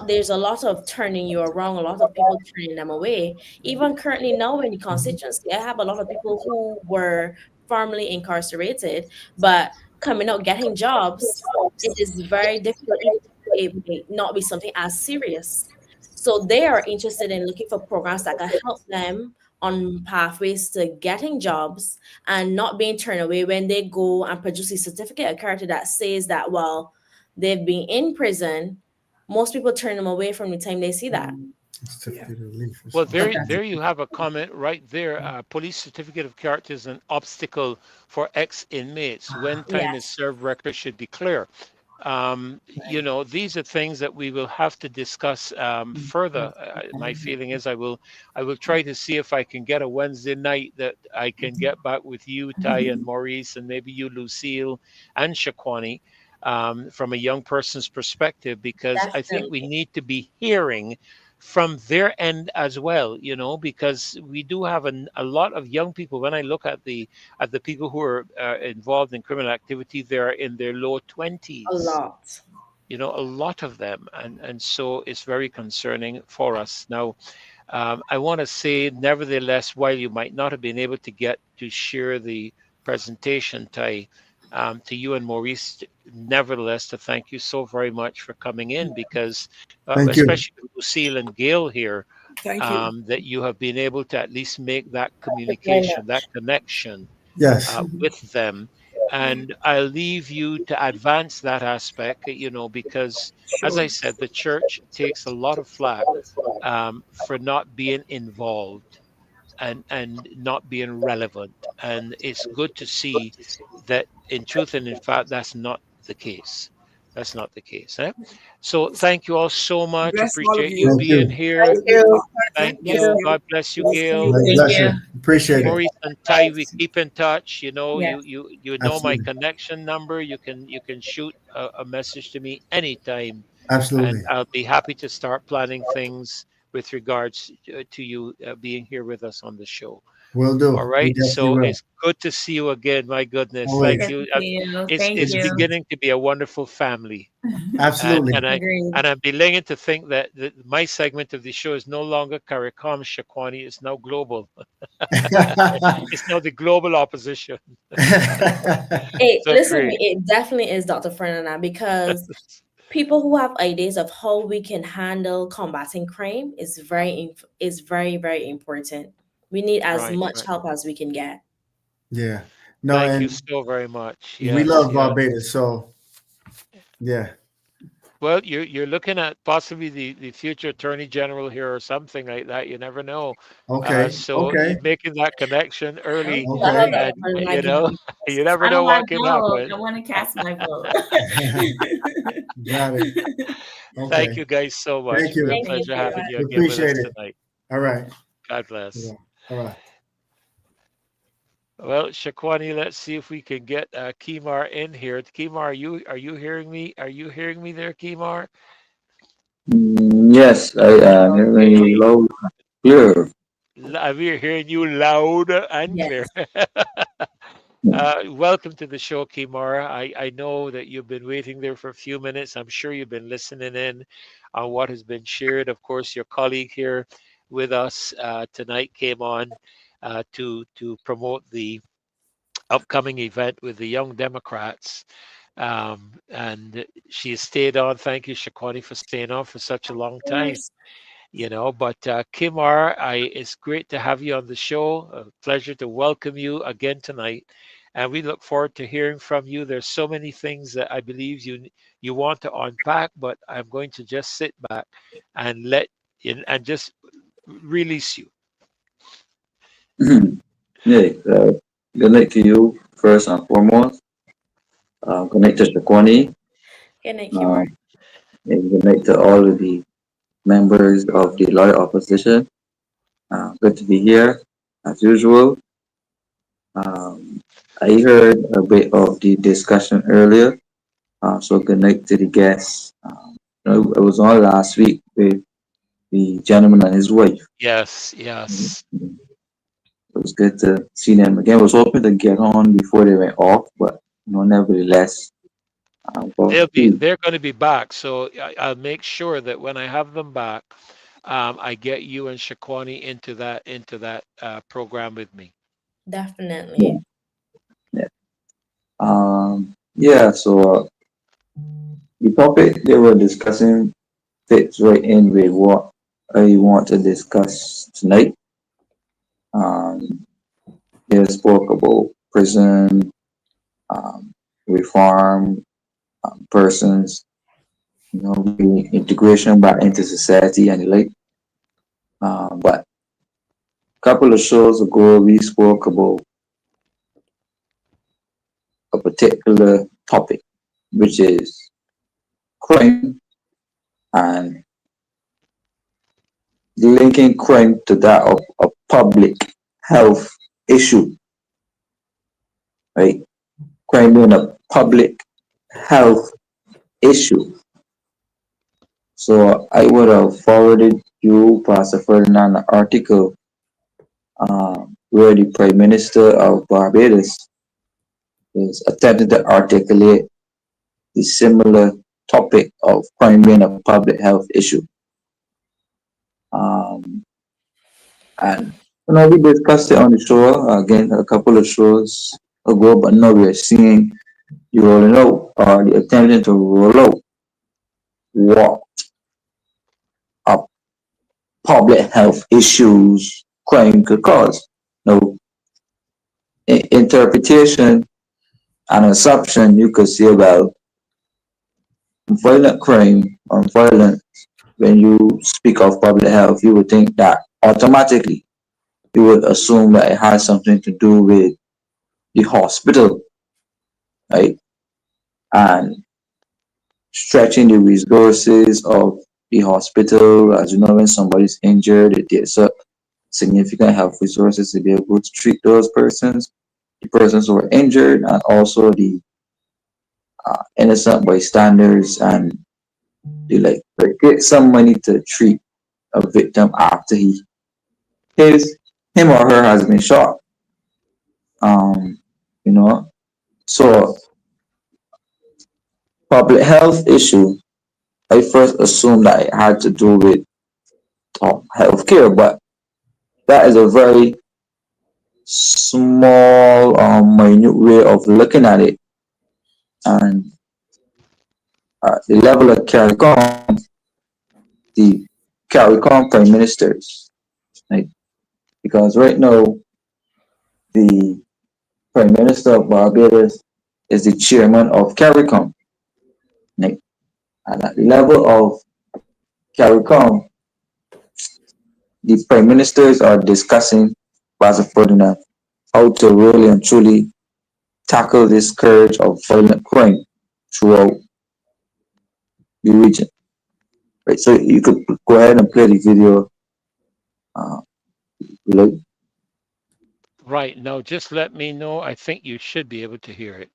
There's a lot of turning you around, a lot of people turning them away. Even currently now in the constituency, I have a lot of people who were formerly incarcerated, but coming out getting jobs, it is very difficult. It may not be something as serious. So they are interested in looking for programs that can help them on pathways to getting jobs and not being turned away when they go and produce a certificate of character that says that, well, they've been in prison. Most people turn them away from the time they see that. Well, there you have a comment right there. Police certificate of character is an obstacle for ex-inmates. When time is served, records should be clear. These are things that we will have to discuss further. My feeling is I will try to see if I can get a Wednesday night that I can get back with you, Ty and Maurice, and maybe you, Lucille, and Shaquani, from a young person's perspective, because I think we need to be hearing from their end as well, because we do have a lot of young people. When I look at the people who are involved in criminal activity, they're in their low 20s. A lot of them, and so it's very concerning for us. Now, I want to say, nevertheless, while you might not have been able to get to share the presentation, Ty, to you and Maurice, nevertheless, to thank you so very much for coming in, because Thank you. especially Lucille and Gail here, Thank you. that you have been able to at least make that Thank you very communication, that much. connection Yes. with them. And I'll leave you to advance that aspect, because as I Sure. said, the church takes a lot of flack for not being involved and not being relevant. And it's good to see that in truth and in fact, that's not the case. That's not the case. Eh? So thank you all so much. Bless all of Appreciate you you. Thank being you. here. Thank you. Thank Bless you. you. God bless you, Bless Gail. God Thank bless you. you. Appreciate it. Maurice and Ty, we keep in touch. Yes. You know my Absolutely. connection number. You can shoot a message to me anytime, and Absolutely. I'll be happy to start planning things with regards to you being here with us on the show. Will All do. We right. definitely So will. it's good to see you again. My goodness, thank Always. Good you. to see you. Thank It's you. beginning to be a wonderful family, and Absolutely. and I Agreed. and I'm beginning to think that my segment of the show is no longer CARICOM Shakwani. It's now global. It's now the global opposition. Hey, So listen to great. me. It definitely is Dr. Fernanda, because people who have ideas of how we can handle combating crime is very, very important. We need as Right, much right. help as we can get. Yeah. No, Thank you and so very much. we Yes, love yes. Barbados, so yeah. Well, you're looking at possibly the future attorney general here or something like that. You never know. Okay. So Okay. making that connection Oh, early, go ahead, Okay. Dr. and Fernanda. you never I know don't want what to can vote. I happen. want to cast my vote. Got it. Thank Okay. you guys so Thank much. Real you. Thank you pleasure so having much. you We again with us appreciate it. tonight. All right. God Yeah. bless. All right. Well, Shakwani, let's see if we can get Kemar in here. Kemar, are you hearing me? Are you hearing me there, Kemar? Yes, I am hearing you Okay. loud and clear. We're hearing you loud and Yes. clear. Welcome to the show, Kemar. I know that you've been waiting there for a few minutes. I'm sure you've been listening in on what has been shared. Of course, your colleague here with us tonight came on to promote the upcoming event with the Young Democrats. And she has stayed on. Thank you, Shakwani, for staying on for such a long time. Yes. But Kimar, it's great to have you on the show. A pleasure to welcome you again tonight, and we look forward to hearing from you. There's so many things that I believe you want to unpack, but I'm going to just sit back and let in and just release you. Yeah, good night to you first and foremost. Good night to Shakwani. Good night, Kimar. Um, and good night to all of the members of the lawyer opposition. Good to be here as usual. Um, I heard a bit of the discussion earlier. So good night to the guests. I was on last week with the gentleman and his wife. Yes, Mhm. yes. It was good to see them again. I was hoping to get on before they went off, but nevertheless, but They're going to be back, so I'll make sure that when I have them back, I get you and Shakwani into that program with me. yeah, Definitely. yeah. Yeah. So the topic they were discussing fits right in with what I want to discuss tonight. Um, they spoke about prison, um, reform, persons, the integration back into society and the like. But a couple of shows ago, we spoke about a particular topic, which is crime and linking crime to that of a public health issue, right? Crime being a public health issue. So I would have forwarded you, Pastor Ferdinand, an article where the Prime Minister of Barbados is attempting to articulate the similar topic of crime being a public health issue. Um, and we discussed it on the show again a couple of shows ago, but now we're seeing you're rolling out or you're attempting to roll out what a public health issues crime could cause. Now, interpretation and assumption you could say about violent crime or violence. When you speak of public health, you would think that automatically you would assume that it has something to do with the hospital, right? And stretching the resources of the hospital. As you know, when somebody's injured, it takes up significant health resources to be able to treat those persons, the persons who are injured, and also the innocent bystanders, and they like get some money to treat a victim after him or her has been shot. You know, so public health issue. I first assumed that it had to do with healthcare, but that is a very small, minute way of looking at it. And the level of CARICOM, the CARICOM prime ministers, right? Because right now, the prime minister of Barbados is the chairman of CARICOM, right? And at the level of CARICOM, the prime ministers are discussing, as Ferdinand, how to really and truly tackle this scourge of violent crime throughout the region. Right, so you could go ahead and play the video. Right, now just let me know. I think you should be able to hear it.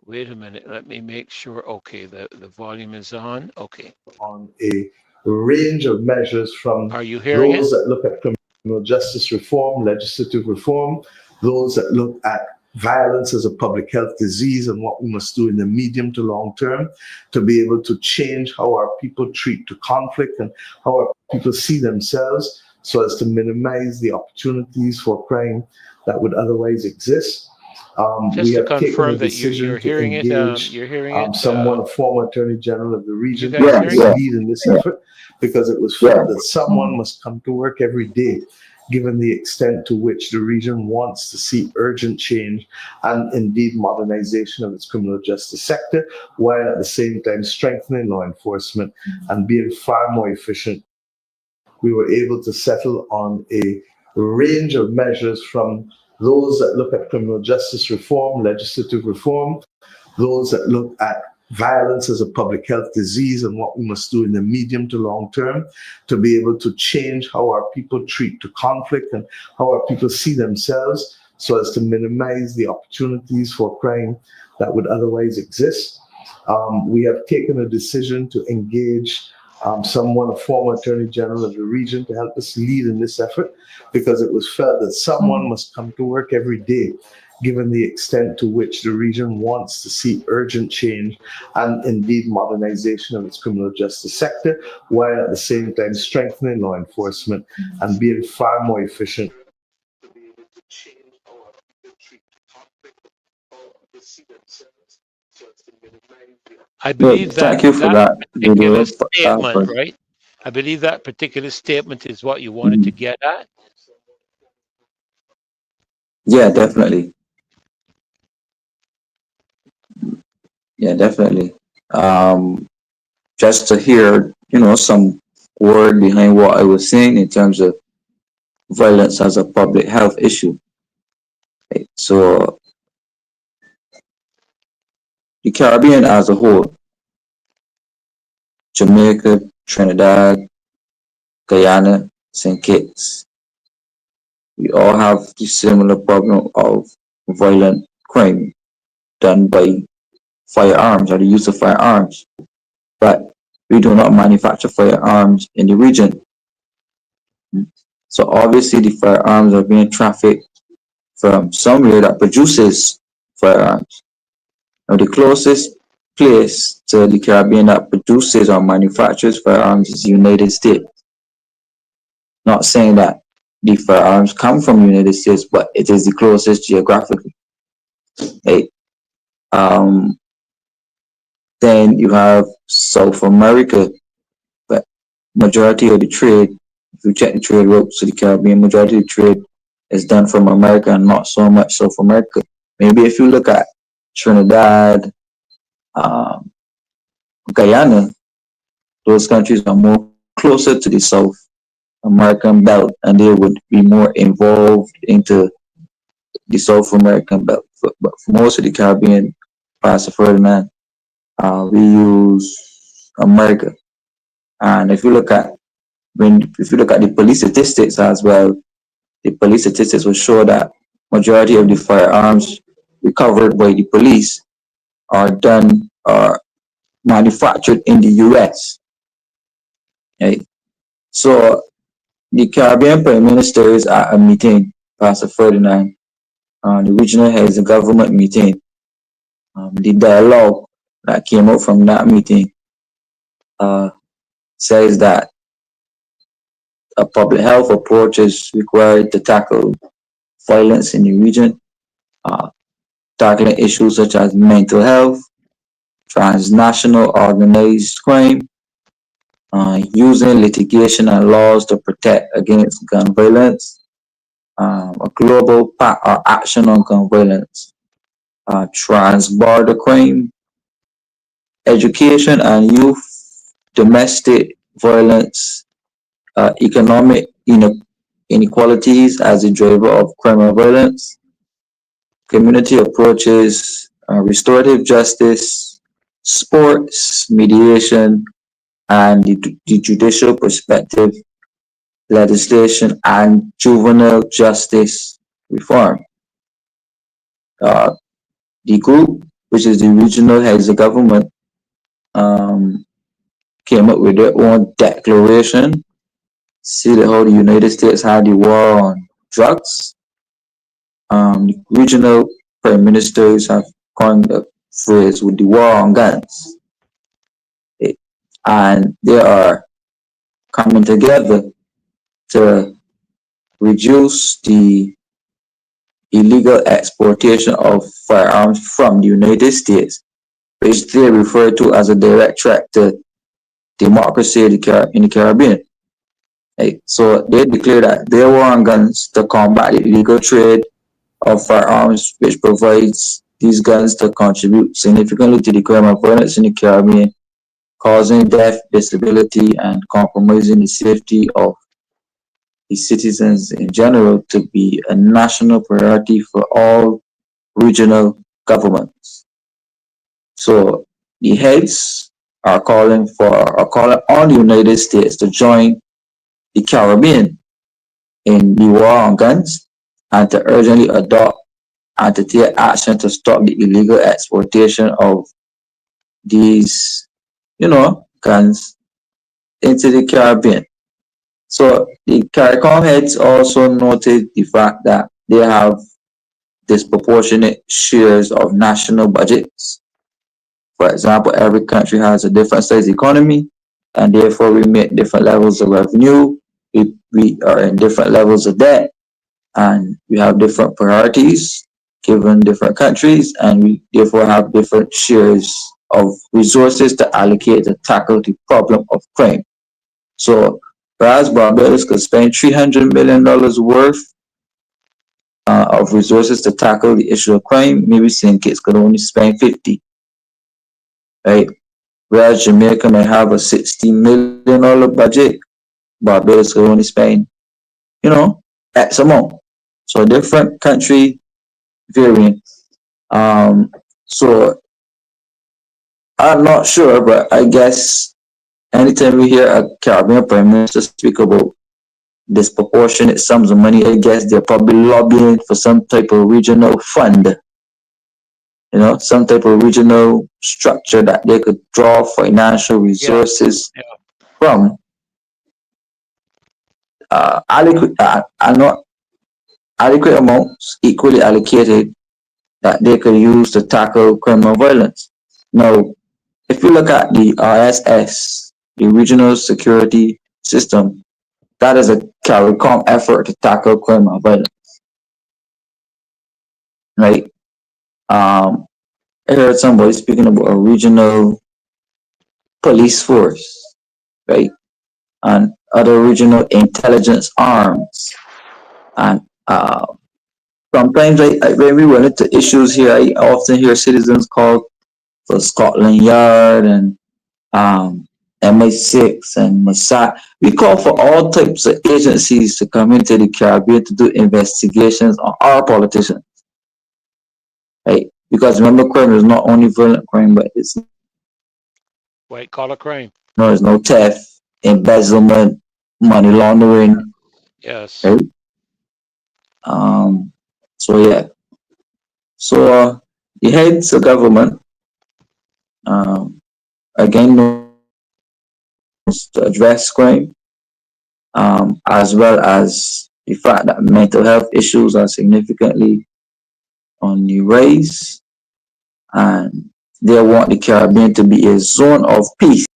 Wait a minute, let me make sure. Okay, the volume is on. Okay. On a range of measures from Are you hearing those it? that look at criminal justice reform, legislative reform, those that look at violence as a public health disease and what we must do in the medium to long term to be able to change how our people treat to conflict and how our people see themselves so as to minimize the opportunities for crime that would otherwise exist. Just we to have taken a confirm that decision you're to hearing it. engage You're hearing it. someone, a former attorney general of the region, You guys to hearing it? lead in this effort, because it was felt that someone must come to work every day, given the extent to which the region wants to see urgent change and indeed modernization of its criminal justice sector, while at the same time strengthening law enforcement and being far more efficient. We were able to settle on a range of measures from those that look at criminal justice reform, legislative reform, those that look at violence as a public health disease and what we must do in the medium to long term to be able to change how our people treat to conflict and how our people see themselves so as to minimize the opportunities for crime that would otherwise exist. We have taken a decision to engage someone, a former attorney general of the region, to help us lead in this effort, because it was felt that someone must come to work every day, given the extent to which the region wants to see urgent change and indeed modernization of its criminal justice sector, while at the same time strengthening law enforcement and being far more efficient. I believe that Thank you for that particular video. statement, right? I believe that particular statement is what you wanted to get at. Yeah, definitely. Yeah, definitely. Just to hear, some word behind what I was saying in terms of violence as a public health issue. Right? So the Caribbean as a whole, Jamaica, Trinidad, Guyana, St. Kitts, we all have the similar problem of violent crime done by firearms or the use of firearms. But we do not manufacture firearms in the region. So obviously the firearms are being trafficked from somewhere that produces firearms. Now the closest place to the Caribbean that produces or manufactures firearms is the United States. Not saying that the firearms come from the United States, but it is the closest geographically. Right? Um, then you have South America, but majority of the trade, if you check the trade routes to the Caribbean, majority of the trade is done from America and not so much South America. Maybe if you look at Trinidad, um, Guyana, those countries are more closer to the South American belt, and they would be more involved into the South American belt. But for most of the Caribbean parts of Ferdinand, we use America. And if you look at the police statistics as well, the police statistics will show that majority of the firearms recovered by the police are manufactured in the US. Right? So the Caribbean Prime Minister is at a meeting, Pastor Ferdinand, the regional heads of government meeting. The dialogue that came out from that meeting says that a public health approach is required to tackle violence in the region, tackling issues such as mental health, transnational organized crime, using litigation and laws to protect against gun violence, a global action on gun violence, trans-border crime, education and youth, domestic violence, economic inequalities as a driver of criminal violence, community approaches, restorative justice, sports, mediation, and the judicial perspective, legislation, and juvenile justice reform. The group, which is the regional heads of government, came up with their own declaration, see that how the United States had the war on drugs. Regional prime ministers have coined the phrase with the war on guns. And they are coming together to reduce the illegal exportation of firearms from the United States, which they refer to as a direct threat to democracy in the Caribbean. So they declare that their war on guns to combat the illegal trade of firearms, which provides these guns to contribute significantly to the crime of violence in the Caribbean, causing death, disability, and compromising the safety of the citizens in general, to be a national priority for all regional governments. So the heads are calling on the United States to join the Caribbean in the war on guns and to urgently adopt and to take action to stop the illegal exportation of these, guns into the Caribbean. So the CARICOM heads also noted the fact that they have disproportionate shares of national budgets. For example, every country has a different size economy, and therefore we make different levels of revenue. We are in different levels of debt, and we have different priorities given different countries, and we therefore have different shares of resources to allocate to tackle the problem of crime. So whereas Barbados could spend $300 million worth of resources to tackle the issue of crime, maybe St. Kitts could only spend 50, right? Whereas Jamaica may have a $60 million budget, Barbados could only spend, X amount. So different country varying. So I'm not sure, but I guess anytime we hear a Caribbean Prime Minister speak about disproportionate sums of money, I guess they're probably lobbying for some type of regional fund, some type of regional structure that they could draw financial resources from. Adequate amounts, equally allocated, that they could use to tackle criminal violence. Now, if you look at the RSS, the Regional Security System, that is a CARICOM effort to tackle criminal violence, right? I heard somebody speaking about a regional police force, right? And other regional intelligence arms. And sometimes when we run into issues here, I often hear citizens call for Scotland Yard and MI6 and Mossad. We call for all types of agencies to come into the Caribbean to do investigations on our politicians, right? Because remember, crime is not only violent crime, but it's White collar crime. no, there's no theft, embezzlement, money laundering, Yes. right? So yeah, so the heads of government, again, to address crime, as well as the fact that mental health issues are significantly on the rise, and they want the Caribbean to be a zone of peace,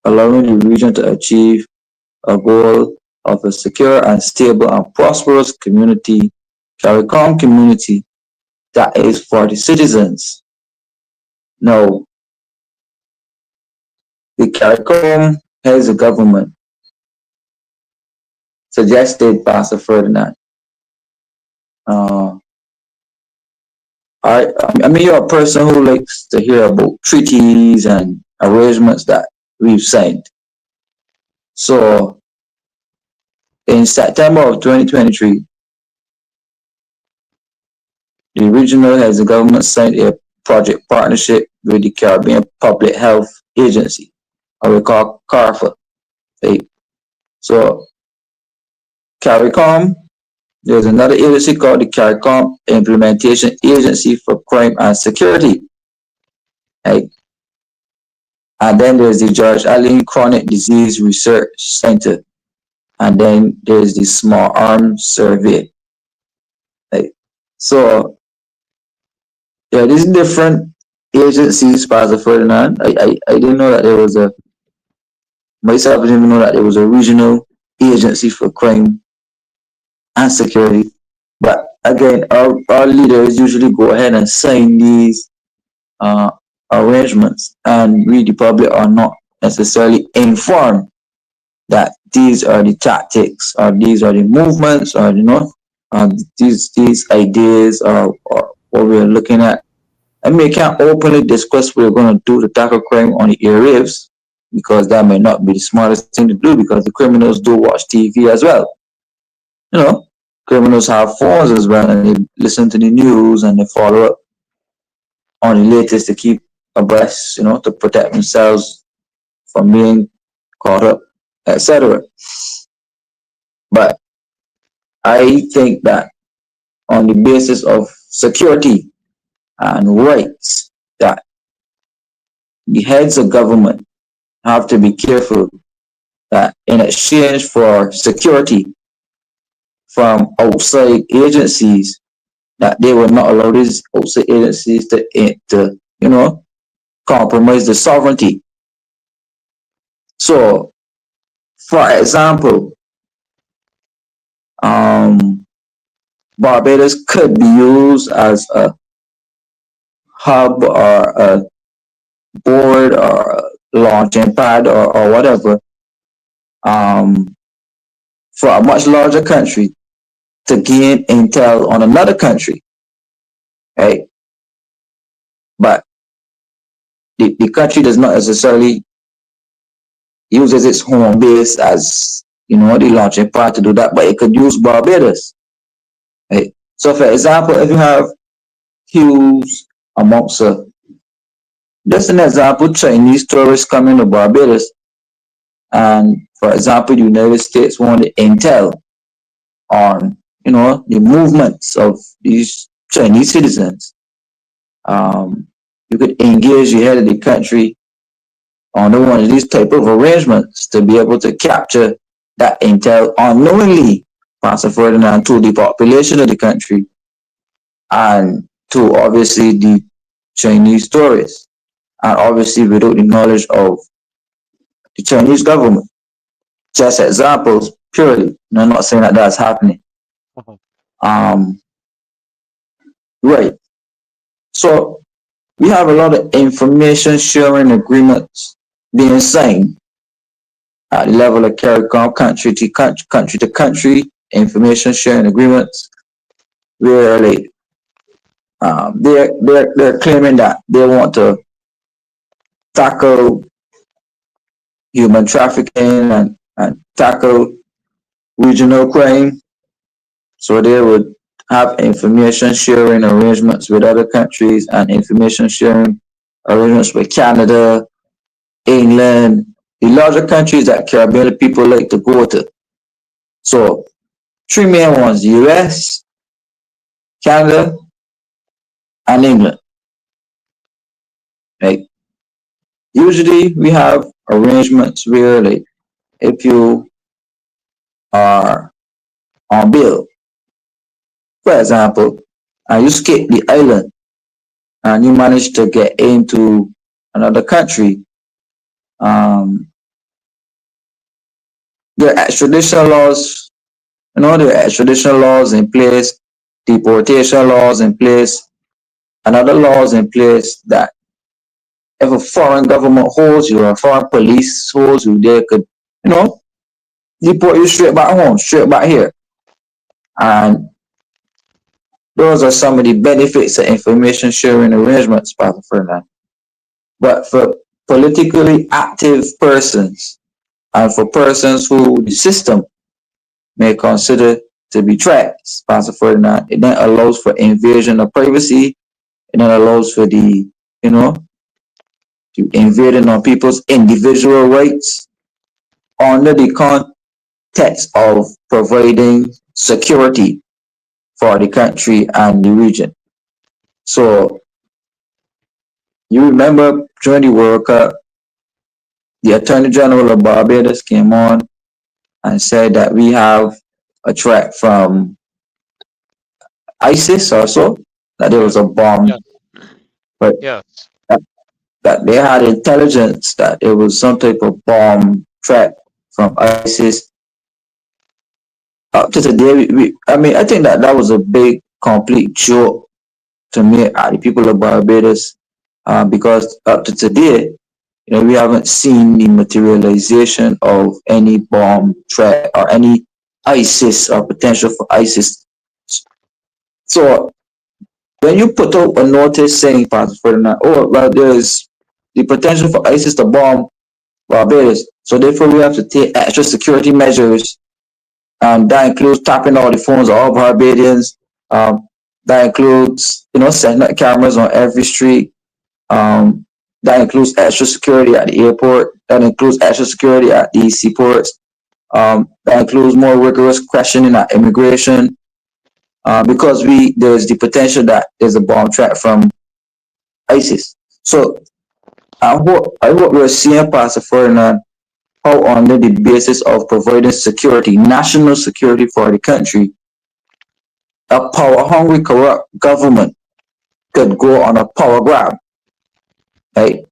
allowing the region to achieve a goal of a secure and stable and prosperous community, CARICOM community, that is for the citizens. Now, the CARICOM heads of government suggested Pastor Ferdinand. I mean, you're a person who likes to hear about treaties and arrangements that we've signed. So, in September of 2023, the regional heads of government signed a project partnership with the Caribbean Public Health Agency, or we call CARFA. Right? So, CARICOM, there's another agency called the CARICOM Implementation Agency for Crime and Security. Right? And then there's the George Allen Chronic Disease Research Center. And then there's the Small Arms Survey. Right? So, yeah, these different agencies, Pastor Ferdinand. I didn't know that there was myself, I didn't even know that there was a regional agency for crime and security. But again, our leaders usually go ahead and sign these arrangements, and we, the public, are not necessarily informed that these are the tactics, or these are the movements, or these ideas, or what we're looking at. I mean, we can't openly discuss what we're going to do to tackle crime on the airwaves, because that may not be the smartest thing to do, because the criminals do watch TV as well. Criminals have phones as well, and they listen to the news and they follow up on the latest to keep abreast, to protect themselves from being caught up, etc. But I think that on the basis of security and rights, that the heads of government have to be careful that in exchange for security from outside agencies, that they will not allow these outside agencies to compromise the sovereignty. So, for example, Barbados could be used as a hub or a board or a launching pad or whatever, for a much larger country to gain intel on another country, right? But the country does not necessarily use as its home base as the launching pad to do that, but it could use Barbados, right? So, for example, if you have huge amongst just an example, Chinese tourists coming to Barbados, and for example, the United States wanted intel on the movements of these Chinese citizens. You could engage the head of the country on one of these type of arrangements to be able to capture that intel unknowingly, Pastor Ferdinand, to the population of the country and to obviously the Chinese tourists, and obviously without the knowledge of the Chinese government. Just examples purely. I'm not saying that that's happening. Right. So we have a lot of information sharing agreements being signed at the level of CARICOM, country to country information sharing agreements, where like they're claiming that they want to tackle human trafficking and tackle regional crime. So they would have information sharing arrangements with other countries and information sharing arrangements with Canada, England, the larger countries that Caribbean people like to go to. So three main ones: US, Canada, and England. Like usually we have arrangements where like if you are on bail, for example, and you escape the island and you manage to get into another country, um, there are extradition laws, there are extradition laws in place, deportation laws in place, and other laws in place that if a foreign government holds you or a foreign police holds you, they could, deport you straight back home, straight back here. And those are some of the benefits of information sharing arrangements, Pastor Ferdinand. But for politically active persons and for persons who the system may consider to be threats, Pastor Ferdinand, it then allows for invasion of privacy. It then allows for the, to invading on people's individual rights under the context of providing security for the country and the region. So you remember during the World Cup, the Attorney General of Barbados came on and said that we have a threat from ISIS also, that there was a bomb, but that they had intelligence that there was some type of bomb threat from ISIS. Up to today, I think that was a big, complete joke to me, the people of Barbados, because up to today, we haven't seen the materialization of any bomb threat or any ISIS or potential for ISIS. So when you put out a notice saying, Pastor Ferdinand, there's the potential for ISIS to bomb Barbados, so therefore we have to take extra security measures. That includes tapping all the phones of all Barbadians. That includes, setting up cameras on every street. That includes extra security at the airport. That includes extra security at the seaports. That includes more rigorous questioning at immigration. Because there's the potential that there's a bomb threat from ISIS. So I hope we're seeing, Pastor Ferdinand, how under the basis of providing security, national security for the country, a power-hungry, corrupt government could go on a power grab, right?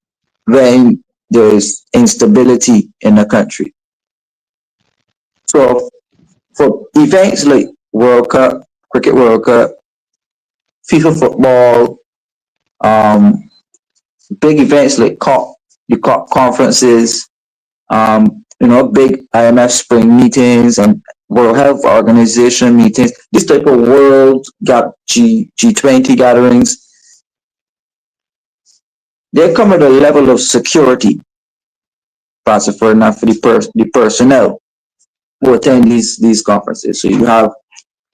When there is instability in the country. So for events like World Cup, Cricket World Cup, FIFA football, big events like the COP conferences, big IMF spring meetings and World Health Organization meetings, this type of world G20 gatherings, they come at a level of security, Pastor Ferdinand, for the personnel who attend these conferences. So you have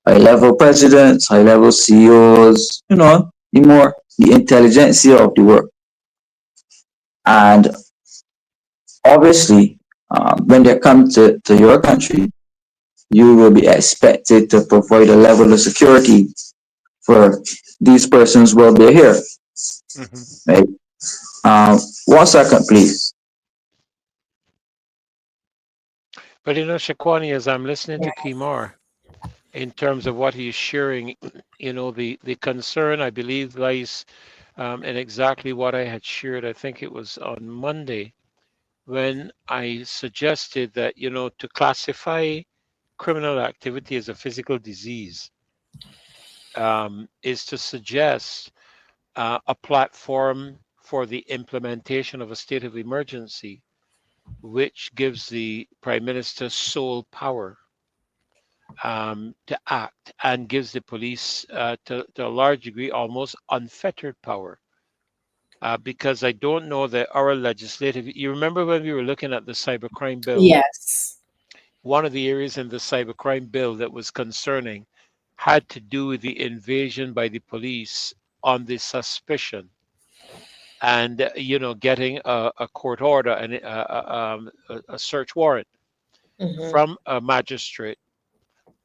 high-level presidents, high-level CEOs, the intelligentsia of the work. And obviously, when they come to your country, you will be expected to provide a level of security for these persons while they're here. Right? 1 second, please. But Shakwani, as I'm listening to KEMAR, in terms of what he's sharing, the concern, I believe, lies in exactly what I had shared. I think it was on Monday when I suggested that, to classify criminal activity as a physical disease is to suggest a platform for the implementation of a state of emergency, which gives the Prime Minister sole power to act and gives the police, to a large degree, almost unfettered power. Because I don't know that our legislative, you remember when we were looking at the cybercrime bill? Yes. One of the areas in the cybercrime bill that was concerning had to do with the invasion by the police on the suspicion, and getting a court order and a search warrant from a magistrate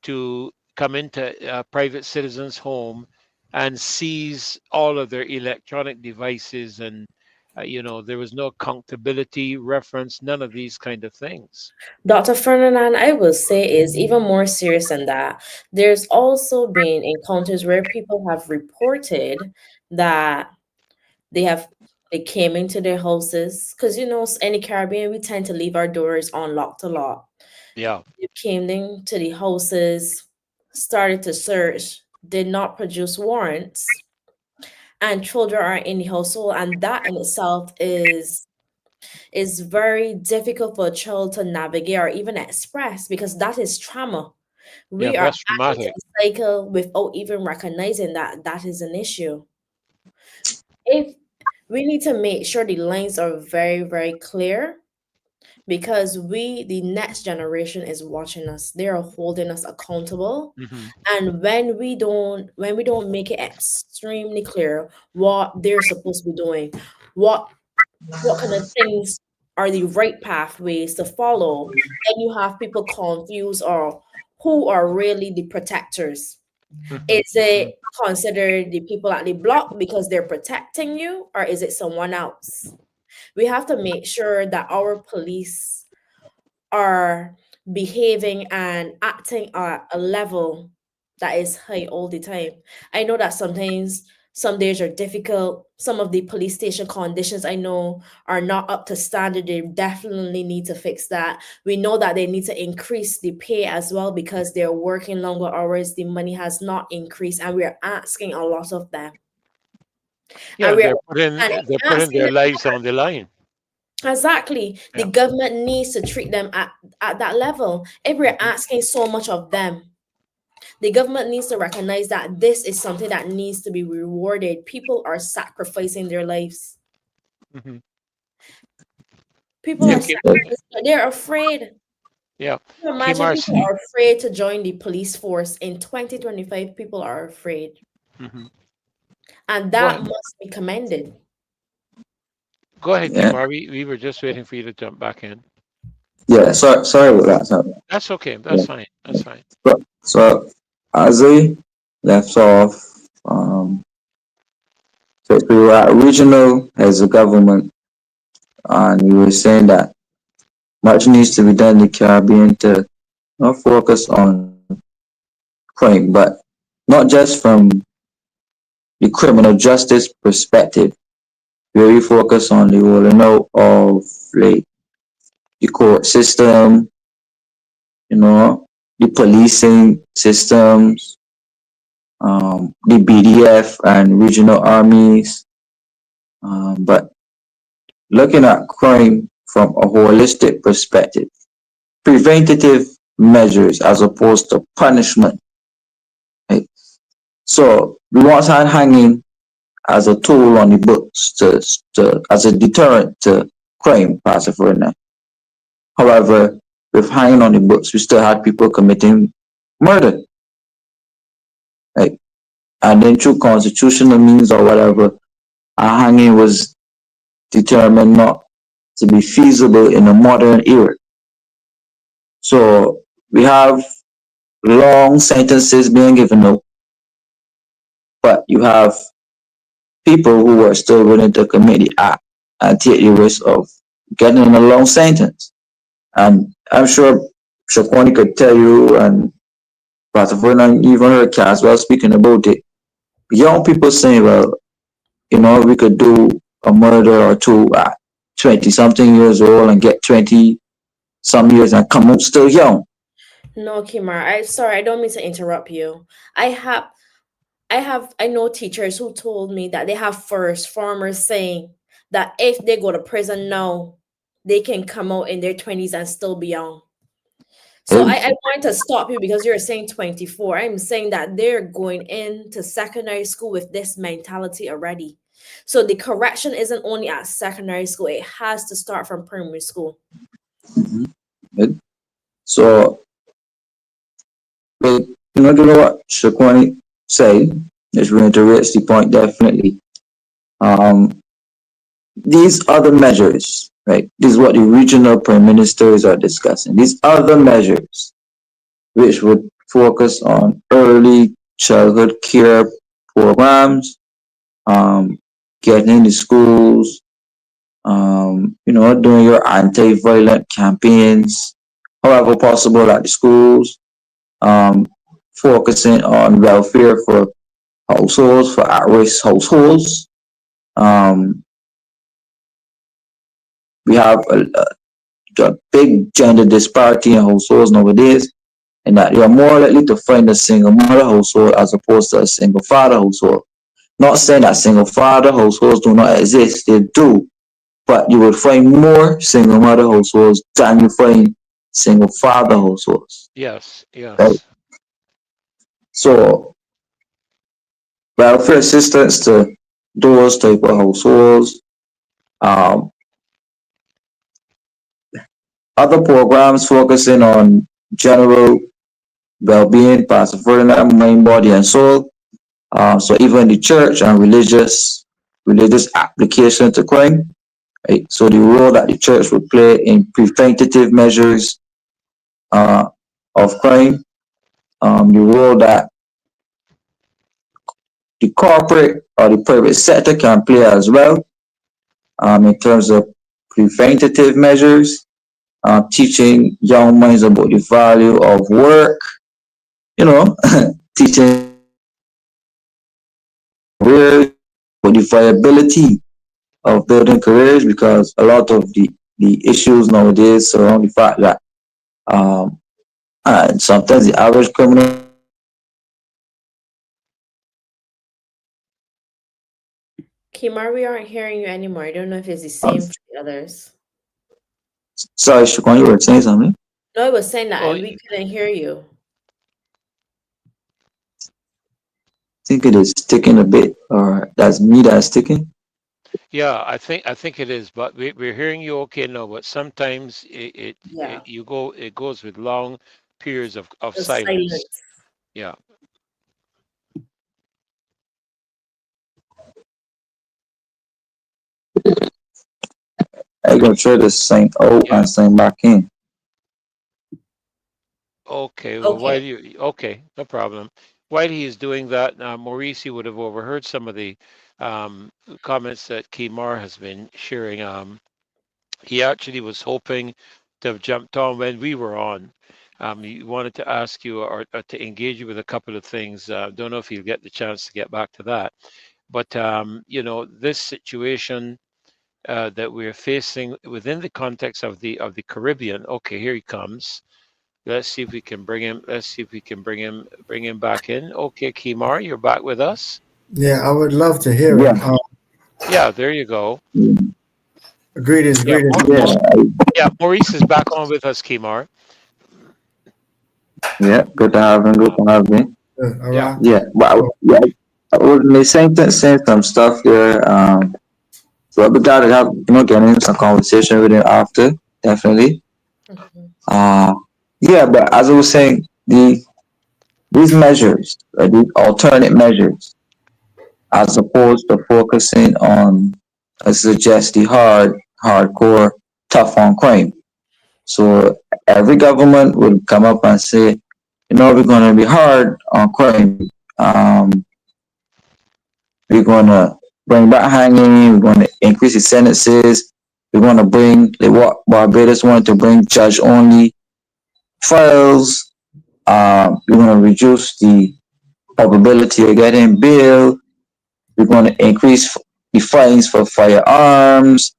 to come into a private citizen's home and seize all of their electronic devices, and there was no accountability reference, none of these kind of things. Dr. Ferdinand, I will say, is even more serious than that. There's also been encounters where people have reported that they came into their houses, because in the Caribbean we tend to leave our doors unlocked a lot. Yeah. They came into the houses, started to search, did not produce warrants, and children are in the household, and that in itself is very difficult for a child to navigate or even express, because that is trauma. We are that's adding to traumatic. the cycle without even recognizing that that is an issue. If we need to make sure the lines are very, very clear, because the next generation is watching us. They are holding us accountable. And when we don't make it extremely clear what they're supposed to be doing, what kind of things are the right pathways to follow, then you have people confused, or who are really the protectors. Is it considered the people at the block because they're protecting you, or is it someone else? We have to make sure that our police are behaving and acting at a level that is high all the time. I know that sometimes some days are difficult. Some of the police station conditions I know are not up to standard. They definitely need to fix that. We know that they need to increase the pay as well, because they're working longer hours. The money has not increased, and we're asking a lot of them. Yeah, And they're putting their lives on the line. Exactly. The government needs to treat them at that level. If we're asking so much of them, the government needs to recognize that this is something that needs to be rewarded. People are sacrificing their lives. People are sacrificing. They're afraid. Yeah. Imagine people are afraid to join the police force in 2025. People are afraid. And that must be commended. Go ahead, KEMAR. We were just waiting for you to jump back in. Yeah, sorry about that. Sorry. That's okay. That's fine. That's fine. So as I left off, so we were at regional as a government, and we were saying that much needs to be done in the Caribbean to not focus on crime, but not just from the criminal justice perspective, where we focus on the rolling out of like the court system, the policing systems, the BDF and regional armies, but looking at crime from a holistic perspective, preventative measures as opposed to punishment. Right? So we once had hanging as a tool on the books as a deterrent to crime, Pastor Ferdinand. However, with hanging on the books, we still had people committing murder. Right? And then through constitutional means or whatever, our hanging was determined not to be feasible in a modern era. So we have long sentences being given out, but you have people who are still willing to commit the act and take the risk of getting a long sentence. And I'm sure Shaquani could tell you, and Pastor Ferdinand, even her as well, speaking about it. Young people saying, well, we could do a murder or two at 20-something years old and get 20-some years and come out still young. No, KEMAR, I don't mean to interrupt you. I I know teachers who told me that they have formers saying that if they go to prison now, they can come out in their 20s and still be young. So I want to stop you because you're saying 24. I'm saying that they're going into secondary school with this mentality already. So the correction isn't only at secondary school, it has to start from primary school. Good. So, but you know what Shaquani said, just reiterates the point definitely. These other measures, right? This is what the regional prime ministers are discussing. These other measures, which would focus on early childhood care programs, getting into schools, doing your anti-violent campaigns, however possible at the schools, focusing on welfare for households, for at-risk households. We have a big gender disparity in households nowadays, and that you are more likely to find a single mother household as opposed to a single father household. Not saying that single father households do not exist, they do, but you will find more single mother households than you find single father households. Yes, yes. Right? So, welfare assistance to those type of households. Other programs focusing on general well-being, passive Ferdinand, mind, body, and soul. So even the church and religious application to crime. Right? So the role that the church would play in preventative measures of crime, the role that the corporate or the private sector can play as well in terms of preventative measures, teaching young minds about the value of work, teaching careers, about the viability of building careers, because a lot of the issues nowadays surround the fact that and sometimes the average criminal. KEMAR, we aren't hearing you anymore. I don't know if it's the same for the others. Sorry, Shukwan, you were saying something? No, I was saying that we couldn't hear you. I think it is sticking a bit, or that's me that's sticking. Yeah, I think it is, but we're hearing you okay now. But sometimes it goes with long periods of silence. Yeah. I'm gonna try to sign out and sign back in. Okay. Well, no problem. While he is doing that, Maurice would have overheard some of the comments that KEMAR has been sharing. He actually was hoping to have jumped on when we were on. He wanted to ask you or to engage you with a couple of things. Don't know if he'll get the chance to get back to that. But this situation that we're facing within the context of the Caribbean. Okay, here he comes. Let's see if we can bring him. Let's see if we can bring him back in. Okay, KEMAR, you're back with us. Yeah, I would love to hear it. Yeah, there you go. Greetings. Yeah, Maurice is back on with us, KEMAR. Yeah, good to have him. Good to have him. All right. Yeah, but I was saying some stuff there. So I'll be glad to have getting some conversation with him after, definitely. Yeah, but as I was saying, these measures, these alternate measures, as opposed to focusing on, I suggest, the hardcore, tough on crime. So every government would come up and say, we're going to be hard on crime. We're going to bring back hanging. We're going to increase the sentences. We're going to bring what Barbados wanted to bring, judge-only trials. We're going to reduce the probability of getting bail. We're going to increase the fines for firearms.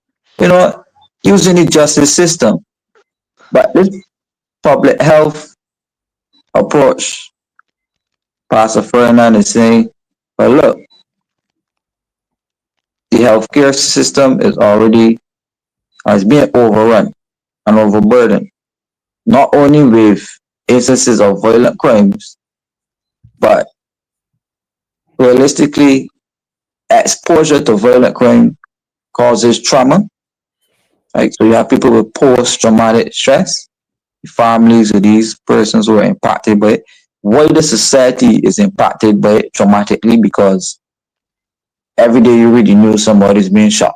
Using the justice system. But this public health approach, Pastor Ferdinand is saying, But look, the healthcare system has been overrun and overburdened, not only with instances of violent crimes, but realistically, exposure to violent crime causes trauma. Right? So you have people with post-traumatic stress, families of these persons who are impacted by it. Wider society is impacted by it traumatically because every day you read the news, somebody's being shot.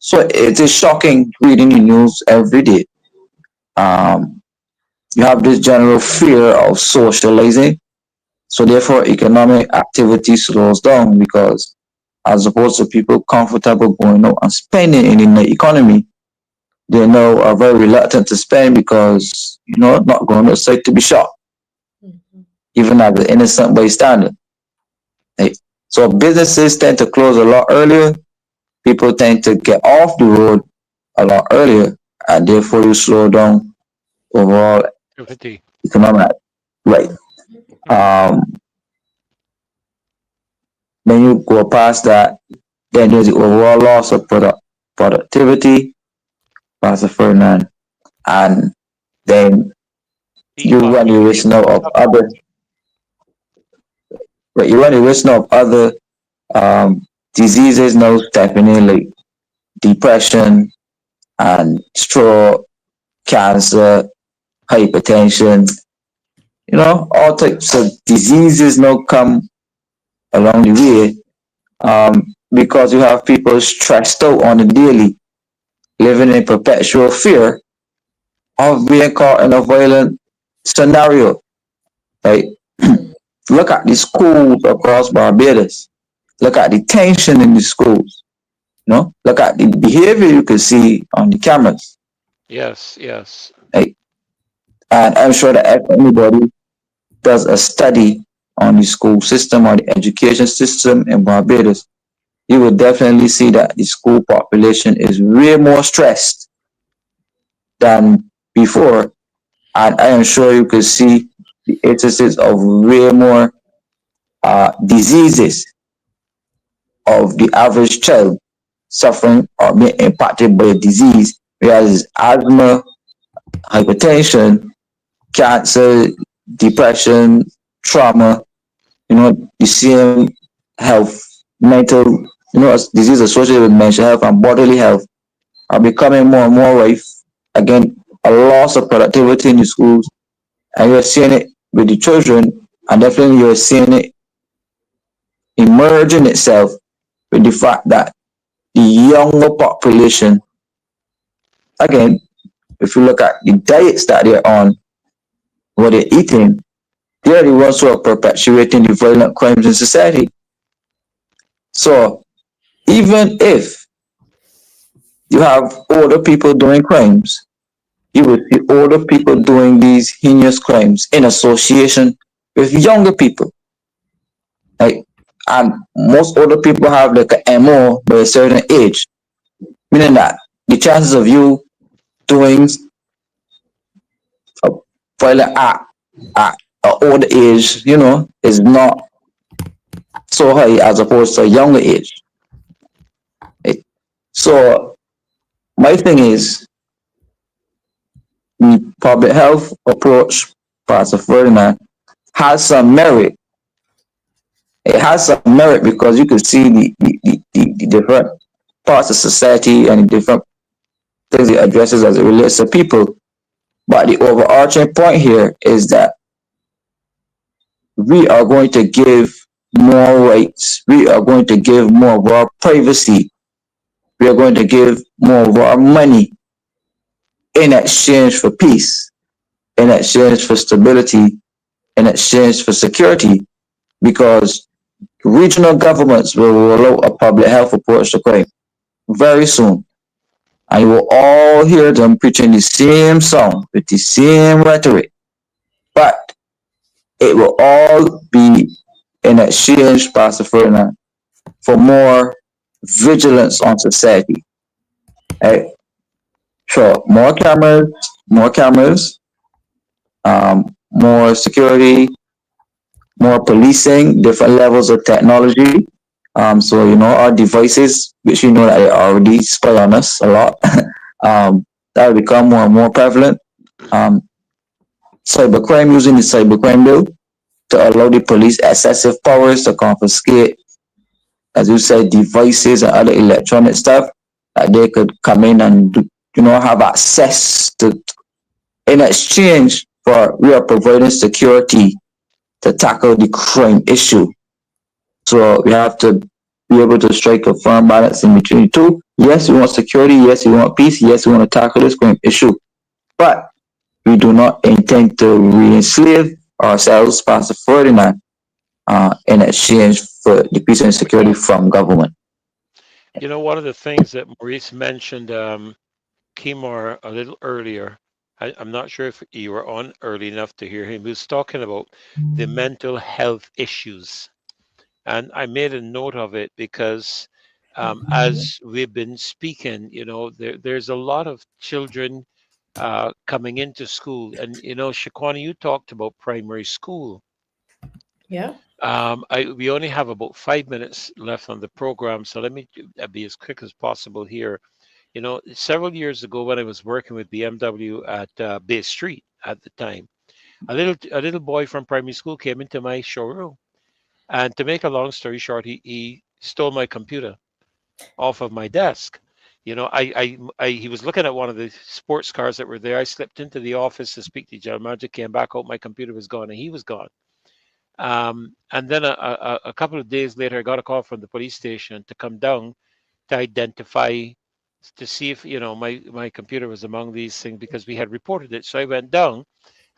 So it is shocking reading the news every day. You have this general fear of socializing. So therefore, economic activity slows down because as opposed to people comfortable going out and spending in the economy, they now are very reluctant to spend because, not going outside to be shot, even as an innocent bystander. Right? So businesses tend to close a lot earlier. People tend to get off the road a lot earlier, and therefore you slow down overall economic. Right. When you go past that, then there's the overall loss of productivity, Pastor Ferdinand, and then you run the risk now of other. Right, you run the risk now of other diseases now stepping in, like depression and stroke, cancer, hypertension. All types of diseases now come along the way because you have people stressed out on the daily, living in perpetual fear of being caught in a violent scenario. Right? Look at the schools across Barbados. Look at the tension in the schools. Look at the behavior you can see on the cameras. Yes. Right? And I'm sure that if anybody does a study on the school system or the education system in Barbados, you will definitely see that the school population is way more stressed than before. And I am sure you could see the instances of way more diseases of the average child suffering or being impacted by a disease, whereas asthma, hypertension, cancer, depression, trauma, the same health, mental, disease associated with mental health and bodily health are becoming more and more rife. Again, a loss of productivity in the schools, and you're seeing it with the children, and definitely you're seeing it emerging itself with the fact that the younger population, again, if you look at the diets that they're on, what they're eating, they're the ones who are perpetuating the violent crimes in society. So even if you have older people doing crimes, you will see older people doing these heinous crimes in association with younger people. Right? And most older people have like a MO by a certain age, meaning that the chances of you doing a violent act at an older age, is not so high as opposed to a younger age. Right? So my thing is, the public health approach, Pastor Ferdinand, has some merit. It has some merit because you can see the different parts of society and the different things it addresses as it relates to people. But the overarching point here is that we are going to give more rights. We are going to give more of our privacy. We are going to give more of our money in exchange for peace, in exchange for stability, in exchange for security, because regional governments will roll out a public health approach to crime very soon. And you will all hear them preaching the same song with the same rhetoric. But it will all be in exchange, Pastor Ferdinand, for more vigilance on society. Right? Sure, more cameras, more security, more policing, different levels of technology. So you know, our devices, which you know that they already spy on us a lot, that will become more and more prevalent. Um, Cybercrime, using the cybercrime bill to allow the police excessive powers to confiscate, as you said, devices and other electronic stuff that they could come in and do, you know, have access to in exchange for we are providing security to tackle the crime issue. So we have to be able to strike a firm balance in between the two. Yes, we want security. Yes, we want peace. Yes, we want to tackle this crime issue. But we do not intend to re-enslave ourselves, Pastor Ferdinand, in exchange for the peace and security from government. You know, one of the things that Maurice mentioned, KEMAR, a little earlier, I'm not sure if you were on early enough to hear him. He was talking about the mental health issues. And I made a note of it because as we've been speaking, you know, there's a lot of children coming into school. And, you know, Shaquana, you talked about primary school. Yeah. We only have about 5 minutes left on the program, so let me be as quick as possible here. You know, several years ago when I was working with BMW at Bay Street at the time, a little boy from primary school came into my showroom. And to make a long story short, he stole my computer off of my desk. You know, he was looking at one of the sports cars that were there. I slipped into the office to speak to the general manager, came back out, my computer was gone, and he was gone. And then a couple of days later, I got a call from the police station to come down to identify, to see if, you know, my computer was among these things because we had reported it. So I went down.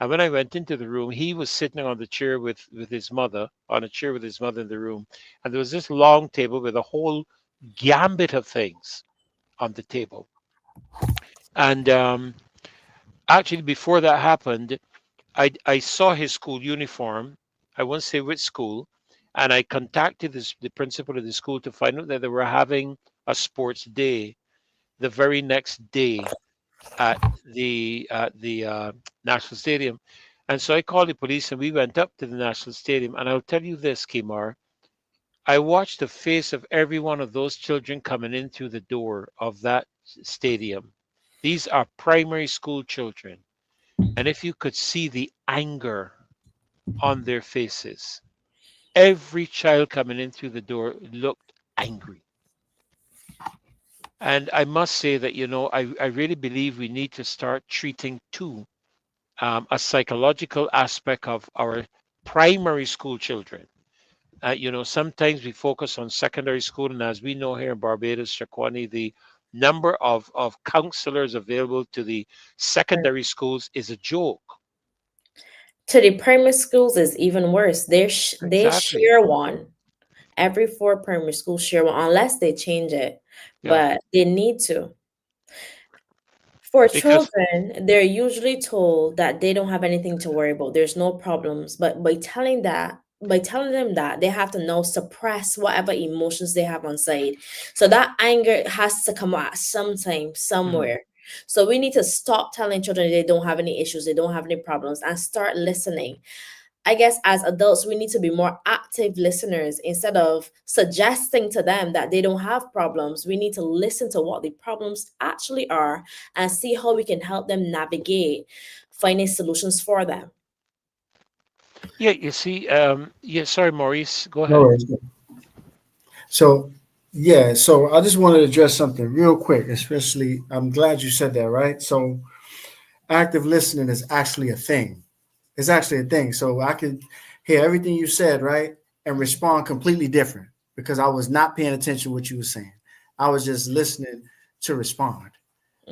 And when I went into the room, he was sitting on the chair with his mother, on a chair with his mother in the room. And there was this long table with a whole gambit of things on the table. And actually, before that happened, I saw his school uniform. I won't say which school. And I contacted the principal of the school to find out that they were having a sports day the very next day at the National Stadium. And so I called the police and we went up to the National Stadium. And I'll tell you this, KEMAR, I watched the face of every one of those children coming in through the door of that stadium. These are primary school children. And if you could see the anger on their faces, every child coming in through the door looked angry. And I must say that, you know, I really believe we need to start treating too a psychological aspect of our primary school children. You know, sometimes we focus on secondary school, and as we know here in Barbados, Shaquani, the number of counselors available to the secondary schools is a joke. To the primary schools is even worse. They Exactly. share one. Every 4 primary schools share one, unless they change it. Yeah. But they need to. For Because children, they're usually told that they don't have anything to worry about. There's no problems. But by telling them that, they have to now suppress whatever emotions they have on side. So that anger has to come out sometime, somewhere. So we need to stop telling children they don't have any issues, they don't have any problems, and start listening. I guess as adults, we need to be more active listeners instead of suggesting to them that they don't have problems. We need to listen to what the problems actually are and see how we can help them navigate finding solutions for them. Yeah, you see, yeah, sorry, Maurice, go ahead. No worries. So, yeah, so I just wanted to address something real quick, especially I'm glad you said that, right? So, active listening is actually a thing. It's actually a thing. So I can hear everything you said, right? And respond completely different because I was not paying attention to what you were saying. I was just listening to respond,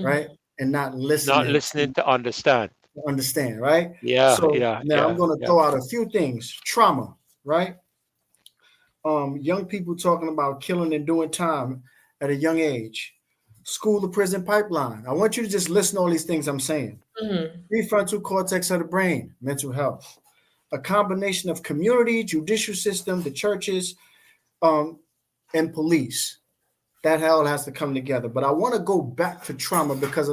right? And not listening to understand. Understand, right? Yeah, So yeah, now I'm yeah, going to throw out a few things. Trauma, right? Young people talking about killing and doing time at a young age. School to prison pipeline. I want you to just listen to all these things I'm saying. Prefrontal cortex of the brain, mental health. A combination of community, judicial system, the churches, and police. That all has to come together. But I want to go back to trauma because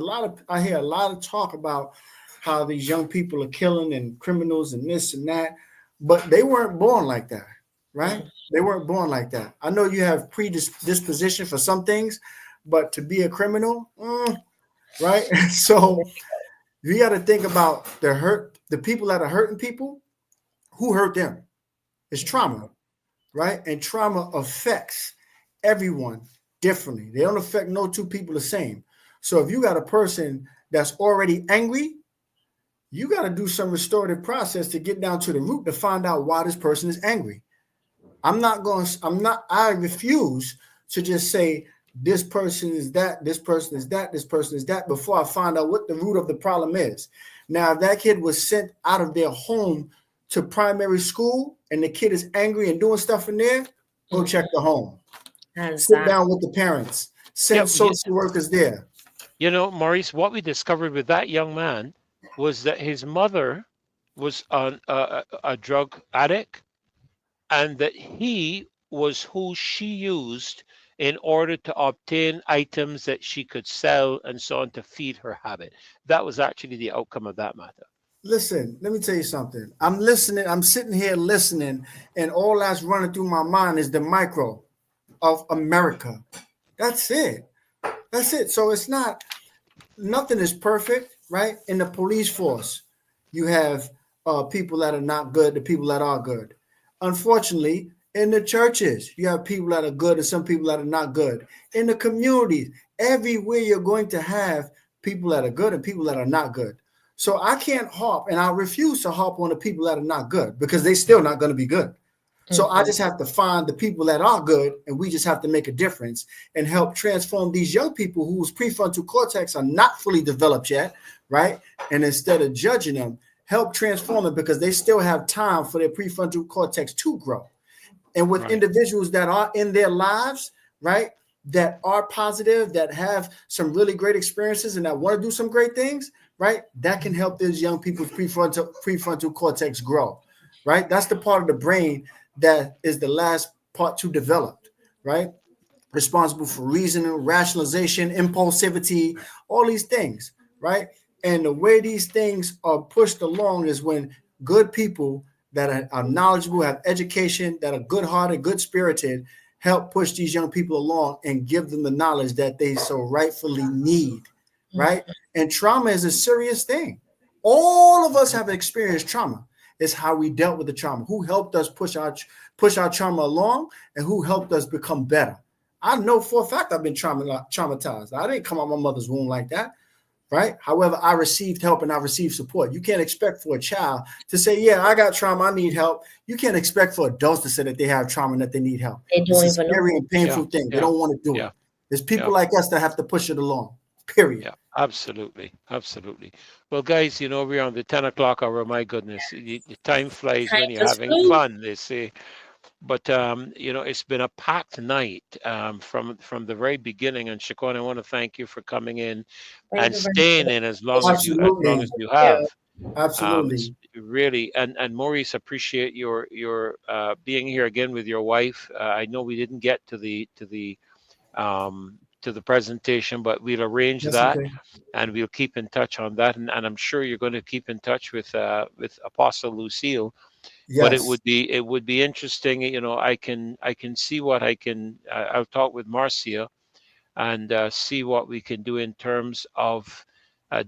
I hear a lot of talk about how these young people are killing and criminals and this and that. but they weren't born like that, right? They weren't born like that. I know you have predisposition for some things, but to be a criminal, right? So you got to think about the people that are hurting people. Who hurt them? It's trauma, right? And trauma affects everyone differently. They don't affect no two people the same. So if you got a person that's already angry, you got to do some restorative process to get down to the root to find out why this person is angry. I refuse to just say this person is that, this person is that, this person is that before I find out what the root of the problem is. Now, if that kid was sent out of their home to primary school and the kid is angry and doing stuff in there, go check the home. Sit down with the parents. Send social workers there. You know, Maurice, what we discovered with that young man was that his mother was a drug addict, and that he was who she used in order to obtain items that she could sell and so on to feed her habit. That was actually the outcome of that matter. Listen, let me tell you something. I'm listening. I'm sitting here listening, and all that's running through my mind is the micro of America. That's it. That's it. So it's not, nothing is perfect, right? In the police force, you have people that are not good, the people that are good. Unfortunately, in the churches, you have people that are good and some people that are not good. In the communities, everywhere you're going to have people that are good and people that are not good. So I can't harp, and I refuse to harp on the people that are not good because they're still not going to be good. So I just have to find the people that are good, and we just have to make a difference and help transform these young people whose prefrontal cortex are not fully developed yet, right? And instead of judging them, help transform them because they still have time for their prefrontal cortex to grow. And with individuals that are in their lives, right, that are positive, that have some really great experiences and that want to do some great things, right, that can help those young people's prefrontal cortex grow, right? That's the part of the brain that is the last part to develop, right? Responsible for reasoning, rationalization, impulsivity, all these things, right? And the way these things are pushed along is when good people that are knowledgeable, have education, that are good-hearted, good-spirited, help push these young people along and give them the knowledge that they so rightfully need, right? And trauma is a serious thing. All of us have experienced trauma. It's how we dealt with the trauma, who helped us push our trauma along, and who helped us become better. I know for a fact I've been traumatized. I didn't come out my mother's womb like that, right? However, I received help and I received support. You can't expect for a child to say, yeah, I got trauma, I need help. You can't expect for adults to say that they have trauma and that they need help. It's a scary and painful thing. They don't want to do it. There's people like us that have to push it along, period. Yeah, absolutely. Absolutely. Well, guys, you know, we're on the 10 o'clock hour. My goodness, the time flies when you're having fun, they say. But, you know, it's been a packed night from the very beginning. And Shakwan, I want to thank you for coming in and staying in as long as you have. Absolutely. Really. And Maurice, appreciate your being here again with your wife. I know we didn't get to the presentation, but we'll arrange that, and we'll keep in touch on that. And I'm sure you're going to keep in touch with Apostle Lucille. Yes. But it would be interesting. You know, I can see what I'll talk with Marcia and see what we can do in terms of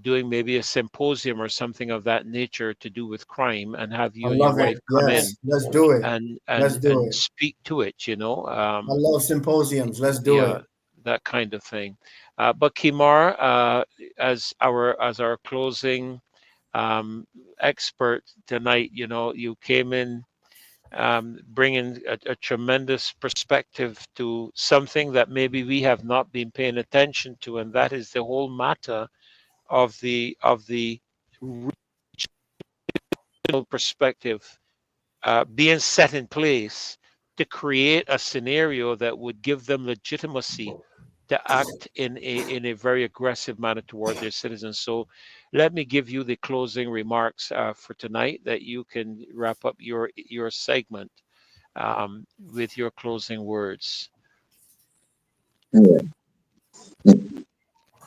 doing maybe a symposium or something of that nature to do with crime, and have you and your wife come in. Let's do it. And speak to it. You know, I love symposiums. Let's do it. That kind of thing. But KEMAR, as our closing expert tonight, you know, you came in bringing a tremendous perspective to something that maybe we have not been paying attention to, and that is the whole matter of the regional perspective being set in place to create a scenario that would give them legitimacy to act in a very aggressive manner toward their citizens. So let me give you the closing remarks for tonight, that you can wrap up your segment with your closing words.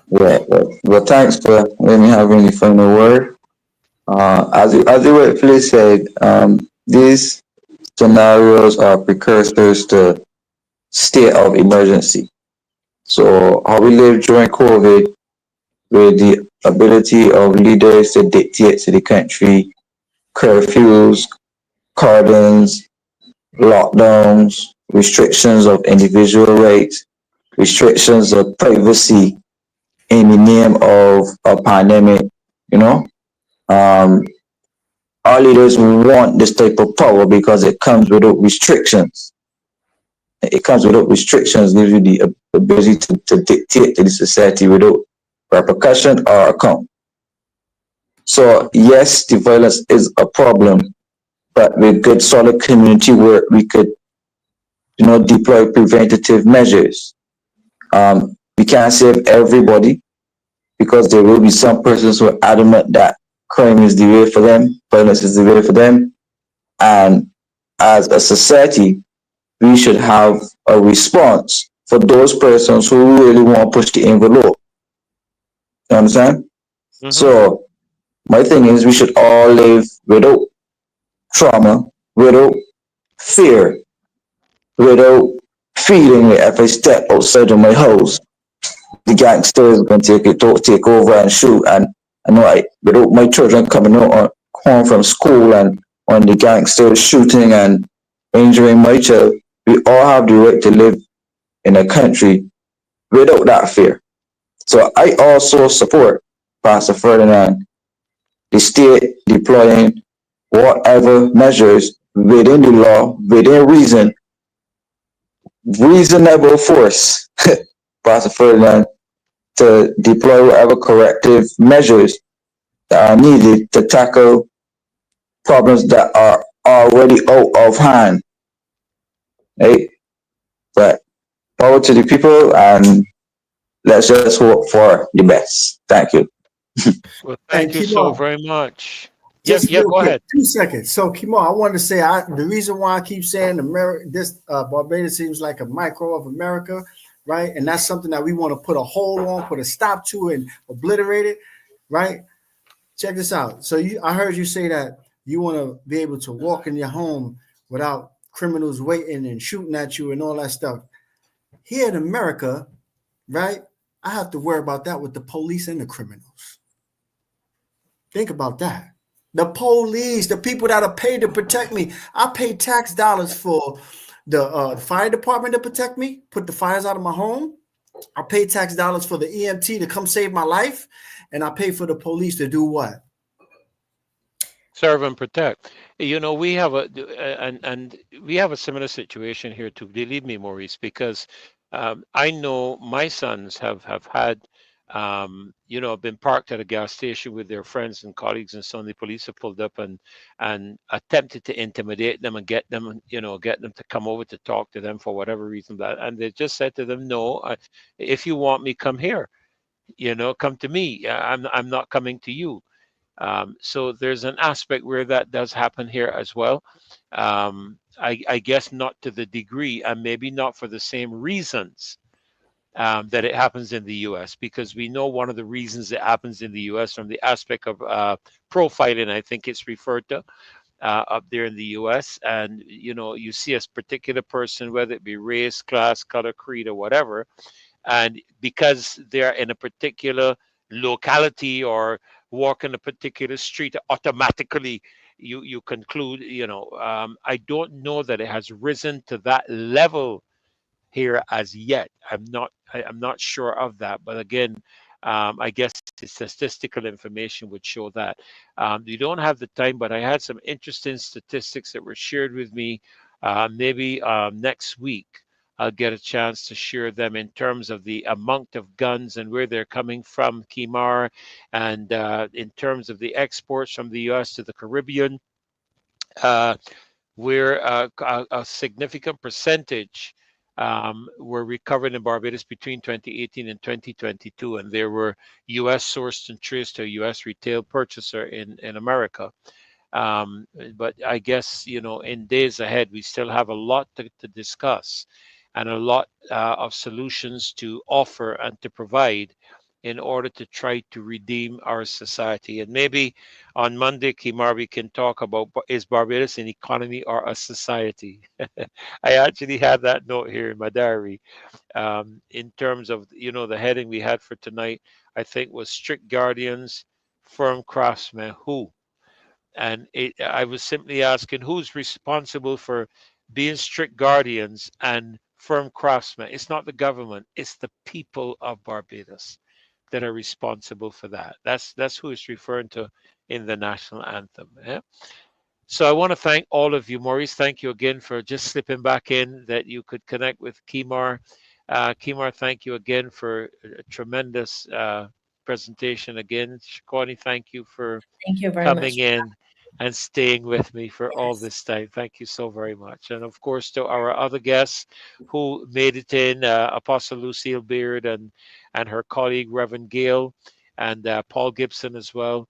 Well, thanks for letting me have any final word. As you rightfully said, These scenarios are precursors to state of emergency. So how we live during COVID with the ability of leaders to dictate to the country curfews, cordons, lockdowns, restrictions of individual rights, restrictions of privacy in the name of a pandemic, you know. Um, our leaders want this type of power because it comes without restrictions. It comes without restrictions, gives you the ability to dictate to the society without repercussion or account. So yes, the violence is a problem, but with good solid community work, we could, deploy preventative measures. We can't save everybody because there will be some persons who are adamant that crime is the way for them, violence is the way for them. And as a society, we should have a response for those persons who really want to push the envelope. You understand? Mm-hmm. So my thing is we should all live without trauma, without fear, without feeling that if I step outside of my house, the gangsters are going to take over and shoot. And I know without my children coming out home from school and when the gangsters shooting and injuring my child, we all have the right to live in a country without that fear. So I also support Pastor Ferdinand, the state deploying whatever measures within the law, within reasonable force, Pastor Ferdinand, to deploy whatever corrective measures that are needed to tackle problems that are already out of hand. Right? But power to the people, and let's just hope for the best. Thank you. Well, thank you so very much. Just go ahead. 2 seconds. So, KEMAR, I wanted to say the reason why I keep saying Barbados seems like a micro of America, right? And that's something that we want to put a hold on, put a stop to, and obliterate it, right? Check this out. So, I heard you say that you want to be able to walk in your home without criminals waiting and shooting at you and all that stuff. Here in America, right, I have to worry about that with the police and the criminals. Think about that. The police, the people that are paid to protect me. I pay tax dollars for the fire department to protect me, put the fires out of my home. I pay tax dollars for the EMT to come save my life. And I pay for the police to do what? Serve and protect. We have we have a similar situation here too. Believe me, Maurice, because I know my sons have had been parked at a gas station with their friends and colleagues, and so the police have pulled up and attempted to intimidate them and get them to come over to talk to them for whatever reason. And they just said to them, no, if you want me, come here, come to me. I'm not coming to you. So there's an aspect where that does happen here as well. I guess not to the degree, and maybe not for the same reasons that it happens in the U.S., because we know one of the reasons it happens in the U.S. from the aspect of profiling, I think it's referred to up there in the U.S. And, you see a particular person, whether it be race, class, color, creed, or whatever, and because they're in a particular locality or walk in a particular street, automatically you conclude, I don't know that it has risen to that level here as yet. I'm not sure of that, but again, I guess the statistical information would show that. You don't have the time, but I had some interesting statistics that were shared with me. Maybe next week I'll get a chance to share them in terms of the amount of guns and where they're coming from, KEMAR, and in terms of the exports from the U.S. to the Caribbean, where a significant percentage were recovered in Barbados between 2018 and 2022, and there were U.S. sourced and traced to a U.S. retail purchaser in America. But I guess, in days ahead, we still have a lot to discuss and a lot of solutions to offer and to provide in order to try to redeem our society. And maybe on Monday, KEMAR, we can talk about, is Barbados an economy or a society? I actually had that note here in my diary. In terms of, you know, the heading we had for tonight, I think was strict guardians, firm craftsmen, who? And I was simply asking who's responsible for being strict guardians and firm craftsmen. It's not the government, it's the people of Barbados that are responsible for that. That's who it's referring to in the national anthem. Yeah? So I want to thank all of you. Maurice, thank you again for just slipping back in, that you could connect with KEMAR. KEMAR, thank you again for a tremendous presentation again. Shakwani, thank you for coming in and staying with me for all this time. Thank you so very much. And of course, to our other guests who made it in, Apostle Lucille BAIRD and her colleague, Reverend Gail, and Paul Gibson as well.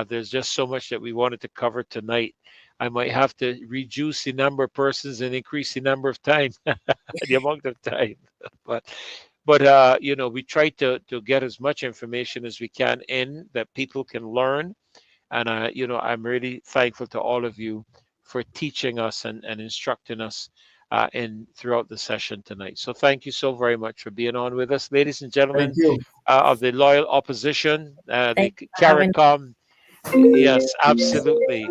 There's just so much that we wanted to cover tonight. I might have to reduce the number of persons and increase the number of time, the amount of time. But you know, we try to get as much information as we can in that people can learn. And you know, I'm really thankful to all of you for teaching us and instructing us in throughout the session tonight. So thank you so very much for being on with us, ladies and gentlemen of the loyal opposition, the CARICOM. Yes, absolutely.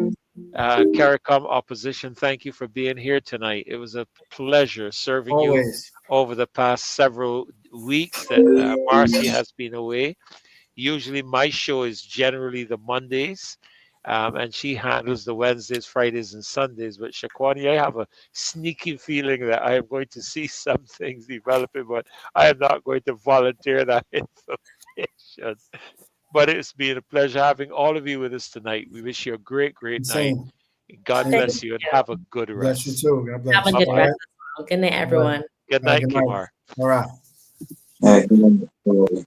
CARICOM opposition, thank you for being here tonight. It was a pleasure serving you over the past several weeks that Marcy has been away. Usually my show is generally the Mondays, and she handles the Wednesdays, Fridays, and Sundays. But Shakwani, I have a sneaky feeling that I am going to see some things developing, but I am not going to volunteer that information. But it's been a pleasure having all of you with us tonight. We wish you a great, great night. God bless you and have a good rest. Bless you too. God bless. Have a good rest. Good night, everyone. Good night, KEMAR. All right. All right.